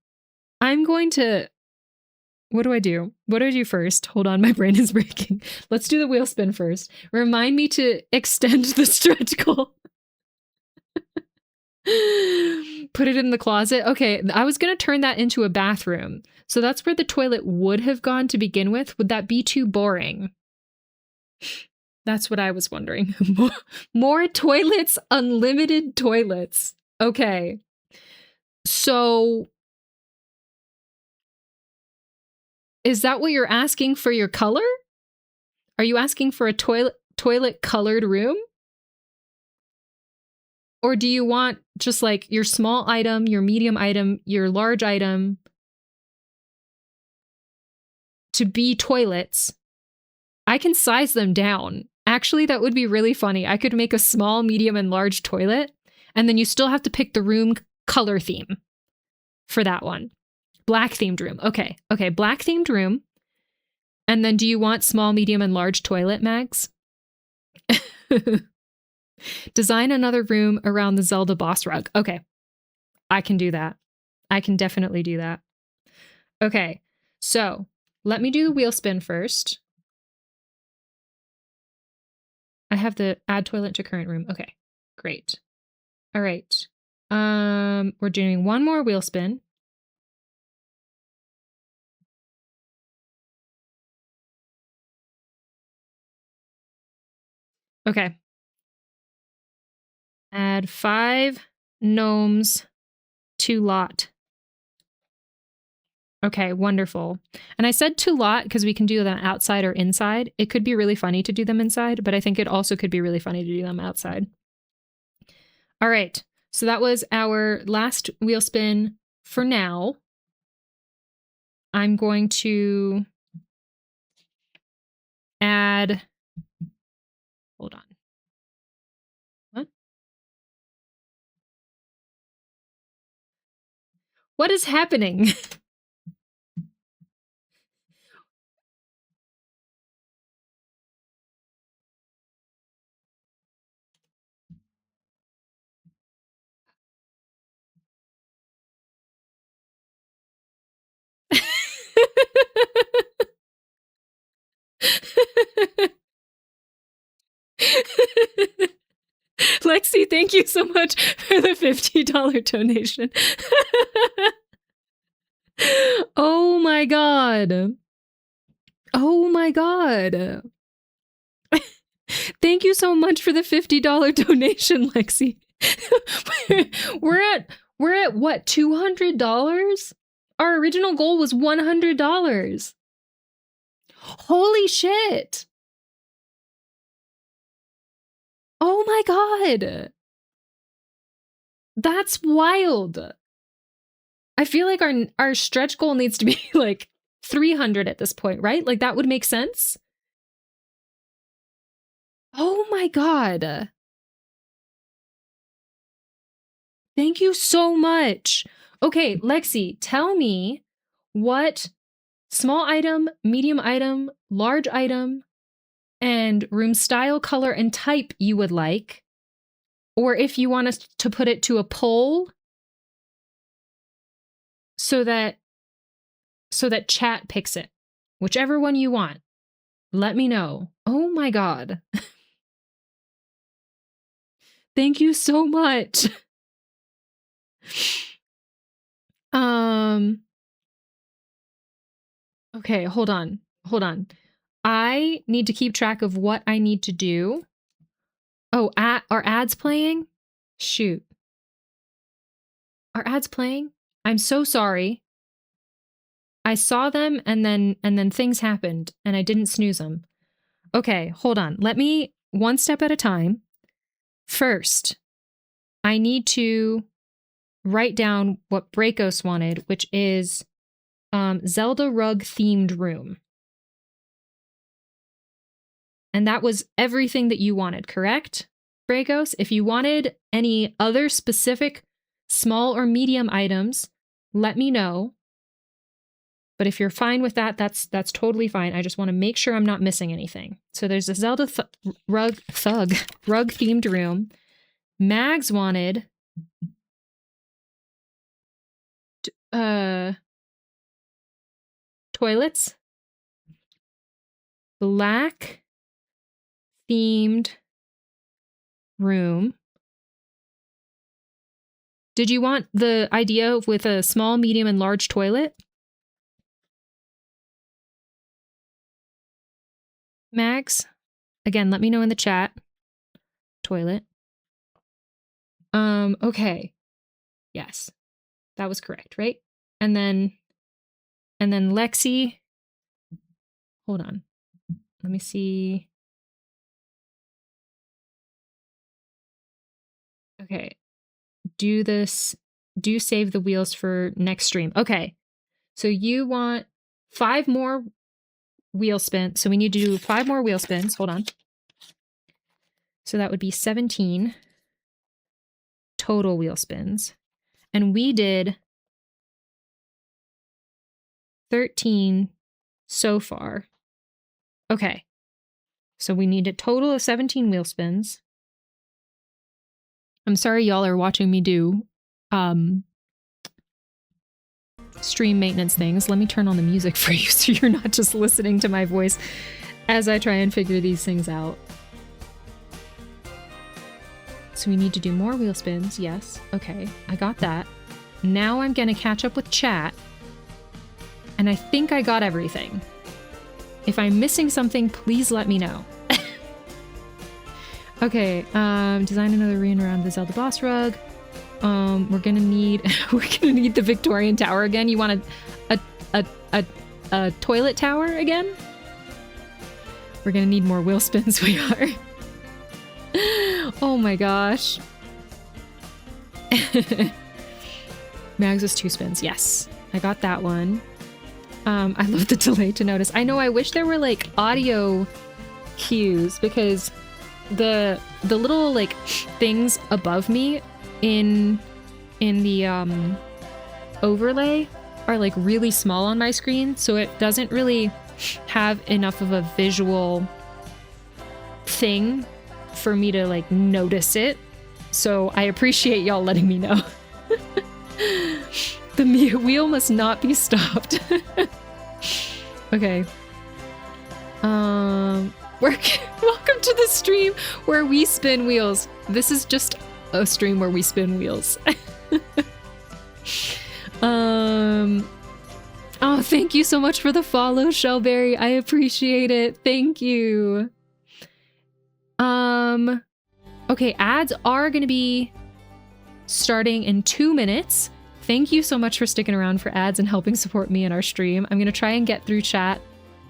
I'm going to, what do I do? What do I do first? Hold on, my brain is breaking. Let's do the wheel spin first. Remind me to extend the stretch goal. Put it in the closet. Okay, I was going to turn that into a bathroom. So that's where the toilet would have gone to begin with. Would that be too boring? That's what I was wondering. More toilets, unlimited toilets. Okay. So is that what you're asking for your color? Are you asking for a toilet colored room? Or do you want just like your small item, your medium item, your large item to be toilets? I can size them down. Actually, that would be really funny. I could make a small, medium, and large toilet, and then you still have to pick the room color theme for that one. Black themed room. Okay, black themed room. And then do you want small, medium, and large toilet, Mags? Design another room around the Zelda boss rug. Okay, I can do that. I can definitely do that. Okay, so let me do the wheel spin first. I have the add toilet to current room. Okay, great. All right. We're doing one more wheel spin. Okay. Add 5 gnomes to lot. Okay, wonderful. And I said to lot because we can do them outside or inside. It could be really funny to do them inside, but I think it also could be really funny to do them outside. All right, so that was our last wheel spin for now. I'm going to add, hold on. What? What is happening? Lexi, thank you so much for the $50 donation. Oh my god. Oh my god. Thank you so much for the $50 donation, Lexi. we're at what, $200? Our original goal was $100. Holy shit. Oh my god. That's wild. I feel like our stretch goal needs to be like 300 at this point, right? Like that would make sense. Oh my god. Thank you so much. Okay, Lexi, tell me what small item, medium item, large item, and room style, color, and type you would like. Or if you want us to put it to a poll so that chat picks it. Whichever one you want. Let me know. Oh my god. Thank you so much. Okay, hold on. Hold on. I need to keep track of what I need to do. Oh, are ads playing? Shoot. Are ads playing? I'm so sorry. I saw them and then things happened and I didn't snooze them. Okay, hold on. Let me one step at a time. First, I need to write down what Brakos wanted, which is Zelda rug themed room. And that was everything that you wanted, correct, Brakos? If you wanted any other specific small or medium items, let me know. But if you're fine with that, that's totally fine. I just want to make sure I'm not missing anything. So there's a Zelda rug themed room. Mags wanted toilets. Black themed room. Did you want the idea with a small, medium, and large toilet? Mags? Again, let me know in the chat. Toilet. Okay. Yes. That was correct, right? And then Lexi. Hold on. Let me see. Okay. Do save the wheels for next stream. Okay. So you want 5 more wheel spins. So we need to do 5 more wheel spins. Hold on. So that would be 17 total wheel spins. And we did 13 so far. Okay. So we need a total of 17 wheel spins. I'm sorry y'all are watching me do stream maintenance things. Let me turn on the music for you so you're not just listening to my voice as I try and figure these things out. So we need to do more wheel spins. Yes. Okay. I got that. Now I'm going to catch up with chat. And I think I got everything. If I'm missing something, please let me know. Okay. Design another arena around the Zelda boss rug. We're gonna need the Victorian tower again. You want a toilet tower again? We're gonna need more wheel spins. We are. Oh my gosh. Mags is 2 spins. Yes, I got that one. I love the delay to notice. I know. I wish there were like audio cues because the little like things above me in the overlay are like really small on my screen, so it doesn't really have enough of a visual thing for me to like notice it. So I appreciate y'all letting me know. The wheel must not be stopped. Okay. Welcome to the stream where we spin wheels. This is just a stream where we spin wheels. Oh, thank you so much for the follow, Shellberry. I appreciate it. Thank you. Okay, ads are gonna be starting in 2 minutes. Thank you so much for sticking around for ads and helping support me in our stream. I'm gonna try and get through chat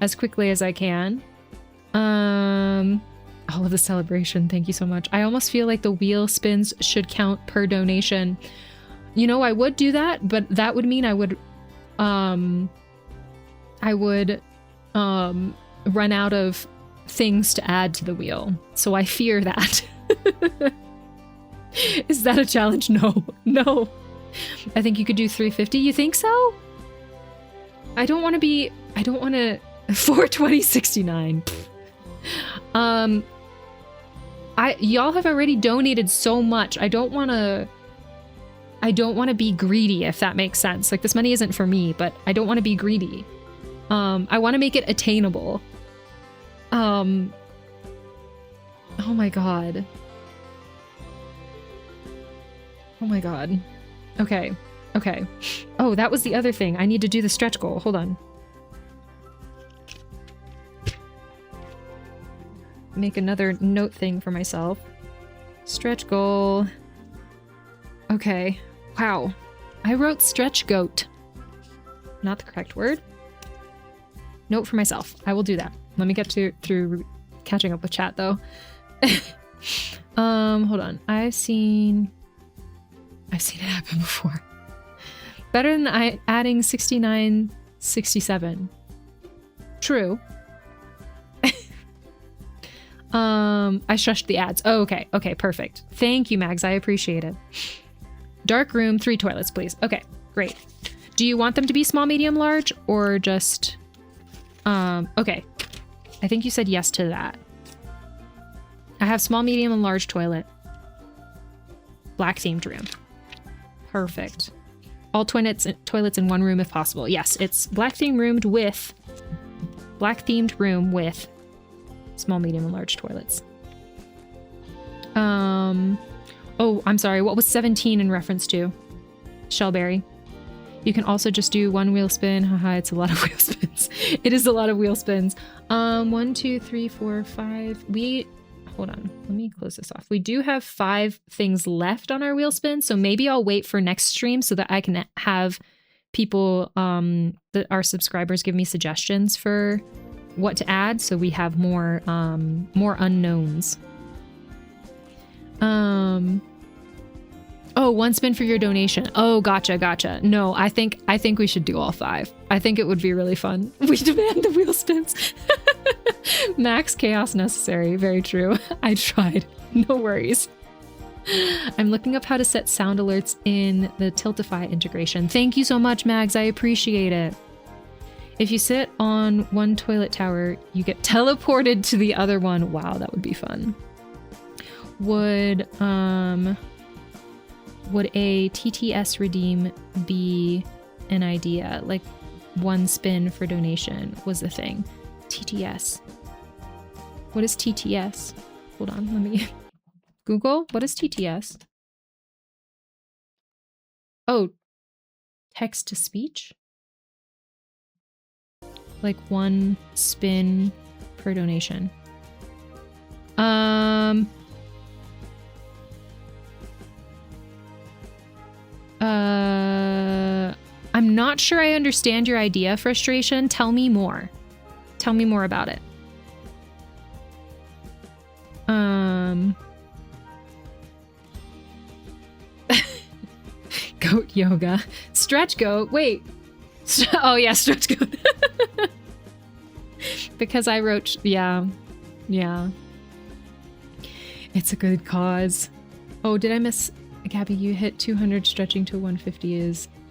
as quickly as I can. All of the celebration, thank you so much. I almost feel like the wheel spins should count per donation. You know, I would do that, but that would mean I would run out of things to add to the wheel. So I fear that. Is that a challenge? No, no. I think you could do 350. You think so? I don't want to 420.69. Y'all have already donated so much. I don't want to be greedy, if that makes sense. Like, this money isn't for me, but I don't want to be greedy. I want to make it attainable. Oh my god. Oh my god. Okay. Okay. Oh, that was the other thing. I need to do the stretch goal. Hold on. Make another note thing for myself. Stretch goal. Okay. Wow. I wrote stretch goat. Not the correct word. Note for myself. I will do that. Let me get through catching up with chat though. Hold on. I've seen it happen before. Better than adding 69, 67. True. I shushed the ads. Oh, okay. Okay, perfect. Thank you, Mags. I appreciate it. Dark room, 3 toilets, please. Okay, great. Do you want them to be small, medium, large, or just... okay. I think you said yes to that. I have small, medium, and large toilet. Black themed room. Perfect. All toilets in one room if possible. Yes, it's black themed room with small, medium, and large toilets. Oh, I'm sorry. What was 17 in reference to? Shellberry. You can also just do 1 wheel spin. Haha, it's a lot of wheel spins. It is a lot of wheel spins. 1, 2, 3, 4, 5. Hold on. Let me close this off. We do have 5 things left on our wheel spin, so maybe I'll wait for next stream so that I can have people, our subscribers, give me suggestions for what to add, so we have more unknowns. Oh, 1 spin for your donation. Oh, gotcha. No, I think we should do all 5. I think it would be really fun. We demand the wheel spins. Max chaos necessary. Very true. I tried. No worries. I'm looking up how to set sound alerts in the Tiltify integration. Thank you so much, Mags. I appreciate it. If you sit on one toilet tower, you get teleported to the other one. Wow, that would be fun. Would a TTS redeem be an idea? Like 1 spin for donation was the thing. TTS. What is TTS? Hold on, let me Google. What is TTS? Oh, text to speech? Like 1 spin per donation. I'm not sure I understand your idea, Frustration. Tell me more. Tell me more about it. Goat yoga. Stretch goat. Wait. Oh yeah, stretch goat. Because I wrote, yeah. It's a good cause. Oh, did I miss? Gabby, you hit 200, stretching to 150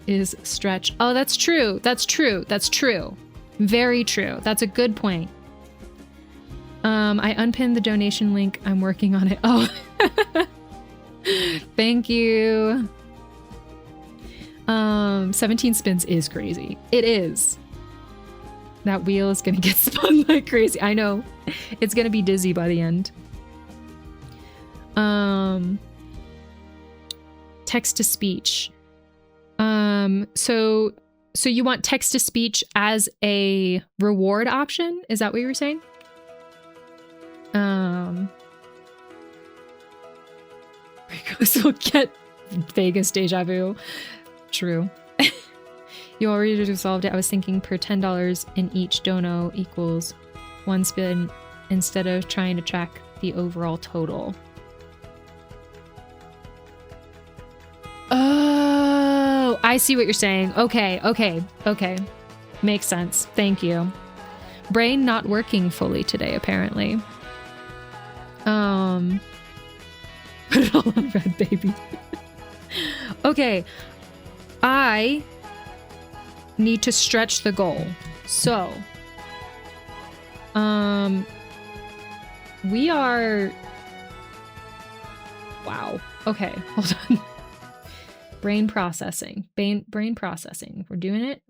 is stretch. Oh, that's true. That's true. Very true. That's a good point. I unpinned the donation link. I'm working on it. Oh, thank you. 17 spins is crazy. It is. That wheel is gonna get spun like crazy. I know. It's gonna be dizzy by the end. Text to speech. So you want text to speech as a reward option? Is that what you were saying? Because we'll get Vegas deja vu. True. You already resolved it. I was thinking per $10 in each dono equals 1 spin instead of trying to track the overall total. Oh, I see what you're saying. Okay. Makes sense. Thank you. Brain not working fully today, apparently. Put it all on red, baby. Okay. I need to stretch the goal. So, we are... Wow. Okay, hold on. Brain processing. Brain processing. We're doing it.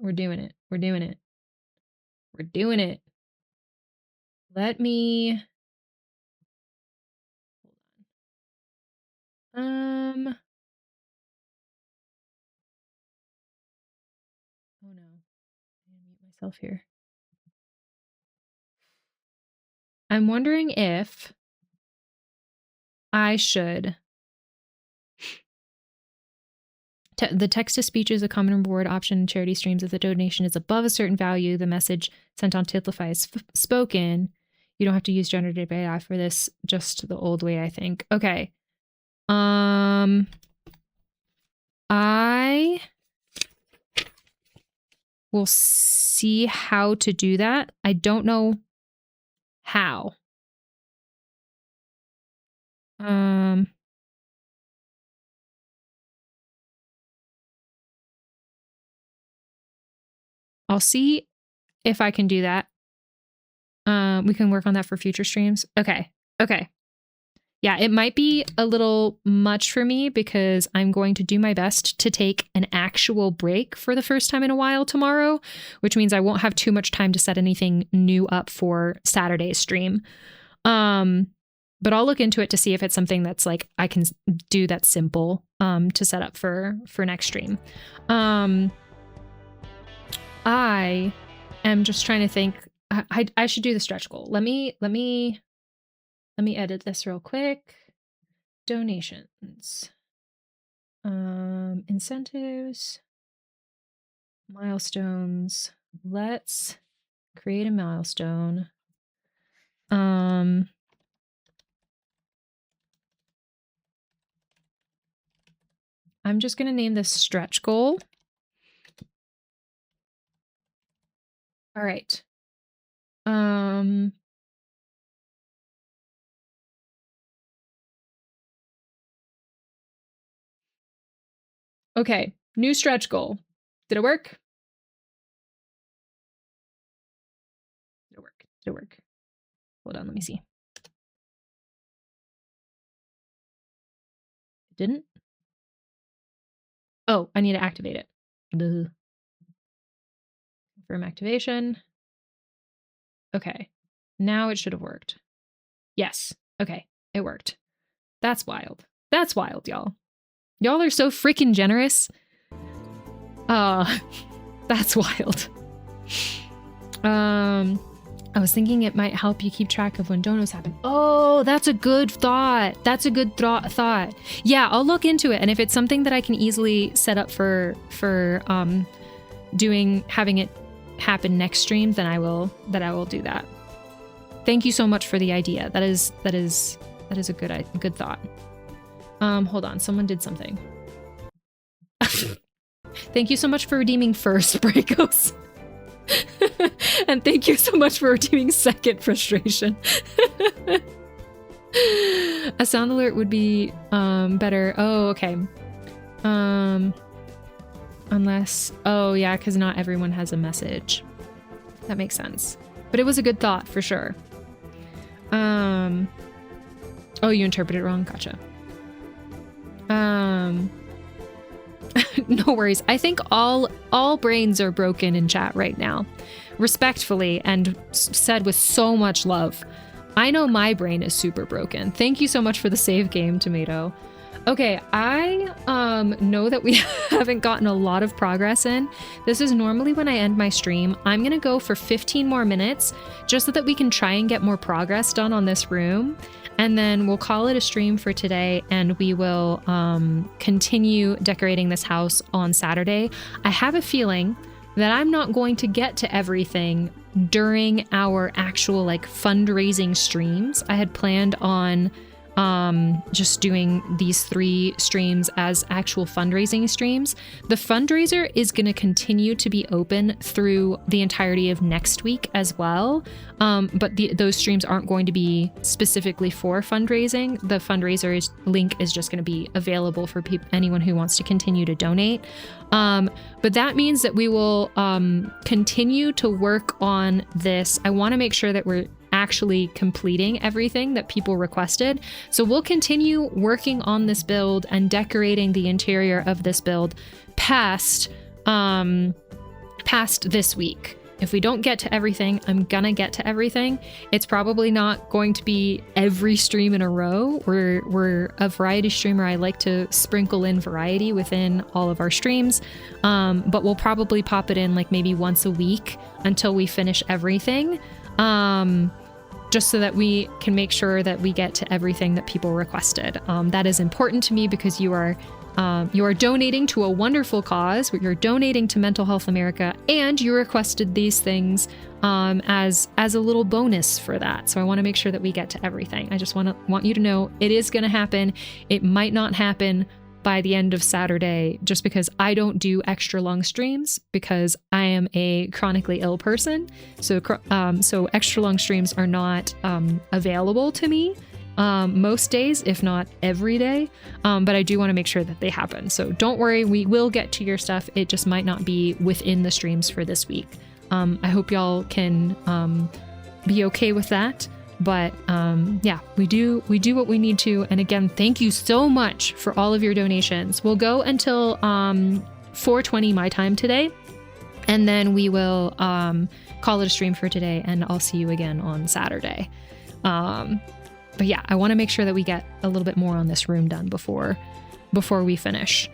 Let me... myself here. I'm wondering if I should... The text-to-speech is a common reward option in charity streams. If the donation is above a certain value, the message sent on Tiltify is spoken. You don't have to use generative AI for this, just the old way, I think. Okay. I will see how to do that. I don't know how. I'll see if I can do that. We can work on that for future streams. Okay. Okay. Yeah, it might be a little much for me because I'm going to do my best to take an actual break for the first time in a while tomorrow, which means I won't have too much time to set anything new up for Saturday's stream. But I'll look into it to see if it's something that's like I can do that's simple to set up for next stream. I am just trying to think. I should do the stretch goal. Let me edit this real quick. Donations. Incentives. Milestones. Let's create a milestone. I'm just going to name this stretch goal. All right. Okay, new stretch goal. Did it work? Did it work? Did it work? Hold on, let me see. It didn't? Oh, I need to activate it. Duh. Confirm activation. Okay, now it should have worked. Yes, okay, it worked. That's wild. That's wild, y'all. Y'all are so freaking generous. That's wild. I was thinking it might help you keep track of when donos happen. Oh, that's a good thought. That's a good thought. Yeah, I'll look into it. And if it's something that I can easily set up for having it happen next stream, then I will do that. Thank you so much for the idea. That is a good thought. Hold on, someone did something. Thank you so much for redeeming first, Bracos. And thank you so much for redeeming second, Frustration. A sound alert would be better. Oh, okay. Unless, oh yeah, because not everyone has a message. That makes sense. But it was a good thought for sure. Oh, you interpreted it wrong. Gotcha. No worries. I think all brains are broken in chat right now. Respectfully and said with so much love. I know my brain is super broken. Thank you so much for the save game, Tomato. Okay, I know that we haven't gotten a lot of progress in. This is normally when I end my stream. I'm gonna go for 15 more minutes just so that we can try and get more progress done on this room. And then we'll call it a stream for today and we will continue decorating this house on Saturday. I have a feeling that I'm not going to get to everything during our actual like fundraising streams. I had planned on just doing these 3 streams as actual fundraising streams. The fundraiser is going to continue to be open through the entirety of next week as well. But those streams aren't going to be specifically for fundraising. The fundraiser link is just going to be available for anyone who wants to continue to donate. But that means that we will continue to work on this. I want to make sure that we're actually completing everything that people requested. So we'll continue working on this build and decorating the interior of this build past this week. If we don't get to everything, I'm gonna get to everything. It's probably not going to be every stream in a row. We're a variety streamer. I like to sprinkle in variety within all of our streams, but we'll probably pop it in like maybe once a week until we finish everything, just so that we can make sure that we get to everything that people requested. That is important to me because you are donating to a wonderful cause. You're donating to Mental Health America, and you requested these things as a little bonus for that. So I want to make sure that we get to everything. I just want you to know it is going to happen. It might not happen by the end of Saturday, just because I don't do extra long streams because I am a chronically ill person. So extra long streams are not available to me most days, if not every day. But I do want to make sure that they happen. So don't worry, we will get to your stuff. It just might not be within the streams for this week. I hope y'all can be okay with that. But yeah, we do what we need to. And again, thank you so much for all of your donations. We'll go until 4:20 my time today, and then we will call it a stream for today, and I'll see you again on Saturday. But yeah, I want to make sure that we get a little bit more on this room done before we finish.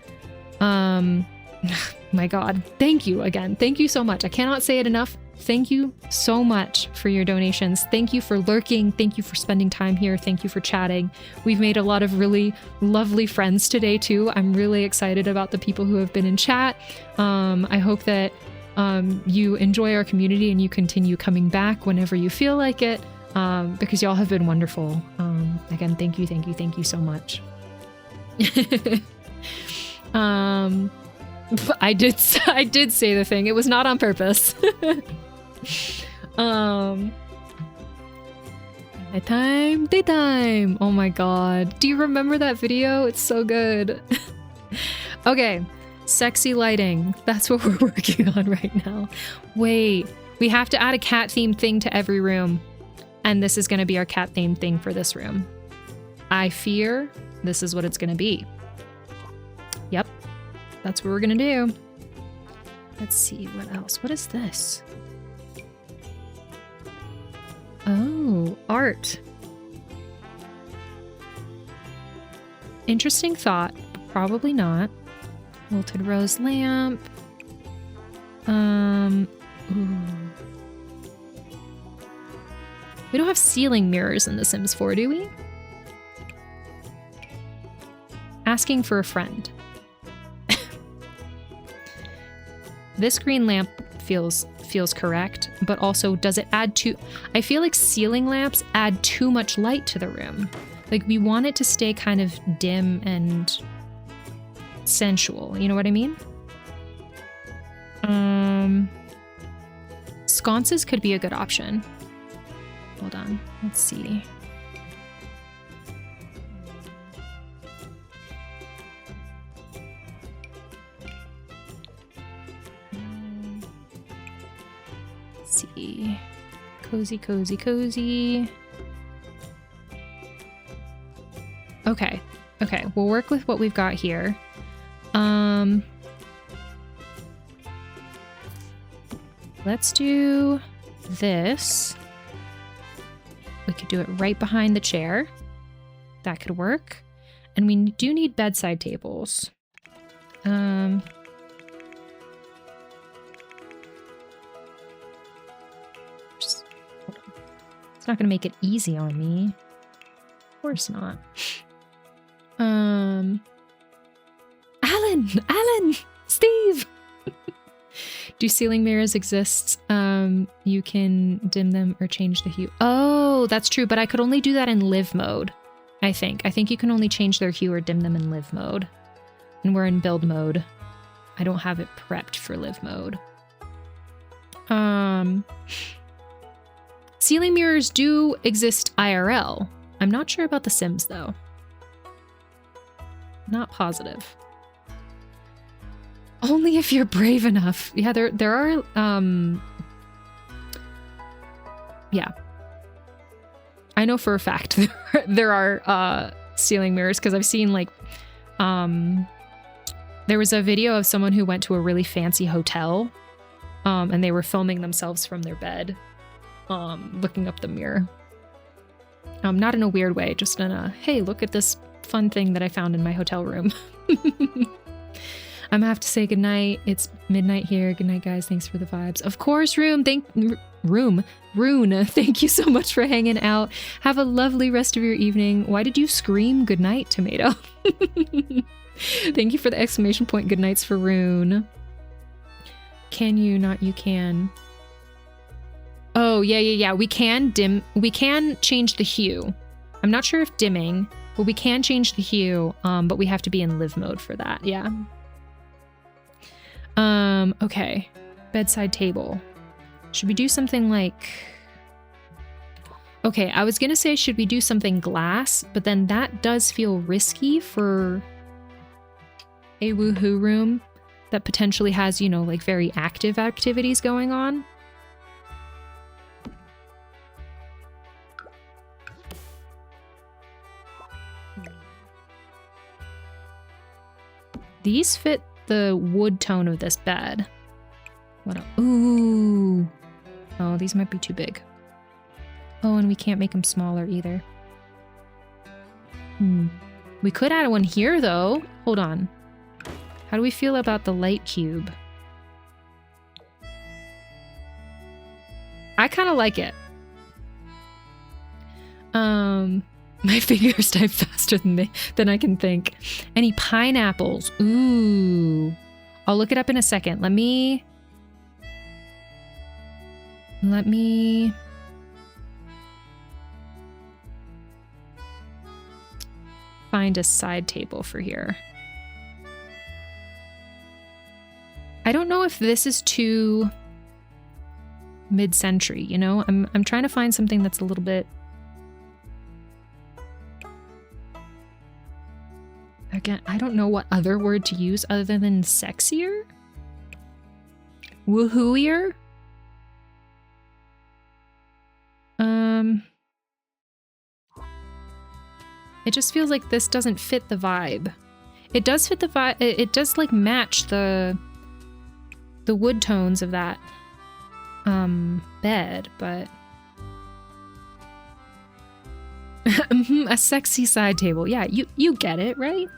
My God, thank you again. Thank you so much. I cannot say it enough. Thank you so much for your donations. Thank you for lurking. Thank you for spending time here. Thank you for chatting. We've made a lot of really lovely friends today too. I'm really excited about the people who have been in chat. I hope that you enjoy our community and you continue coming back whenever you feel like it, because y'all have been wonderful. Again, thank you so much. I did say the thing. It was not on purpose. Daytime. Oh my God. Do you remember that video? It's so good. Okay. Sexy lighting. That's what we're working on right now. Wait, we have to add a cat themed thing to every room. And this is going to be our cat themed thing for this room. I fear this is what it's going to be. Yep. That's what we're gonna do. Let's see, what else? What is this? Oh, art. Interesting thought, but probably not. Wilted rose lamp. Ooh. We don't have ceiling mirrors in The Sims 4, do we? Asking for a friend. This green lamp feels correct, but also does it add too... I feel like ceiling lamps add too much light to the room. Like, we want it to stay kind of dim and sensual. You know what I mean? Sconces could be a good option. Hold on. Let's see. See. Cozy. Okay, we'll work with what we've got here. Let's do this. We could do it right behind the chair. That could work. And we do need bedside tables. It's not going to make it easy on me. Of course not. Alan! Steve! Do ceiling mirrors exist? You can dim them or change the hue. Oh, that's true, but I could only do that in live mode, I think. I think you can only change their hue or dim them in live mode. And we're in build mode. I don't have it prepped for live mode. Ceiling mirrors do exist IRL. I'm not sure about The Sims, though. Not positive. Only if you're brave enough. Yeah, there are, yeah. I know for a fact there are ceiling mirrors, because I've seen, like, there was a video of someone who went to a really fancy hotel and they were filming themselves from their bed, looking up the mirror. Not in a weird way, just in a, hey, look at this fun thing that I found in my hotel room. I'm gonna have to say goodnight. It's midnight here. Good night, guys. Thanks for the vibes. Of course, Rune, thank you so much for hanging out. Have a lovely rest of your evening. Why did you scream goodnight, Tomato? Thank you for the exclamation point goodnights for Rune. Can you? Not you can. Oh, yeah. We can change the hue. I'm not sure if dimming, but we can change the hue, but we have to be in live mode for that, yeah. Okay. Bedside table. Should we do something like... Okay, I was gonna say, should we do something glass? But then that does feel risky for a woohoo room that potentially has, you know, like very active activities going on. These fit the wood tone of this bed. What else? Ooh. Oh, these might be too big. Oh, and we can't make them smaller either. We could add one here, though. Hold on. How do we feel about the light cube? I kind of like it. My fingers type faster than I can think. Any pineapples? Ooh. I'll look it up in a second. Let me find a side table for here. I don't know if this is too mid-century, you know? I'm trying to find something that's a little bit... Again, I don't know what other word to use other than sexier? Woohooier? It just feels like this doesn't fit the vibe. It does fit the vibe. It does like match the wood tones of that bed, but a sexy side table. Yeah, you get it, right?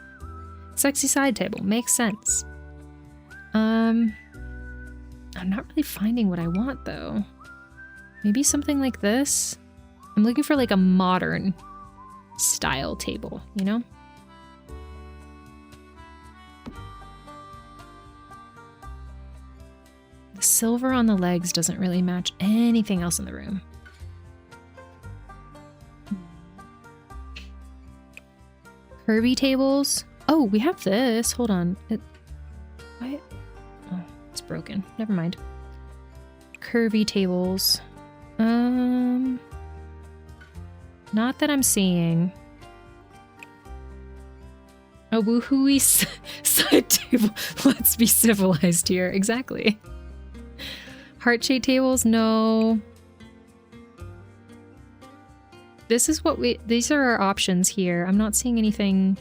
Sexy side table makes sense. I'm not really finding what I want though. Maybe something like this. I'm looking for like a modern style table, you know? The silver on the legs doesn't really match anything else in the room. Curvy tables. Oh, we have this. Hold on. Why? Oh, it's broken. Never mind. Curvy tables. Not that I'm seeing. A woohooey side table. Let's be civilized here. Exactly. Heart-shaped tables? No. These are our options here. I'm not seeing anything.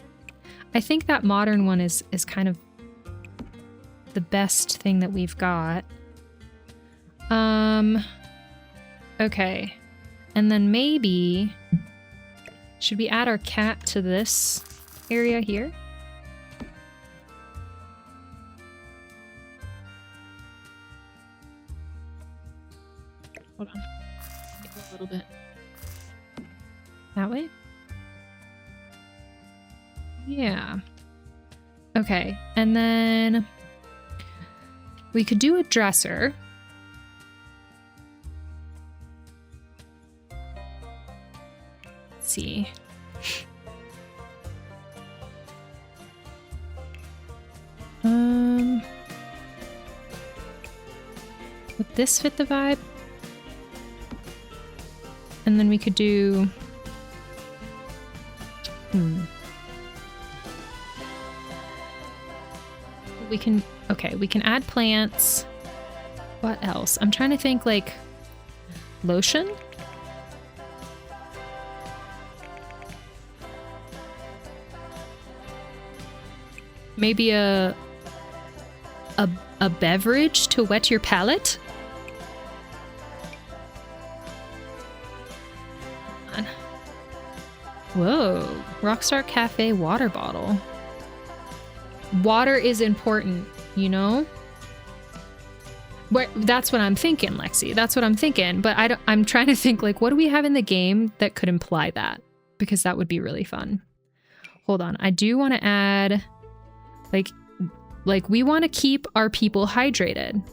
I think that modern one is kind of the best thing that we've got. Okay. And then maybe, should we add our cat to this area here? Hold on. Maybe a little bit. That way? Yeah. Okay, and then we could do a dresser. Let's see. Would this fit the vibe? And then we could do... We can add plants. What else? I'm trying to think, like, lotion? Maybe a a beverage to wet your palate? Whoa, Rockstar Cafe water bottle. Water is important, you know? That's what I'm thinking, Lexi. That's what I'm thinking. But I'm trying to think, like, what do we have in the game that could imply that? Because that would be really fun. Hold on. I do want to add, like we want to keep our people hydrated.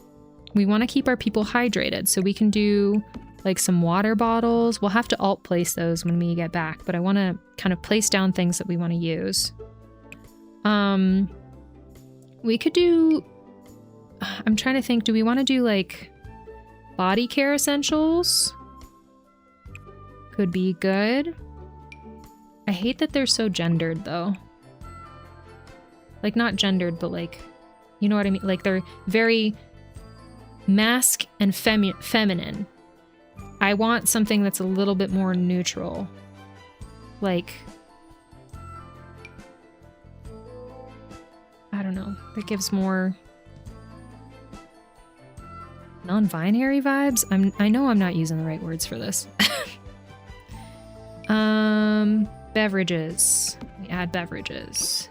We want to keep our people hydrated. So we can do, like, some water bottles. We'll have to alt place those when we get back. But I want to kind of place down things that we want to use. We could do... I'm trying to think, do we want to do, like, body care essentials? Could be good. I hate that they're so gendered, though. Like, not gendered, but, like, you know what I mean? Like, they're very masc and feminine. I want something that's a little bit more neutral. Like, I don't know. That gives more... non-binary vibes? I know I'm not using the right words for this. Beverages. We add beverages.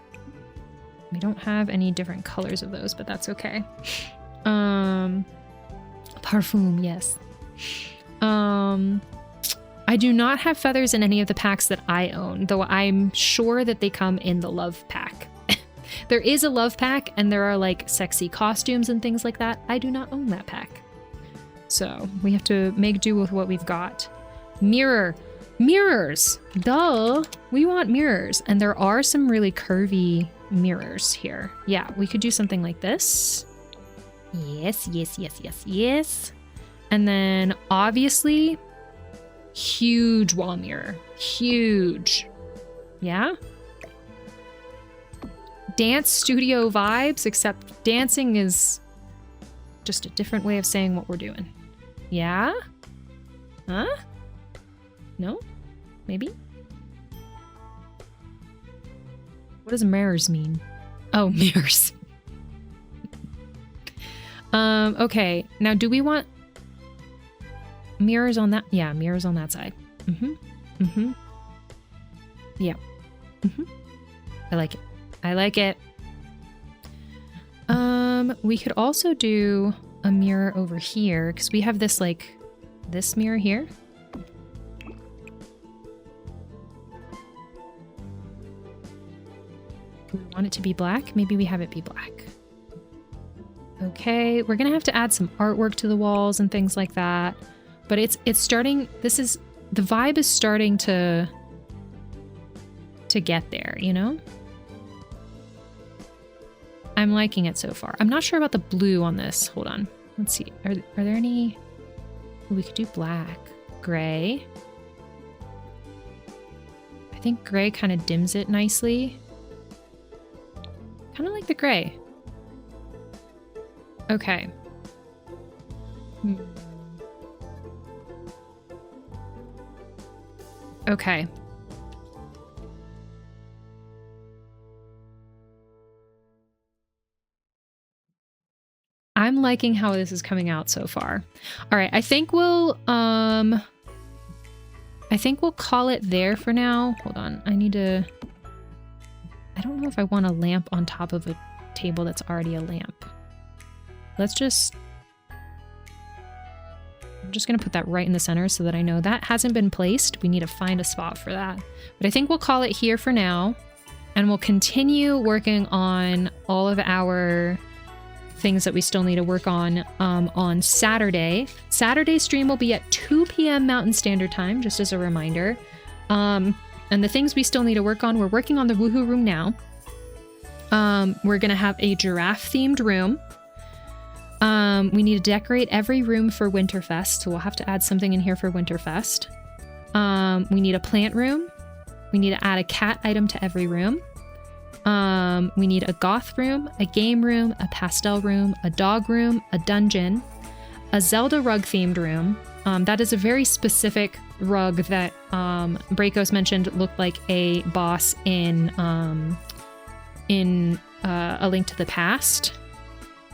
We don't have any different colors of those, but that's okay. Parfum, yes. I do not have feathers in any of the packs that I own, though I'm sure that they come in the love pack. There is a love pack, and there are, like, sexy costumes and things like that. I do not own that pack. So we have to make do with what we've got. Mirror. Mirrors. Duh. We want mirrors. And there are some really curvy mirrors here. Yeah, we could do something like this. Yes, yes, yes, yes, yes. And then, obviously, huge wall mirror. Huge. Yeah? Dance studio vibes, except dancing is just a different way of saying what we're doing. Yeah? Huh? No? Maybe? What does mirrors mean? Oh, mirrors. Okay. Now, do we want mirrors on that? Yeah, mirrors on that side. Yeah. I like it. I like it. We could also do a mirror over here, because we have this, like, this mirror here. We want it to be black. Maybe we have it be black. Okay, we're gonna have to add some artwork to the walls and things like that. But it's starting, the vibe is starting to get there, you know? I'm liking it so far. I'm not sure about the blue on this. Hold on. Let's see. Are there any... We could do black. Gray. I think gray kind of dims it nicely. Kind of like the gray. Okay. Okay. I'm liking how this is coming out so far. All right, I think we'll call it there for now. Hold on, I don't know if I want a lamp on top of a table that's already a lamp. I'm just gonna put that right in the center so that I know that hasn't been placed. We need to find a spot for that. But I think we'll call it here for now, and we'll continue working on all of our things that we still need to work on Saturday. Saturday's stream will be at 2 p.m. Mountain Standard Time, just as a reminder. And the things we still need to work on, we're working on the Woohoo Room now. We're gonna have a giraffe-themed room. We need to decorate every room for Winterfest, so we'll have to add something in here for Winterfest. We need a plant room. We need to add a cat item to every room. We need a goth room, a game room, a pastel room, a dog room, a dungeon, a Zelda rug themed room. That is a very specific rug that Breakos mentioned looked like a boss in A Link to the Past.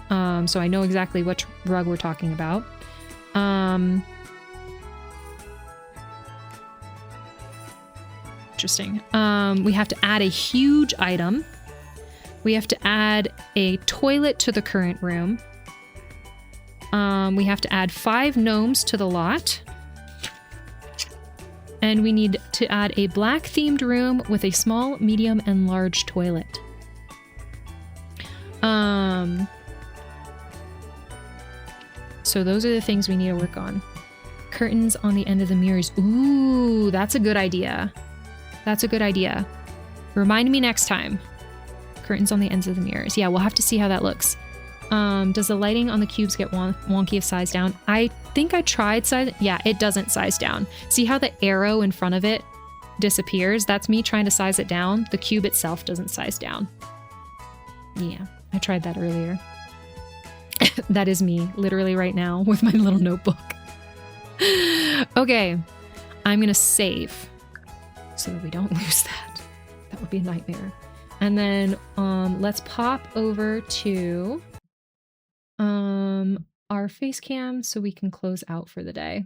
So I know exactly which rug we're talking about. Interesting. We have to add a huge item. We have to add a toilet to the current room. We have to add 5 gnomes to the lot. And we need to add a black themed room with a small, medium, and large toilet. So those are the things we need to work on. Curtains on the end of the mirrors. Ooh, that's a good idea. That's a good idea. Remind me next time. Curtains on the ends of the mirrors. Yeah, we'll have to see how that looks. Does the lighting on the cubes get wonky if size down? I think I tried size. Yeah, it doesn't size down. See how the arrow in front of it disappears? That's me trying to size it down. The cube itself doesn't size down. Yeah, I tried that earlier. That is me, literally right now, with my little notebook. Okay, I'm gonna save so that we don't lose that. That would be a nightmare. And then let's pop over to our face cam so we can close out for the day.